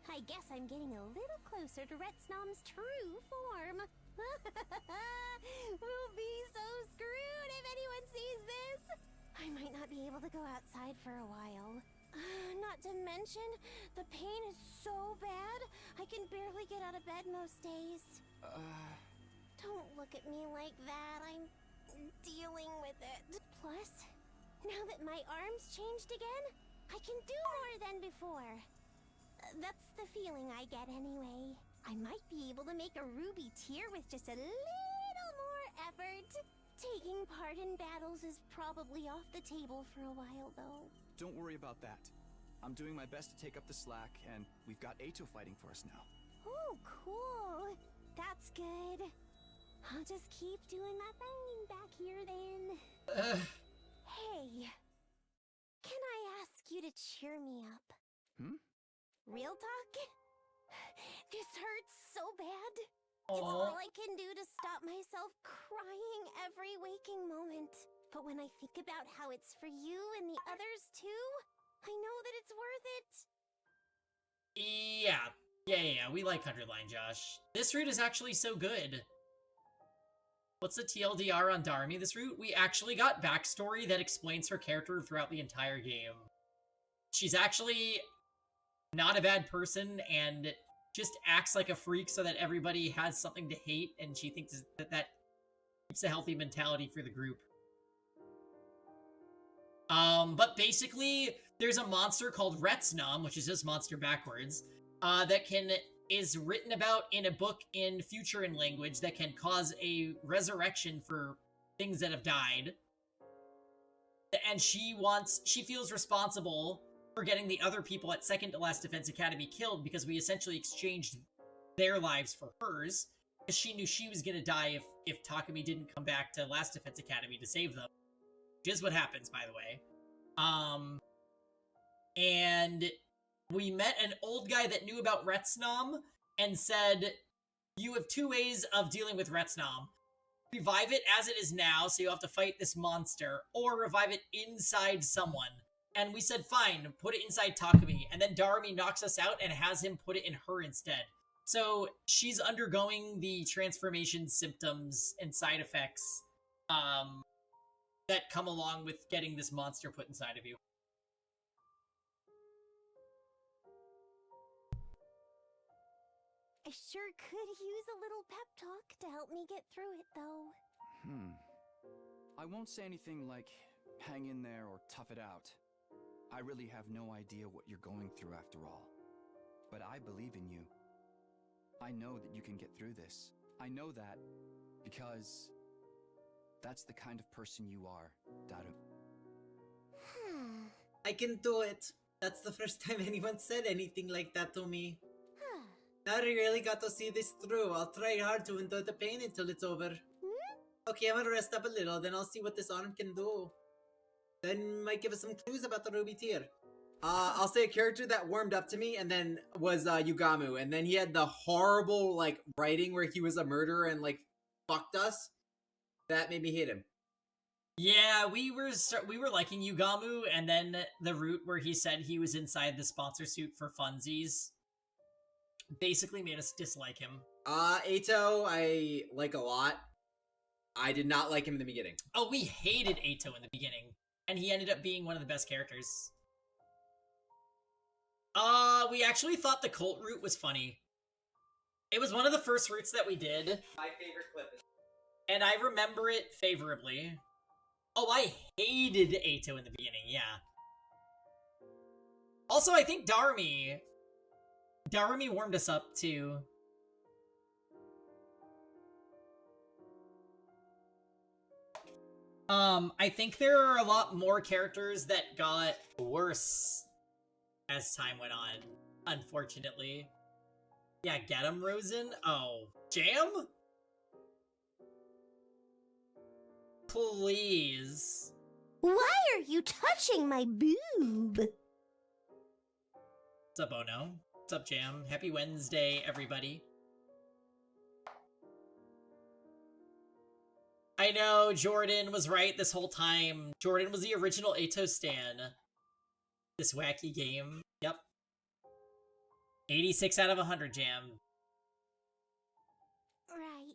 I guess I'm getting a little closer to Retsnom's true form. We'll be so screwed if anyone sees this. I might not be able to go outside for a while. Not to mention, the pain is so bad, I can barely get out of bed most days. Don't look at me like that. I'm dealing with it. Plus, now that my arm's changed again, I can do more than before. That's the feeling I get anyway. I might be able to make a ruby tear with just a little more effort. Taking part in battles is probably off the table for a while, though. Don't worry about that. I'm doing my best to take up the slack, and we've got Ato fighting for us now. Oh, cool. That's good. I'll just keep doing my thing back here then. Hey, can I ask you to cheer me up? Real talk? This hurts so bad. It's all I can do to stop myself crying every waking moment. But when I think about how it's for you and the others too, I know that it's worth it. Yeah, we like 100 Line, Josh. This route is actually so good. What's the TLDR on Darumi this route? We actually got backstory that explains her character throughout the entire game. She's actually not a bad person and just acts like a freak so that everybody has something to hate, and she thinks that keeps a healthy mentality for the group. But basically, there's a monster called Retsnum, which is just monster backwards, that is written about in a book in Futuran language that can cause a resurrection for things that have died. And she feels responsible for getting the other people at Second to Last Defense Academy killed because we essentially exchanged their lives for hers, because she knew she was gonna die if Takumi didn't come back to Last Defense Academy to save them. Which is what happens, by the way. And we met an old guy that knew about Retsnum and said, you have two ways of dealing with Retsnum. Revive it as it is now, so you have to fight this monster, or revive it inside someone. And we said, fine, put it inside Takumi. And then Darumi knocks us out and has him put it in her instead. So she's undergoing the transformation symptoms and side effects that come along with getting this monster put inside of you. I sure could use a little pep talk to help me get through it, though. I won't say anything like, hang in there or tough it out. I really have no idea what you're going through after all. But I believe in you. I know that you can get through this. I know that because that's the kind of person you are, Darumi. I can do it. That's the first time anyone said anything like that to me. Now I really got to see this through. I'll try hard to endure the pain until it's over. Okay, I'm gonna rest up a little, then I'll see what this arm can do. Then might give us some clues about the ruby tear. I'll say a character that warmed up to me and then was Yugamu, and then he had the horrible like writing where he was a murderer and like fucked us. That made me hate him. Yeah, we were liking Yugamu, and then the route where he said he was inside the sponsor suit for funsies basically made us dislike him. Ato, I like a lot. I did not like him in the beginning. Oh, we hated Ato in the beginning, and he ended up being one of the best characters. We actually thought the cult route was funny. It was one of the first routes that we did. My favorite clip is... And I remember it favorably. Oh, I hated Ato in the beginning, yeah. Also, I think Darumi warmed us up too. I think there are a lot more characters that got worse as time went on, unfortunately. Yeah, get him, Rosen. Oh, Jam? Please. Why are you touching my boob? What's up, Ono? What's up, Jam? Happy Wednesday, everybody. I know, Jordan was right this whole time. Jordan was the original Ato stan. This wacky game. Yep. 86 out of 100, Jam. Right.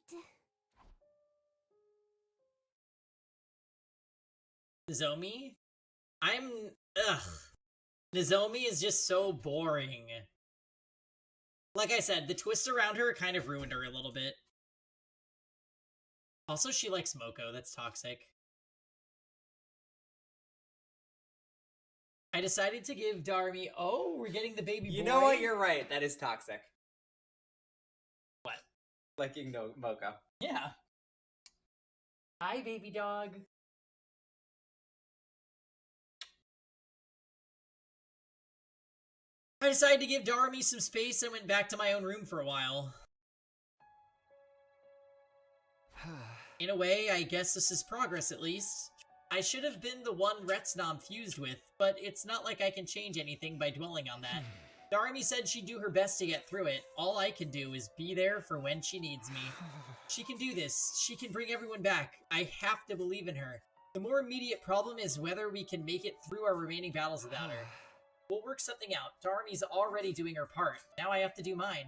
Zomi? Nozomi is just so boring. Like I said, the twist around her kind of ruined her a little bit. Also, she likes Moko. That's toxic. I decided to give Darumi... Oh, we're getting the baby boy. You know what? You're right. That is toxic. What? Liking no Moko. Yeah. Hi, baby dog. I decided to give Darumi some space and went back to my own room for a while. In a way, I guess this is progress at least. I should have been the one Retsnom fused with, but it's not like I can change anything by dwelling on that. Darumi said she'd do her best to get through it. All I can do is be there for when she needs me. She can do this. She can bring everyone back. I have to believe in her. The more immediate problem is whether we can make it through our remaining battles without her. We'll work something out. Darumi's already doing her part. Now I have to do mine.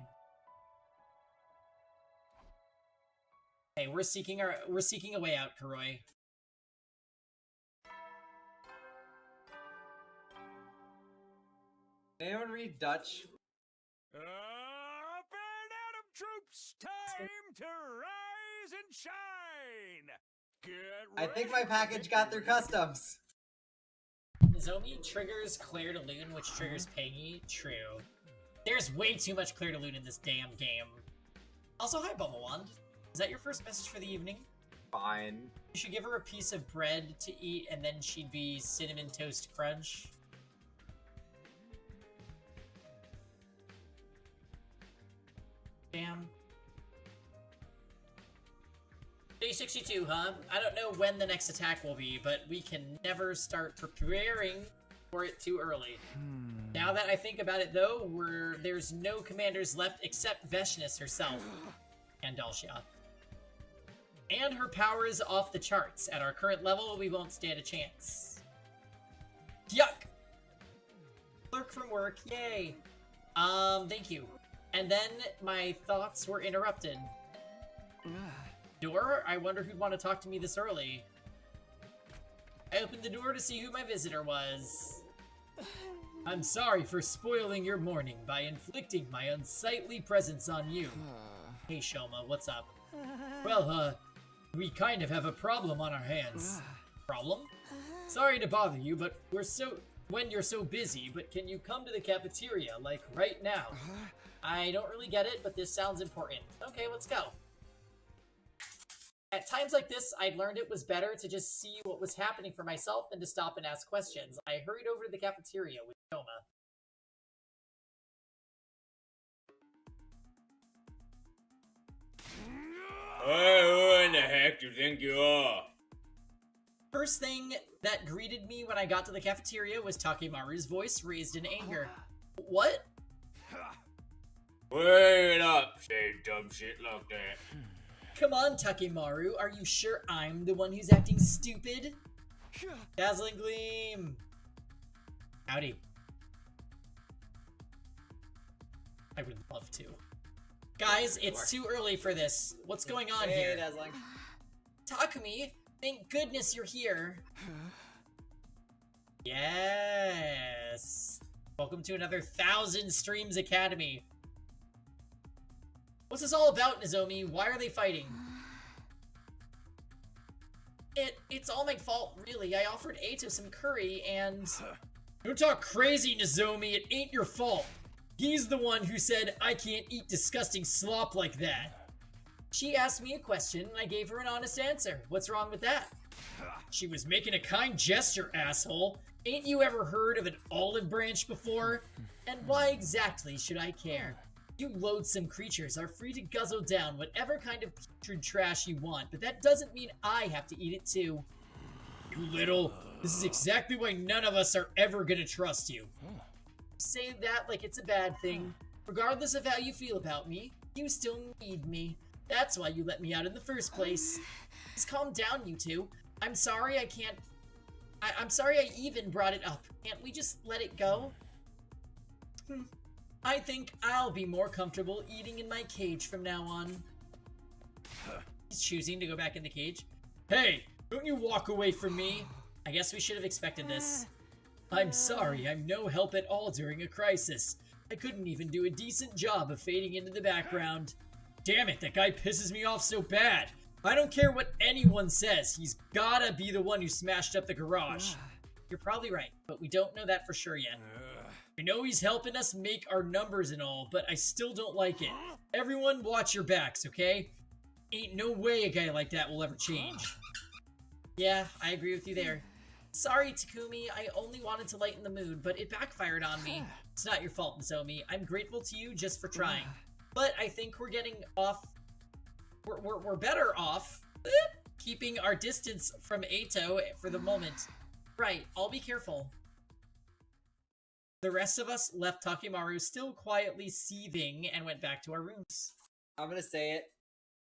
Hey, we're seeking a way out, Kuroi. Anyone read Dutch? Up and Atom troops, time to rise and shine. Get I think ready my package got through customs. Nozomi triggers Claire de Lune, which triggers Peggy. True. There's way too much Claire de Lune in this damn game. Also, hi, Bubble Wand. Is that your first message for the evening? Fine. You should give her a piece of bread to eat, and then she'd be Cinnamon Toast Crunch. Damn. Day 62, huh? I don't know when the next attack will be, but we can never start preparing for it too early. Now that I think about it, though, there's no commanders left except Veshness herself. And Dalshia. And her power is off the charts. At our current level, we won't stand a chance. Yuck! Clerk from work, yay! Thank you. And then my thoughts were interrupted. Door? I wonder who'd want to talk to me this early. I opened the door to see who my visitor was. I'm sorry for spoiling your morning by inflicting my unsightly presence on you. Hey Shoma, what's up? Well, we kind of have a problem on our hands. Problem? Sorry to bother you, but when you're so busy, but can you come to the cafeteria, like, right now? I don't really get it, but this sounds important. Okay, let's go. At times like this, I'd learned it was better to just see what was happening for myself than to stop and ask questions. I hurried over to the cafeteria with Shoma. Who in the heck do you think you are? First thing that greeted me when I got to the cafeteria was Takemaru's voice, raised in anger. What? Wait up, say dumb shit like that. Come on, Takemaru, are you sure I'm the one who's acting stupid? Dazzling Gleam! Howdy. I would love to. Guys, it's too early for this. What's going on here? Dazzling. Takumi, thank goodness you're here. Yes. Welcome to another 1,000 Streams Academy. What's this all about, Nozomi? Why are they fighting? It's all my fault, really. I offered Eito some curry, and... Don't talk crazy, Nozomi. It ain't your fault. He's the one who said, I can't eat disgusting slop like that. She asked me a question, and I gave her an honest answer. What's wrong with that? She was making a kind gesture, asshole. Ain't you ever heard of an olive branch before? And why exactly should I care? You loathsome creatures are free to guzzle down whatever kind of putrid trash you want, but that doesn't mean I have to eat it too. You little... This is exactly why none of us are ever gonna trust you. Say that like it's a bad thing. Regardless of how you feel about me, you still need me. That's why you let me out in the first place. Just calm down, you two. I'm sorry I can't... I'm sorry I even brought it up. Can't we just let it go? I think I'll be more comfortable eating in my cage from now on. He's choosing to go back in the cage. Hey, don't you walk away from me. I guess we should have expected this. I'm sorry, I'm no help at all during a crisis. I couldn't even do a decent job of fading into the background. Damn it, that guy pisses me off so bad. I don't care what anyone says, he's gotta be the one who smashed up the garage. You're probably right, but we don't know that for sure yet. I know he's helping us make our numbers and all, but I still don't like it. Everyone watch your backs, okay? Ain't no way a guy like that will ever change. Yeah, I agree with you there. Sorry, Takumi, I only wanted to lighten the mood, but it backfired on me. It's not your fault, Nozomi. I'm grateful to you just for trying. But I think we're getting off... We're better off keeping our distance from Eito for the moment. Right, I'll be careful. The rest of us left Takimaru still quietly seething and went back to our rooms. I'm gonna say it.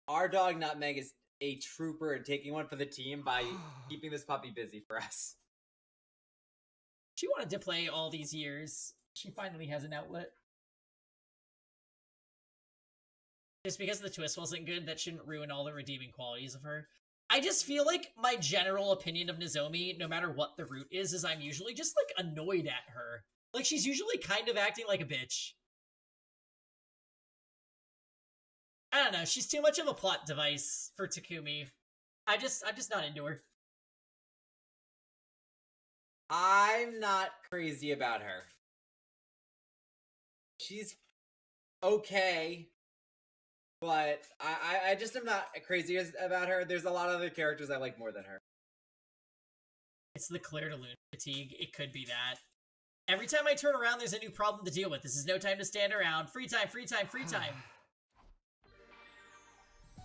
Our dog Nutmeg is a trooper at taking one for the team by keeping this puppy busy for us. She wanted to play all these years. She finally has an outlet. Just because the twist wasn't good, that shouldn't ruin all the redeeming qualities of her. I just feel like my general opinion of Nozomi, no matter what the route is I'm usually just, like, annoyed at her. Like, she's usually kind of acting like a bitch. I don't know, she's too much of a plot device for Takumi. I'm just not into her. I'm not crazy about her. She's okay, but I just am not crazy about her. There's a lot of other characters I like more than her. It's the Claire de Lune fatigue. It could be that. Every time I turn around, there's a new problem to deal with. This is no time to stand around. Free time, free time, free time.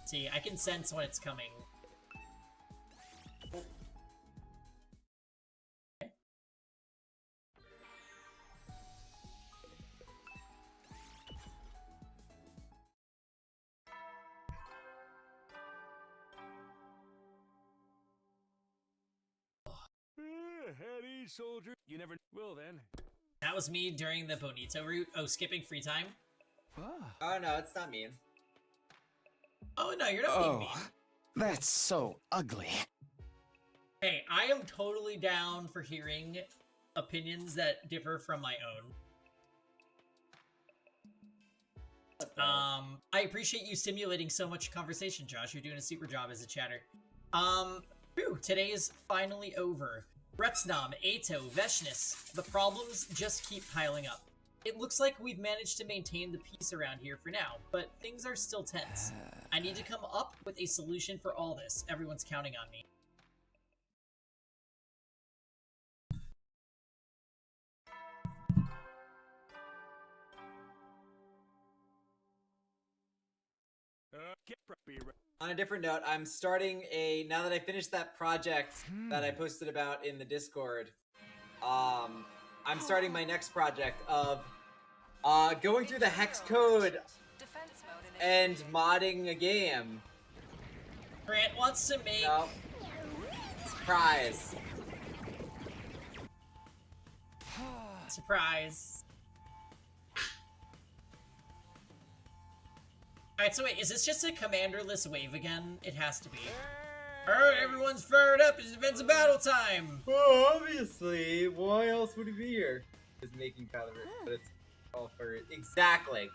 See, I can sense when it's coming. Heady soldier. You never will then. That was me during the Bonito route. Oh, skipping free time? Oh no, it's not mean. Oh no, you're not being mean. That's so ugly. Hey, I am totally down for hearing opinions that differ from my own. I appreciate you stimulating so much conversation, Josh. You're doing a super job as a chatter. Phew, today is finally over. Retsnam, Eito, Veshness, the problems just keep piling up. It looks like we've managed to maintain the peace around here for now, but things are still tense. I need to come up with a solution for all this. Everyone's counting on me. On a different note, I'm starting now that I finished that project that I posted about in the Discord, I'm starting my next project of going through the hex code and modding a game. Grant wants to make... No. Surprise. Surprise. Alright, so wait, is this just a commanderless wave again? It has to be. Alright, everyone's fired up. It's defensive battle time. Well, obviously. Why else would he be here? Just making kind of it, but it's all for it. Exactly.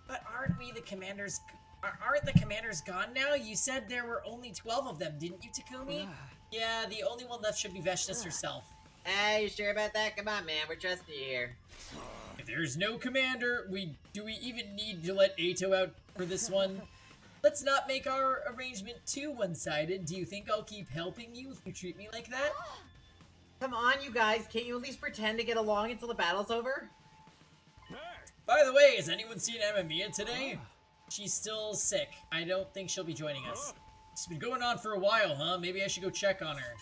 But aren't we the commanders? Aren't the commanders gone now? You said there were only 12 of them, didn't you, Takumi? Yeah, the only one left should be Veshness herself. You sure about that? Come on, man. We're trusting you here. If there's no commander, do we even need to let Eito out for this one? Let's not make our arrangement too one-sided. Do you think I'll keep helping you if you treat me like that? Come on, you guys. Can't you at least pretend to get along until the battle's over? By the way, has anyone seen Amamiya today? She's still sick. I don't think she'll be joining us. It's been going on for a while, huh? Maybe I should go check on her.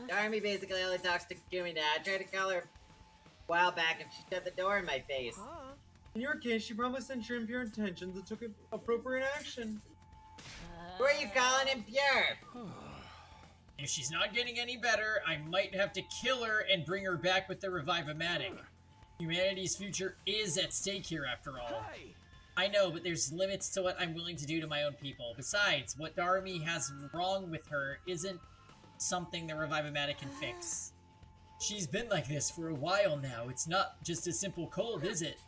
Darumi basically only talks to Takumi now. I tried to call her a while back and she shut the door in my face. In your case, she probably sent you impure intentions and took appropriate action. Who are you calling impure? If she's not getting any better, I might have to kill her and bring her back with the Revive-O-Matic. Humanity's future is at stake here, after all. I know, but there's limits to what I'm willing to do to my own people. Besides, what Darumi has wrong with her isn't something the Revive-O-Matic can fix. She's been like this for a while now. It's not just a simple cold, is it?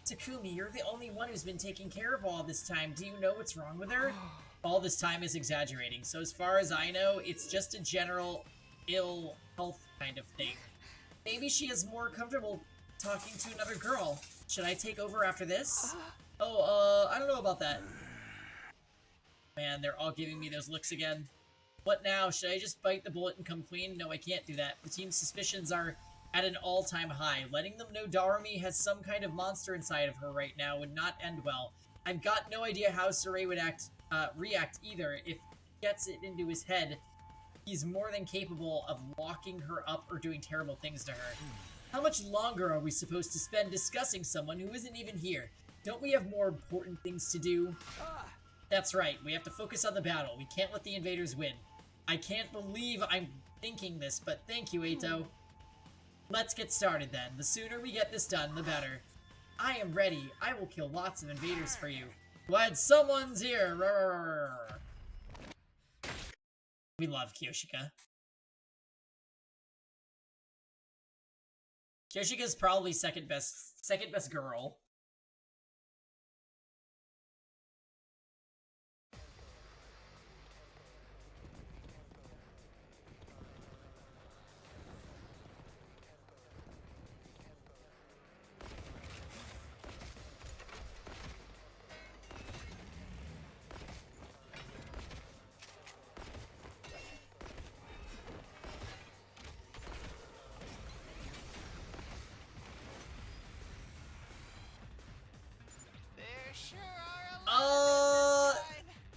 Takumi, you're the only one who's been taking care of all this time. Do you know what's wrong with her? All this time is exaggerating. So as far as I know, it's just a general ill health kind of thing. Maybe she is more comfortable talking to another girl. Should I take over after this? Oh, I don't know about that. Man, they're all giving me those looks again. What now? Should I just bite the bullet and come clean? No, I can't do that. The team's suspicions are at an all-time high. Letting them know Darumi has some kind of monster inside of her right now would not end well. I've got no idea how Saray would react either. If he gets it into his head, he's more than capable of locking her up or doing terrible things to her. How much longer are we supposed to spend discussing someone who isn't even here? Don't we have more important things to do? That's right, we have to focus on the battle. We can't let the invaders win. I can't believe I'm thinking this, but thank you, Eito. Let's get started then. The sooner we get this done, the better. I am ready. I will kill lots of invaders for you. Glad someone's here. We love Kyoshika. Kyoshika's probably second best girl.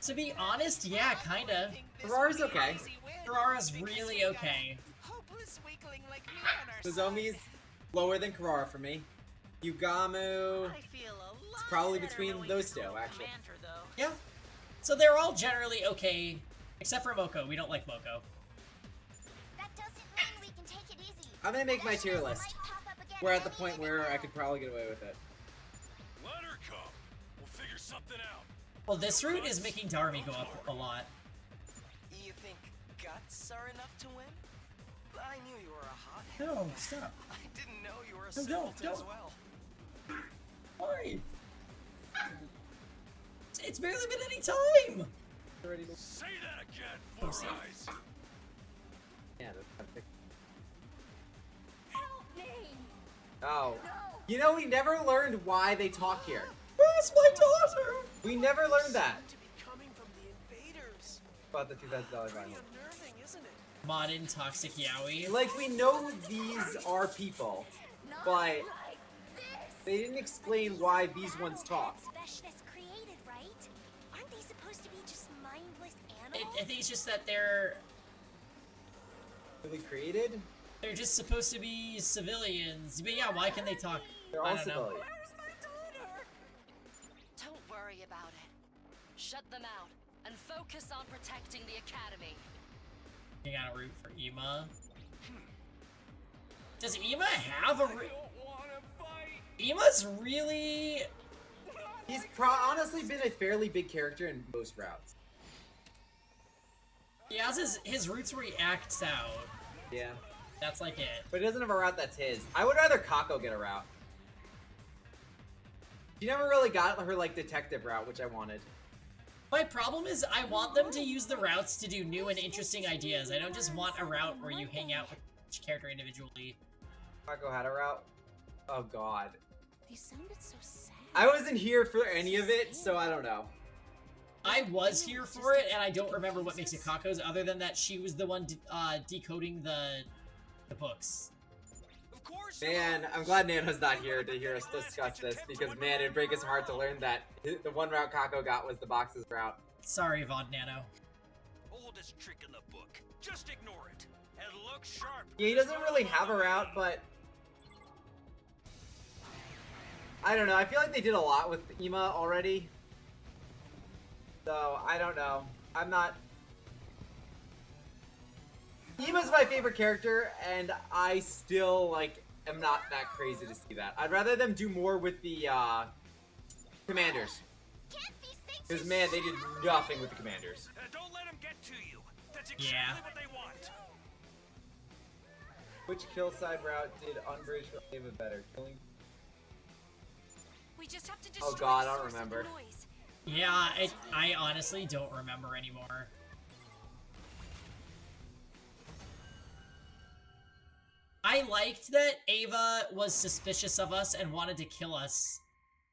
To be honest, yeah, kinda. Ferrara's okay. Ferrara's really okay. Nozomi's lower than Carrara for me. Yugamu, it's probably between those two, actually. Yeah. So they're all generally okay, except for Moko. We don't like Moko. I'm gonna make my tier list. We're at the point where I could probably get away with it. Let her come. We'll figure something out. Well, this route is making Darumi go up a lot. You think guts are enough to win? I knew you were a hot. No, stop. I didn't know you were a No, simpleton don't. as well. Why? It's barely been any time! Say that again, Four Eyes. Yeah, that's Help me! Oh. You know, we never learned why they talk here. Where's my daughter? We never learned that. To be coming from the invaders. About the $2,000 vinyl. Unnerving, isn't it? Modern Toxic Yaoi. Like, we know these are people, but they didn't explain why these ones talk. Specialists created, right? Aren't they supposed to be just mindless animals? I think it's just that they're Really created? They're just supposed to be civilians. But yeah, why can they talk? They're all civilians. Don't worry about it. Shut them out and focus on protecting the academy. You gotta root for Ima. Does Ima have a Ima's really... He's honestly been a fairly big character in most routes. He has his roots where he acts out. Yeah. That's like it. But he doesn't have a route that's his. I would rather Kako get a route. She never really got her, like, detective route, which I wanted. My problem is I want them to use the routes to do new and interesting ideas. I don't just want a route where you hang out with each character individually. Kako had a route? Oh god. They sounded so sad. I wasn't here for any of it, so I don't know. I was here for it, and I don't remember what makes it Kako's, other than that she was the one decoding the books. Man, I'm glad Nano's not here to hear us discuss this, because man, it'd break his heart to learn that the one route Kako got was the box's route. Sorry, Von Nano. Oldest trick in the book. Just ignore it. And look sharp. Yeah, he doesn't really have a route, but... I don't know, I feel like they did a lot with Ima already. So, I don't know. I'm not... Ima's my favorite character, and I still, like, am not that crazy to see that. I'd rather them do more with the, Commanders. Because, man, they did nothing with the Commanders. Don't let them get to you. That's exactly what they want. Which kill side route did Unbridge for Ava better? Killing. We just have to destroy Oh god, the I don't source of the remember. noise. Yeah, I honestly don't remember anymore. I liked that Ava was suspicious of us and wanted to kill us.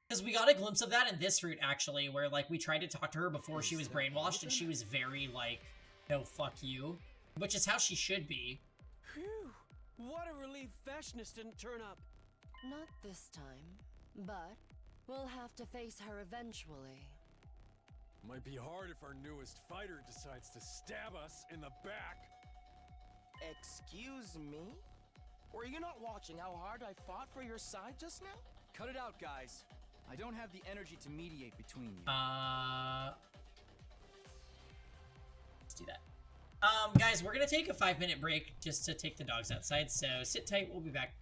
Because we got a glimpse of that in this route, actually, where, like, we tried to talk to her before she was brainwashed, and she was very, like, no, fuck you. Which is how she should be. Phew! What a relief Feshness didn't turn up. Not this time, but we'll have to face her eventually. Might be hard if our newest fighter decides to stab us in the back. Excuse me? Were you not watching how hard I fought for your side just now? Cut it out, guys. I don't have the energy to mediate between you. Let's do that. Guys, we're gonna take a 5-minute break just to take the dogs outside, so sit tight, we'll be back.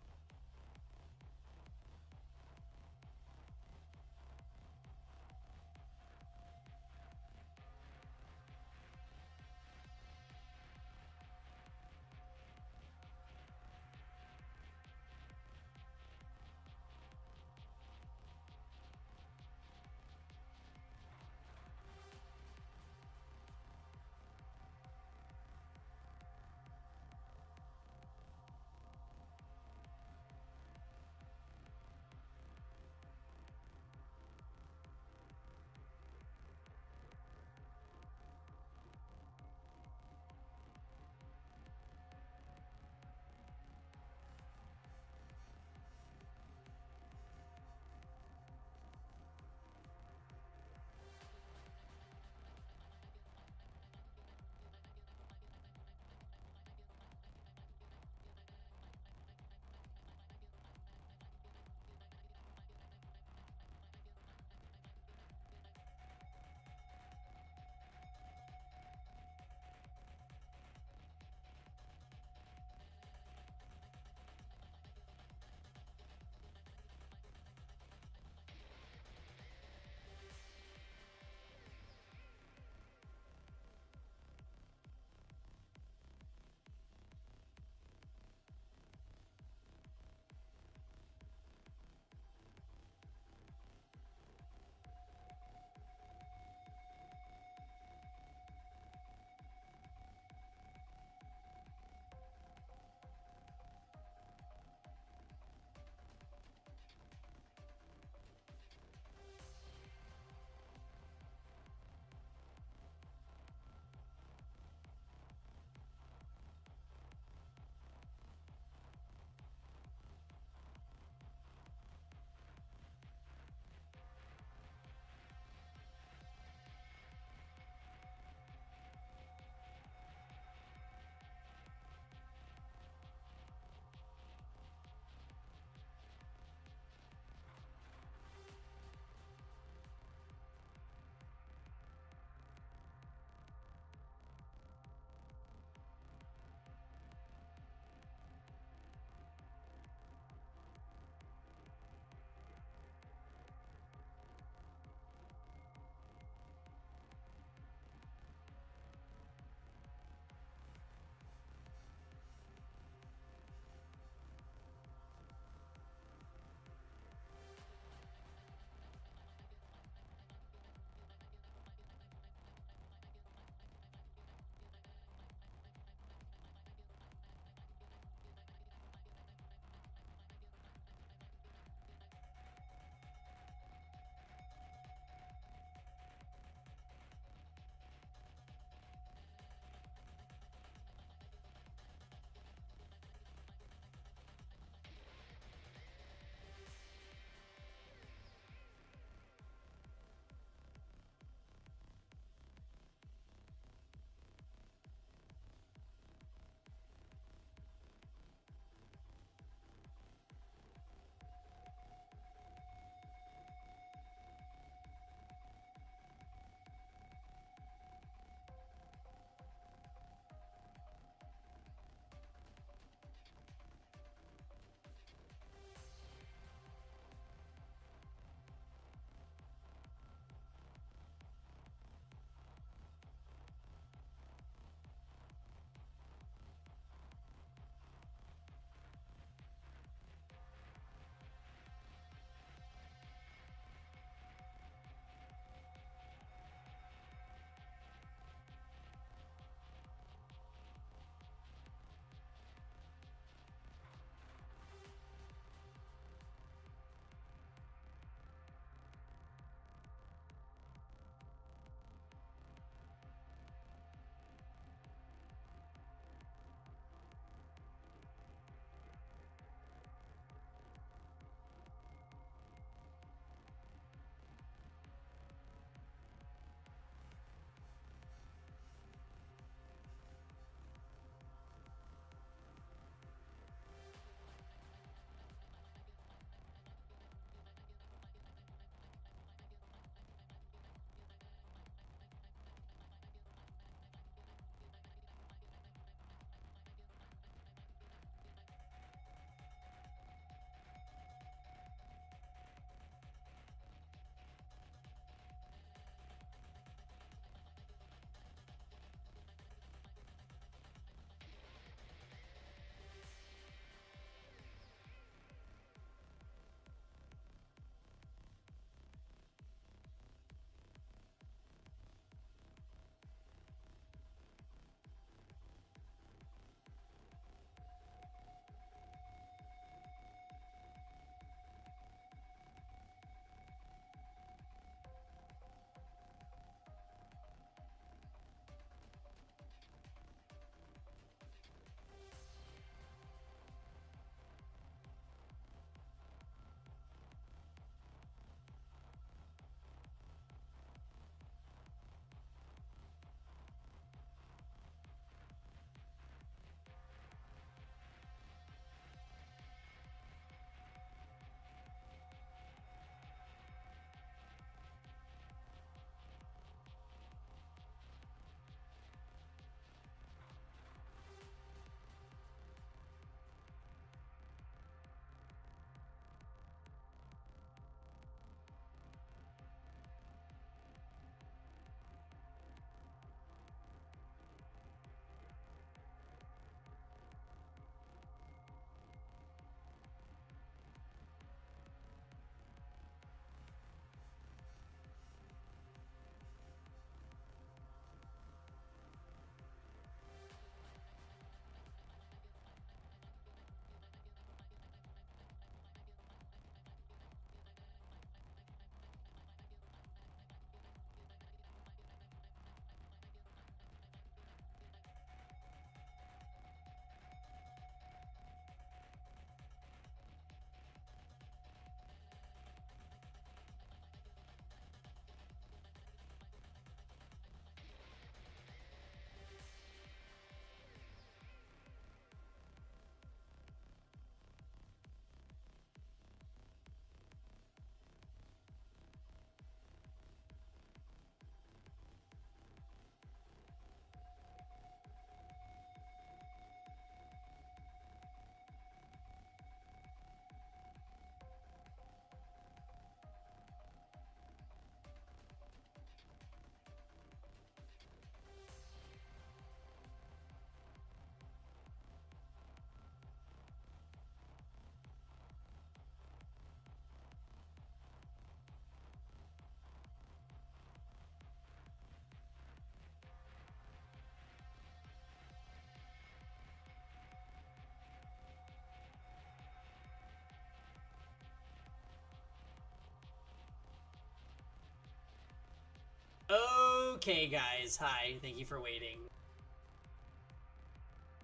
Okay, guys. Hi. Thank you for waiting.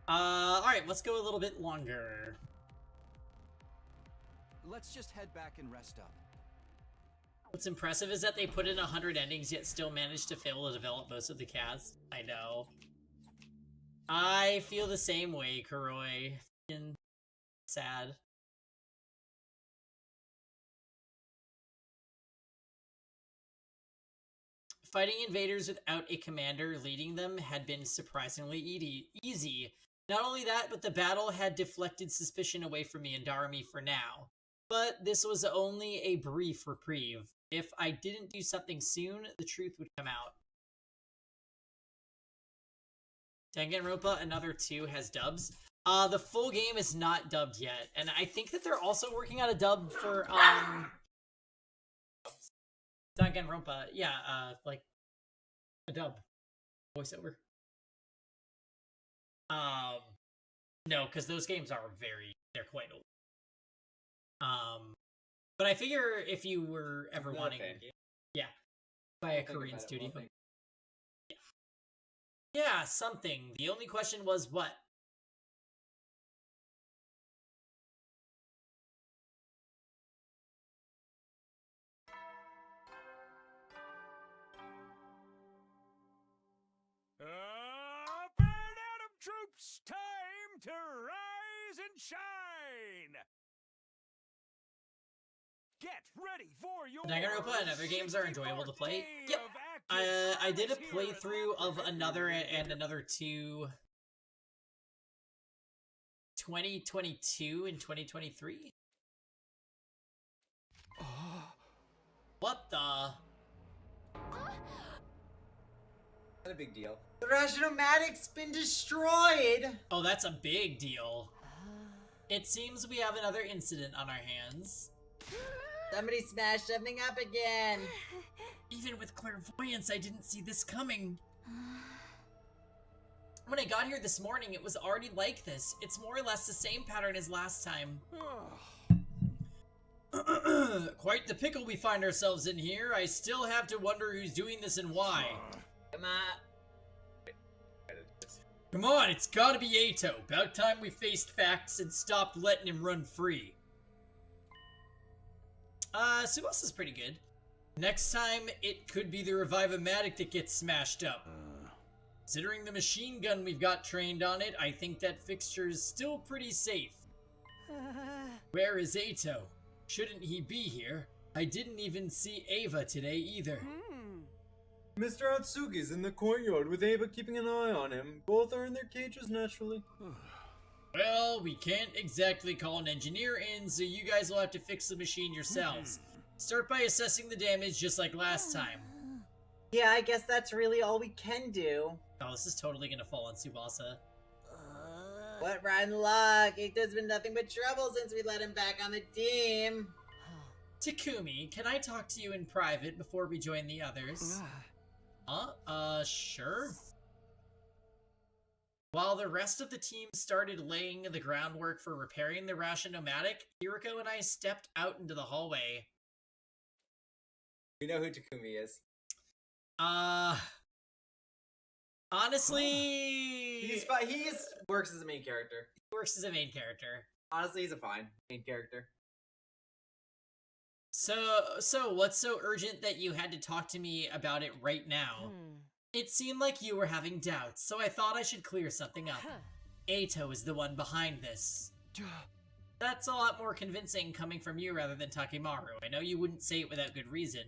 Alright, let's go a little bit longer. Let's just head back and rest up. What's impressive is that they put in 100 endings yet still managed to fail to develop most of the cast. I know. I feel the same way, Kuroi. Fucking sad. Fighting invaders without a commander leading them had been surprisingly easy. Not only that, but the battle had deflected suspicion away from me and Darumi for now. But this was only a brief reprieve. If I didn't do something soon, the truth would come out. Danganronpa Another 2 has dubs. The full game is not dubbed yet, and I think that they're also working on a dub for, Danganronpa. Yeah, like, a dub. Voiceover. No, because those games are they're quite old. But I figure if you were ever wanting, yeah, by a Korean studio. Yeah, something. The only question was what? Up and Atom troops, time to rise and shine! Get ready for your Danganronpa and other games are enjoyable to play. Yep. I did a playthrough of Another and Another 2 2022 and 2023. What the? Not a big deal. The Rationomatic's been destroyed! Oh, that's a big deal. It seems we have another incident on our hands. Somebody smashed something up again! Even with clairvoyance, I didn't see this coming. When I got here this morning, it was already like this. It's more or less the same pattern as last time. Quite the pickle we find ourselves in here. I still have to wonder who's doing this and why. Come on. Come on, it's gotta be Eito. About time we faced facts and stopped letting him run free. Subasa's pretty good. Next time, it could be the Revive-O-Matic that gets smashed up. Considering the machine gun we've got trained on it, I think that fixture's still pretty safe. Where is Eito? Shouldn't he be here? I didn't even see Ava today either. Mr. Atsugi's in the courtyard with Ava keeping an eye on him. Both are in their cages, naturally. Well, we can't exactly call an engineer in, so you guys will have to fix the machine yourselves. Start by assessing the damage just like last time. Yeah, I guess that's really all we can do. Oh, this is totally gonna fall on Tsubasa. What rotten luck! Eito's been nothing but trouble since we let him back on the team. Takumi, can I talk to you in private before we join the others? Sure. While the rest of the team started laying the groundwork for repairing the Rationomatic, Kiriko and I stepped out into the hallway. We know who Takumi is. Honestly... He works as a main character. He works as a main character. Honestly, he's a fine main character. So what's so urgent that you had to talk to me about it right now? It seemed like you were having doubts, so I thought I should clear something up. Eito is the one behind this. That's a lot more convincing coming from you rather than Takimaru. I know you wouldn't say it without good reason.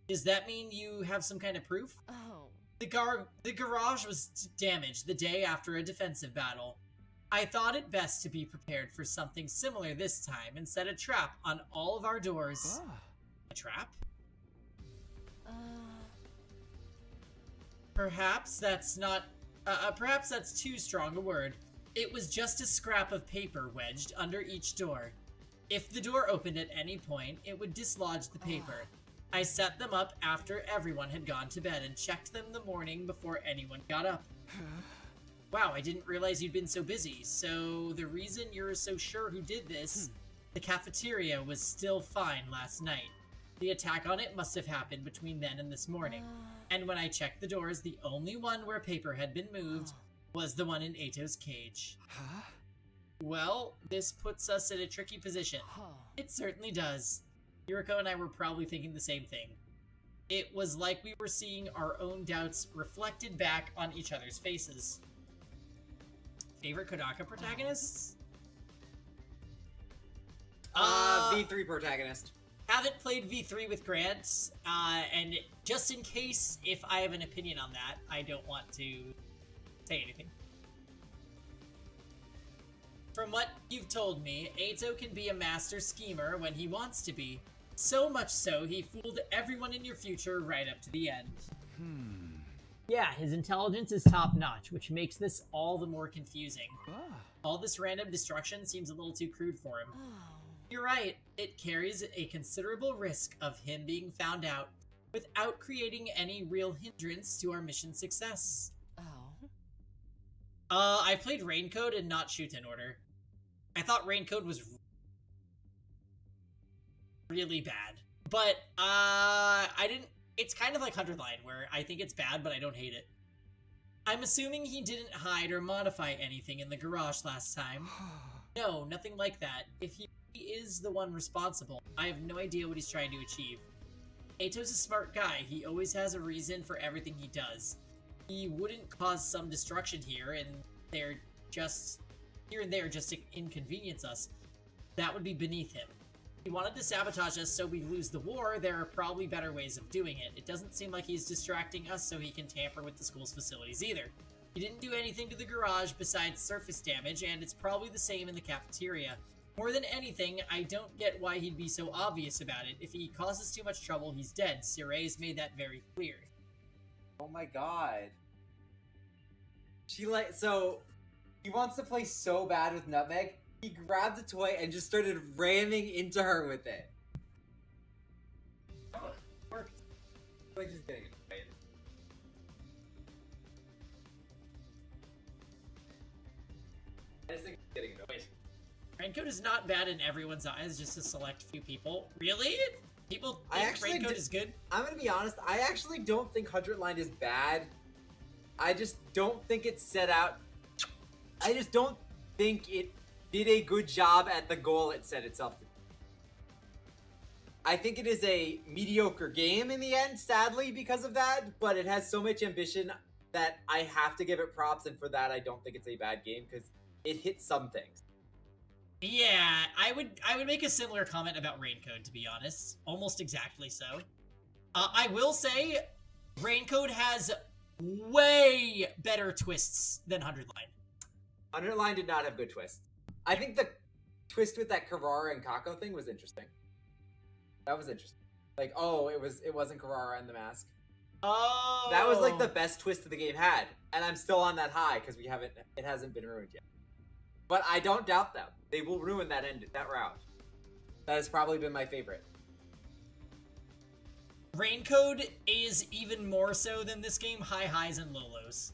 Does that mean you have some kind of proof? Oh. The garage was damaged the day after a defensive battle. I thought it best to be prepared for something similar this time and set a trap on all of our doors. A trap? Perhaps that's not... perhaps that's too strong a word. It was just a scrap of paper wedged under each door. If the door opened at any point, it would dislodge the paper. I set them up after everyone had gone to bed and checked them the morning before anyone got up. Wow, I didn't realize you'd been so busy. So the reason you're so sure who did this, the cafeteria was still fine last night. The attack on it must have happened between then and this morning. And when I checked the doors, the only one where paper had been moved was the one in Ato's cage. Huh? Well, this puts us in a tricky position. It certainly does. Yuriko and I were probably thinking the same thing. It was like we were seeing our own doubts reflected back on each other's faces. Favorite Kodaka protagonists? V3 protagonist. Haven't played V3 with Grant, and just in case if I have an opinion on that, I don't want to say anything. From what you've told me, Ato can be a master schemer when he wants to be. So much so, he fooled everyone in your future right up to the end. Yeah, his intelligence is top-notch, which makes this all the more confusing. All this random destruction seems a little too crude for him. You're right, it carries a considerable risk of him being found out without creating any real hindrance to our mission success. I played Raincode and not Shoot in Order. I thought Raincode was really bad. But, I didn't... It's kind of like 100 Line, where I think it's bad, but I don't hate it. I'm assuming he didn't hide or modify anything in the garage last time. No, nothing like that. If he is the one responsible, I have no idea what he's trying to achieve. Ato's a smart guy. He always has a reason for everything he does. He wouldn't cause some destruction here and there just to inconvenience us. That would be beneath him. If he wanted to sabotage us so we lose the war, there are probably better ways of doing it. It doesn't seem like he's distracting us so he can tamper with the school's facilities either. He didn't do anything to the garage besides surface damage, and it's probably the same in the cafeteria. More than anything, I don't get why he'd be so obvious about it. If he causes too much trouble, he's dead. Sire's made that very clear. Oh my god. So, he wants to play so bad with Nutmeg, he grabbed a toy and just started ramming into her with it. Worked. Like just getting annoyed. I just think he's getting annoyed. Raincode is not bad in everyone's eyes, just a select few people. Really? People think Raincode is good? I'm gonna be honest, I actually don't think 100 Line is bad. I just don't think it's set out... I just don't think it did a good job at the goal it set itself to. I think it is a mediocre game in the end, sadly, because of that, but it has so much ambition that I have to give it props, and for that I don't think it's a bad game, because it hits some things. Yeah, I would make a similar comment about Raincode, to be honest. Almost exactly so. I will say, Raincode has way better twists than 100 Line. 100 Line did not have good twists. I think the twist with that Carrara and Kako thing was interesting. That was interesting. Like, oh, it wasn't Carrara and the mask. Oh! That was like the best twist the game had. And I'm still on that high, because it hasn't been ruined yet. But I don't doubt them. They will ruin that round. That has probably been my favorite. Raincode is even more so than this game, high highs and low lows.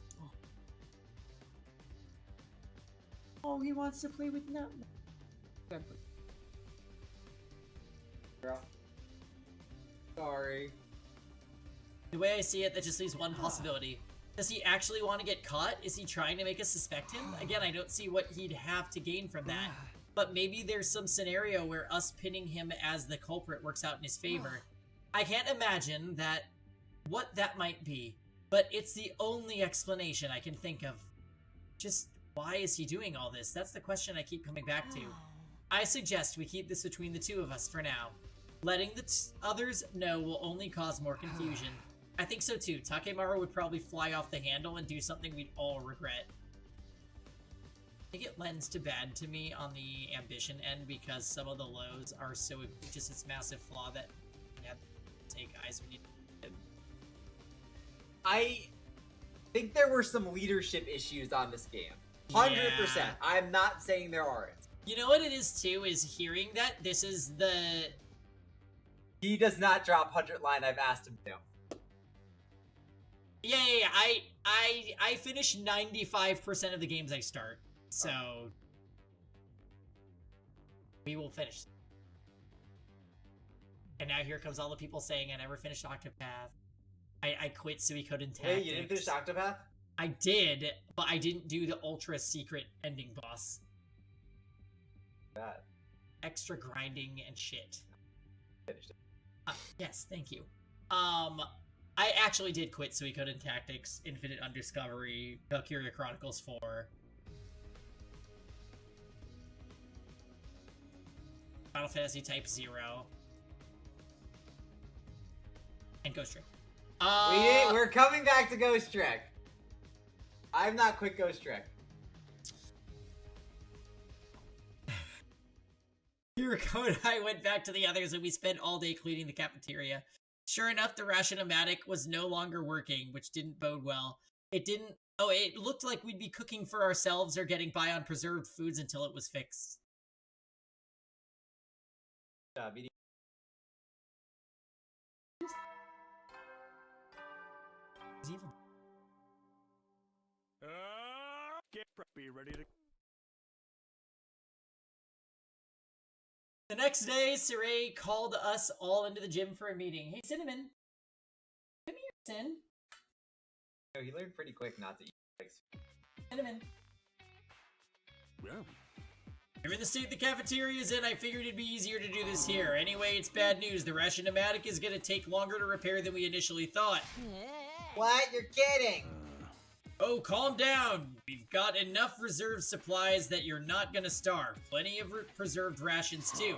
Oh, he wants to play with Nutmeg. Girl. Sorry. The way I see it, that just leaves one possibility. Does he actually want to get caught? Is he trying to make us suspect him? Again, I don't see what he'd have to gain from that. But maybe there's some scenario where us pinning him as the culprit works out in his favor. I can't imagine what that might be, but it's the only explanation I can think of. Just why is he doing all this? That's the question I keep coming back to. I suggest we keep this between the two of us for now. Letting the others know will only cause more confusion. I think so too. Takemaru would probably fly off the handle and do something we'd all regret. I think it lends to bad to me on the ambition end because some of the lows are so egregious, it's massive flaw that we have to take eyes we need. I think there were some leadership issues on this game. 100%. Yeah. I'm not saying there aren't. You know what it is too, is hearing that this is the... He does not drop 100 Line, I've asked him to. Yeah. I finish 95% of the games I start, so we will finish. And now here comes all the people saying I never finished Octopath. I quit Suikoden Tactics. Wait, you didn't finish Octopath? I did, but I didn't do the ultra secret ending boss. That. Extra grinding and shit. Finished it. Yes, thank you. I actually did quit Suikoden Tactics, Infinite Undiscovery, Valkyria Chronicles 4. Final Fantasy Type 0. And Ghost Trick. We're coming back to Ghost Trick. I've not quit Ghost Trick. Yuriko and I went back to the others and we spent all day cleaning the cafeteria. Sure enough, the ration-o-matic was no longer working, which didn't bode well. It looked like we'd be cooking for ourselves or getting by on preserved foods until it was fixed. Be ready to... The next day, Saray called us all into the gym for a meeting. Hey, Cinnamon. Come here, Sin. No, he learned pretty quick not to eat eggs. Cinnamon. Yeah. Given the state the cafeteria is in, I figured it'd be easier to do this here. Anyway, it's bad news. The ration-o-matic is gonna take longer to repair than we initially thought. What? You're kidding! Oh, calm down. We've got enough reserve supplies that you're not gonna starve. Plenty of preserved rations, too.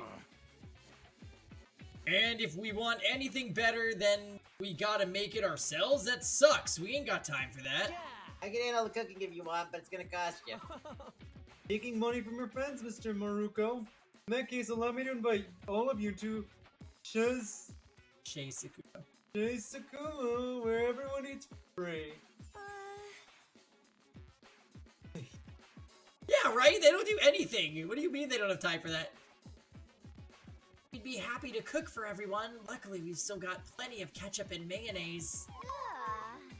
And if we want anything better, then we gotta make it ourselves? That sucks. We ain't got time for that. I can handle the cooking if you want, but it's gonna cost you. Taking money from your friends, Mr. Maruko. In that case, allow me to invite all of you to Sakuma, where everyone eats free. Yeah, right? They don't do anything. What do you mean they don't have time for that? We'd be happy to cook for everyone. Luckily, we've still got plenty of ketchup and mayonnaise.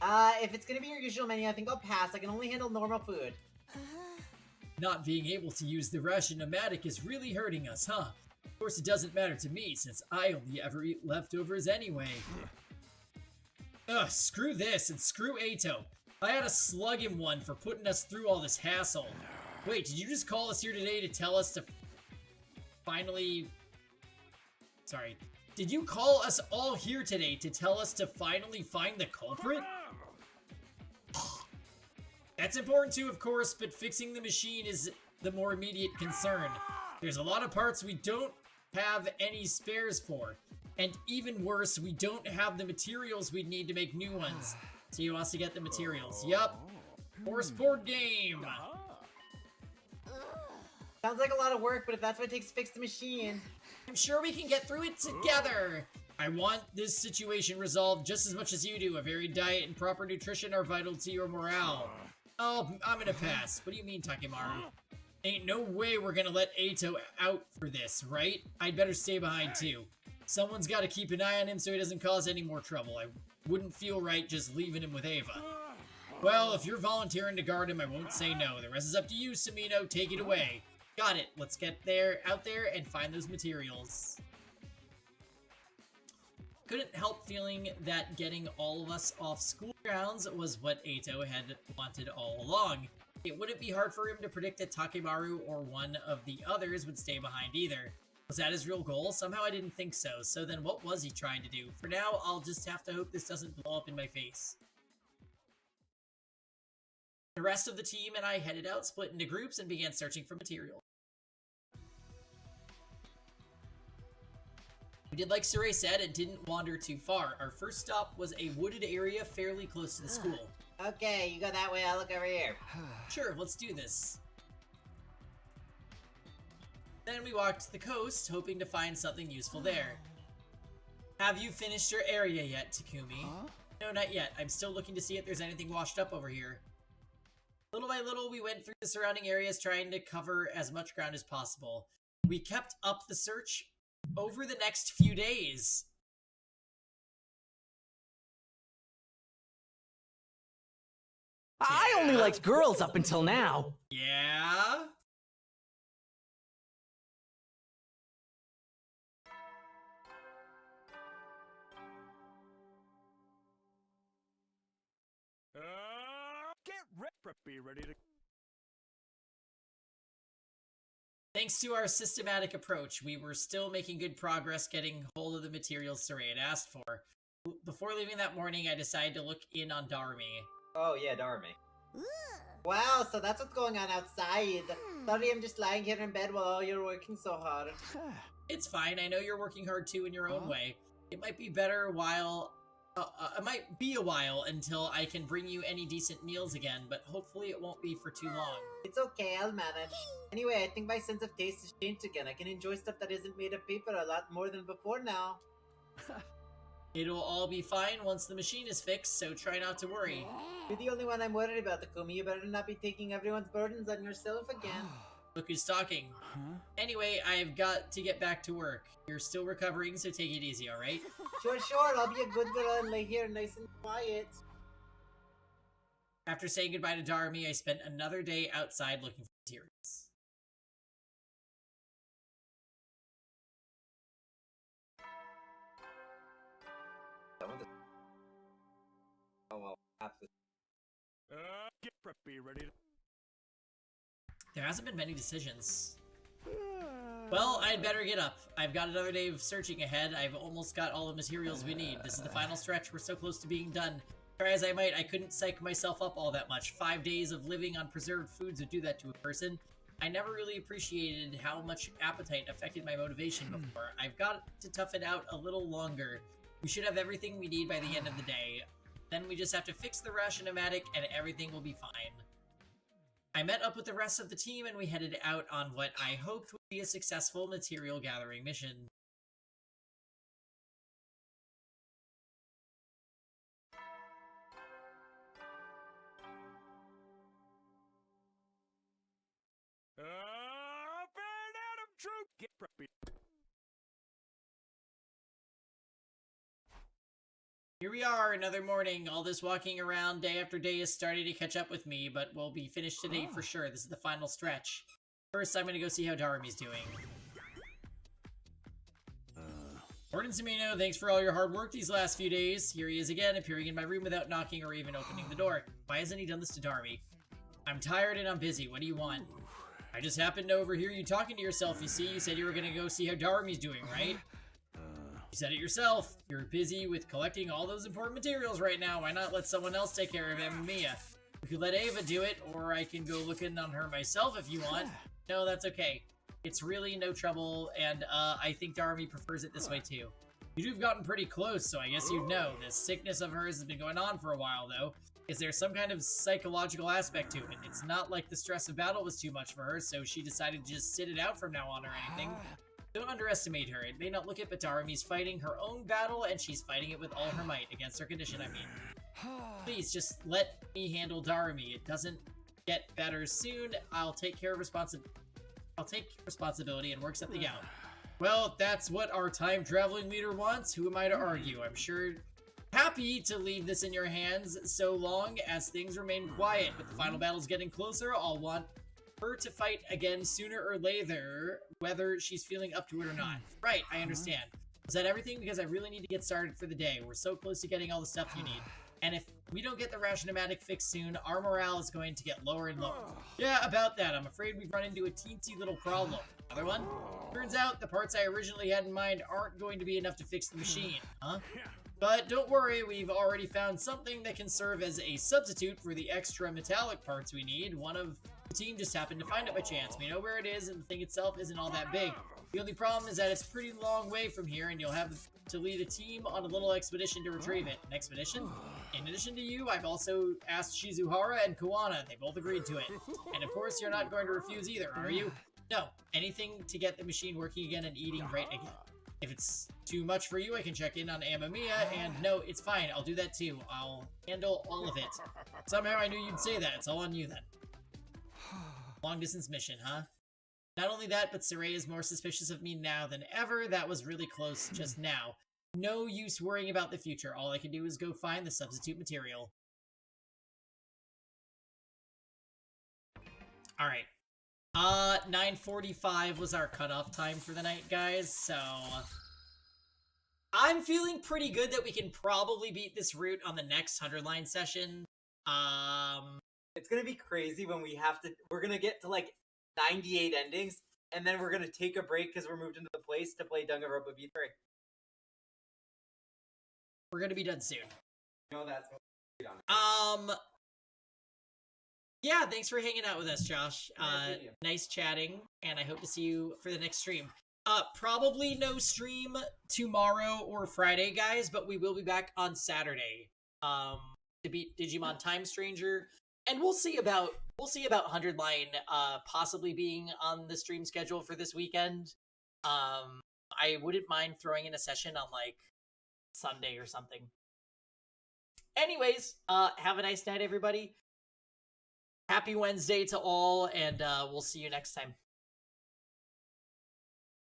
If it's gonna be your usual menu, I think I'll pass. I can only handle normal food. Not being able to use the ration-o-matic is really hurting us, huh? Of course, it doesn't matter to me, since I only ever eat leftovers anyway. Ugh, screw this, and screw Ato. I had to slug him one for putting us through all this hassle. Wait, did you just call us here today to tell us to finally... Sorry. Did you call us all here today to tell us to finally find the culprit? That's important too, of course, but fixing the machine is the more immediate concern. There's a lot of parts we don't have any spares for. And even worse, we don't have the materials we'd need to make new ones. So he wants to get the materials. Yup. Horse board game. Sounds like a lot of work, but if that's what it takes to fix the machine... I'm sure we can get through it together. I want this situation resolved just as much as you do. A varied diet and proper nutrition are vital to your morale. Oh, I'm gonna pass. What do you mean, Takemaru? Ain't no way we're gonna let Ato out for this, right? I'd better stay behind too. Someone's gotta keep an eye on him so he doesn't cause any more trouble. I wouldn't feel right just leaving him with Ava. Well, if you're volunteering to guard him, I won't say no. The rest is up to you, Samino. Take it away. Got it. Let's get out there and find those materials. Couldn't help feeling that getting all of us off school grounds was what Ato had wanted all along. It wouldn't be hard for him to predict that Takemaru or one of the others would stay behind either. Was that his real goal? Somehow I didn't think so. So then what was he trying to do? For now, I'll just have to hope this doesn't blow up in my face. The rest of the team and I headed out, split into groups, and began searching for material. We did like Saray said and didn't wander too far. Our first stop was a wooded area fairly close to the school. Okay, you go that way, I'll look over here. Sure, let's do this. Then we walked to the coast, hoping to find something useful there. Have you finished your area yet, Takumi? No, not yet. I'm still looking to see if there's anything washed up over here. Little by little, we went through the surrounding areas, trying to cover as much ground as possible. We kept up the search over the next few days. I only liked girls up until now. Yeah? Be ready to... Thanks to our systematic approach, we were still making good progress getting hold of the materials Saray had asked for. Before leaving that morning, I decided to look in on Darumi. Oh yeah, Darumi. Wow, so that's what's going on outside. Sorry, I'm just lying here in bed while you're working so hard. It's fine. I know you're working hard too in your own way. It might be it might be a while until I can bring you any decent meals again, but hopefully it won't be for too long. It's okay, I'll manage. Anyway, I think my sense of taste has changed again. I can enjoy stuff that isn't made of paper a lot more than before now. It'll all be fine once the machine is fixed, so try not to worry. You're the only one I'm worried about, Takumi. You better not be taking everyone's burdens on yourself again. Look who's talking. Anyway, I've got to get back to work. You're still recovering, so take it easy, alright? Sure, I'll be a good girl and lay here nice and quiet. After saying goodbye to Darumi, I spent another day outside looking for materials. Oh well, absolutely. Get preppy, ready to... There hasn't been many decisions. Well, I'd better get up. I've got another day of searching ahead. I've almost got all the materials we need. This is the final stretch. We're so close to being done. Try as I might, I couldn't psych myself up all that much. 5 days of living on preserved foods would do that to a person. I never really appreciated how much appetite affected my motivation before. I've got to tough it out a little longer. We should have everything we need by the end of the day. Then we just have to fix the ration-o-matic and everything will be fine. I met up with the rest of the team and we headed out on what I hoped would be a successful material gathering mission. Up and Adam Troop! Get preppy. Here we are, another morning. All this walking around day after day is starting to catch up with me, but we'll be finished today for sure. This is the final stretch. First, I'm gonna go see how Darumi's doing. Gordon Samino, thanks for all your hard work these last few days. Here he is again, appearing in my room without knocking or even opening the door. Why hasn't he done this to Darumi? I'm tired and I'm busy. What do you want? I just happened to overhear you talking to yourself, you see. You said you were gonna go see how Darumi's doing, right? You said it yourself. You're busy with collecting all those important materials right now. Why not let someone else take care of him and Mia? We could let Ava do it, or I can go look in on her myself if you want. No, that's okay. It's really no trouble, and I think Darumi prefers it this way too. You'd have gotten pretty close, so I guess you'd know. This sickness of hers has been going on for a while, though. Is there some kind of psychological aspect to it? It's not like the stress of battle was too much for her, so she decided to just sit it out from now on or anything. Don't underestimate her. It may not look it, but Darumi's fighting her own battle, and she's fighting it with all her might, against her condition, I mean. Please, just let me handle Darumi. It doesn't get better soon. I'll take responsibility and work something out. Well, that's what our time-traveling leader wants. Who am I to argue? I'm sure happy to leave this in your hands so long as things remain quiet. With the final battles getting closer, I'll want her to fight again sooner or later, whether she's feeling up to it or not. Right, I understand. Is that everything? Because I really need to get started for the day. We're so close to getting all the stuff you need. And if we don't get the ration-o-matic fixed soon, our morale is going to get lower and lower. Yeah, about that. I'm afraid we've run into a teensy little problem. Another one? Turns out the parts I originally had in mind aren't going to be enough to fix the machine, huh? But don't worry, we've already found something that can serve as a substitute for the extra metallic parts we need. One of the team just happened to find it by chance. We know where it is, and the thing itself isn't all that big. The only problem is that it's a pretty long way from here, and you'll have to lead a team on a little expedition to retrieve it. An expedition? In addition to you, I've also asked Shizuhara and Kuwana. They both agreed to it. And of course, you're not going to refuse either, are you? No. Anything to get the machine working again and eating right again. If it's too much for you, I can check in on Amamiya, and no, it's fine. I'll do that too. I'll handle all of it. Somehow I knew you'd say that. It's all on you then. Long-distance mission, huh? Not only that, but Saray is more suspicious of me now than ever. That was really close just now. No use worrying about the future. All I can do is go find the substitute material. Alright. 9:45 was our cutoff time for the night, guys, so I'm feeling pretty good that we can probably beat this route on the next 100 line session. It's gonna be crazy when we're gonna get to like 98 endings, and then we're gonna take a break because we're moved into the place to play Danganronpa V3. We're gonna be done soon. No, that's Yeah, thanks for hanging out with us, Josh. Nice chatting, and I hope to see you for the next stream. Probably no stream tomorrow or Friday, guys, but we will be back on Saturday. To beat Digimon Time Stranger, and we'll see about 100 Line possibly being on the stream schedule for this weekend. I wouldn't mind throwing in a session on like Sunday or something. Anyways, have a nice night, everybody. Happy Wednesday to all, and we'll see you next time.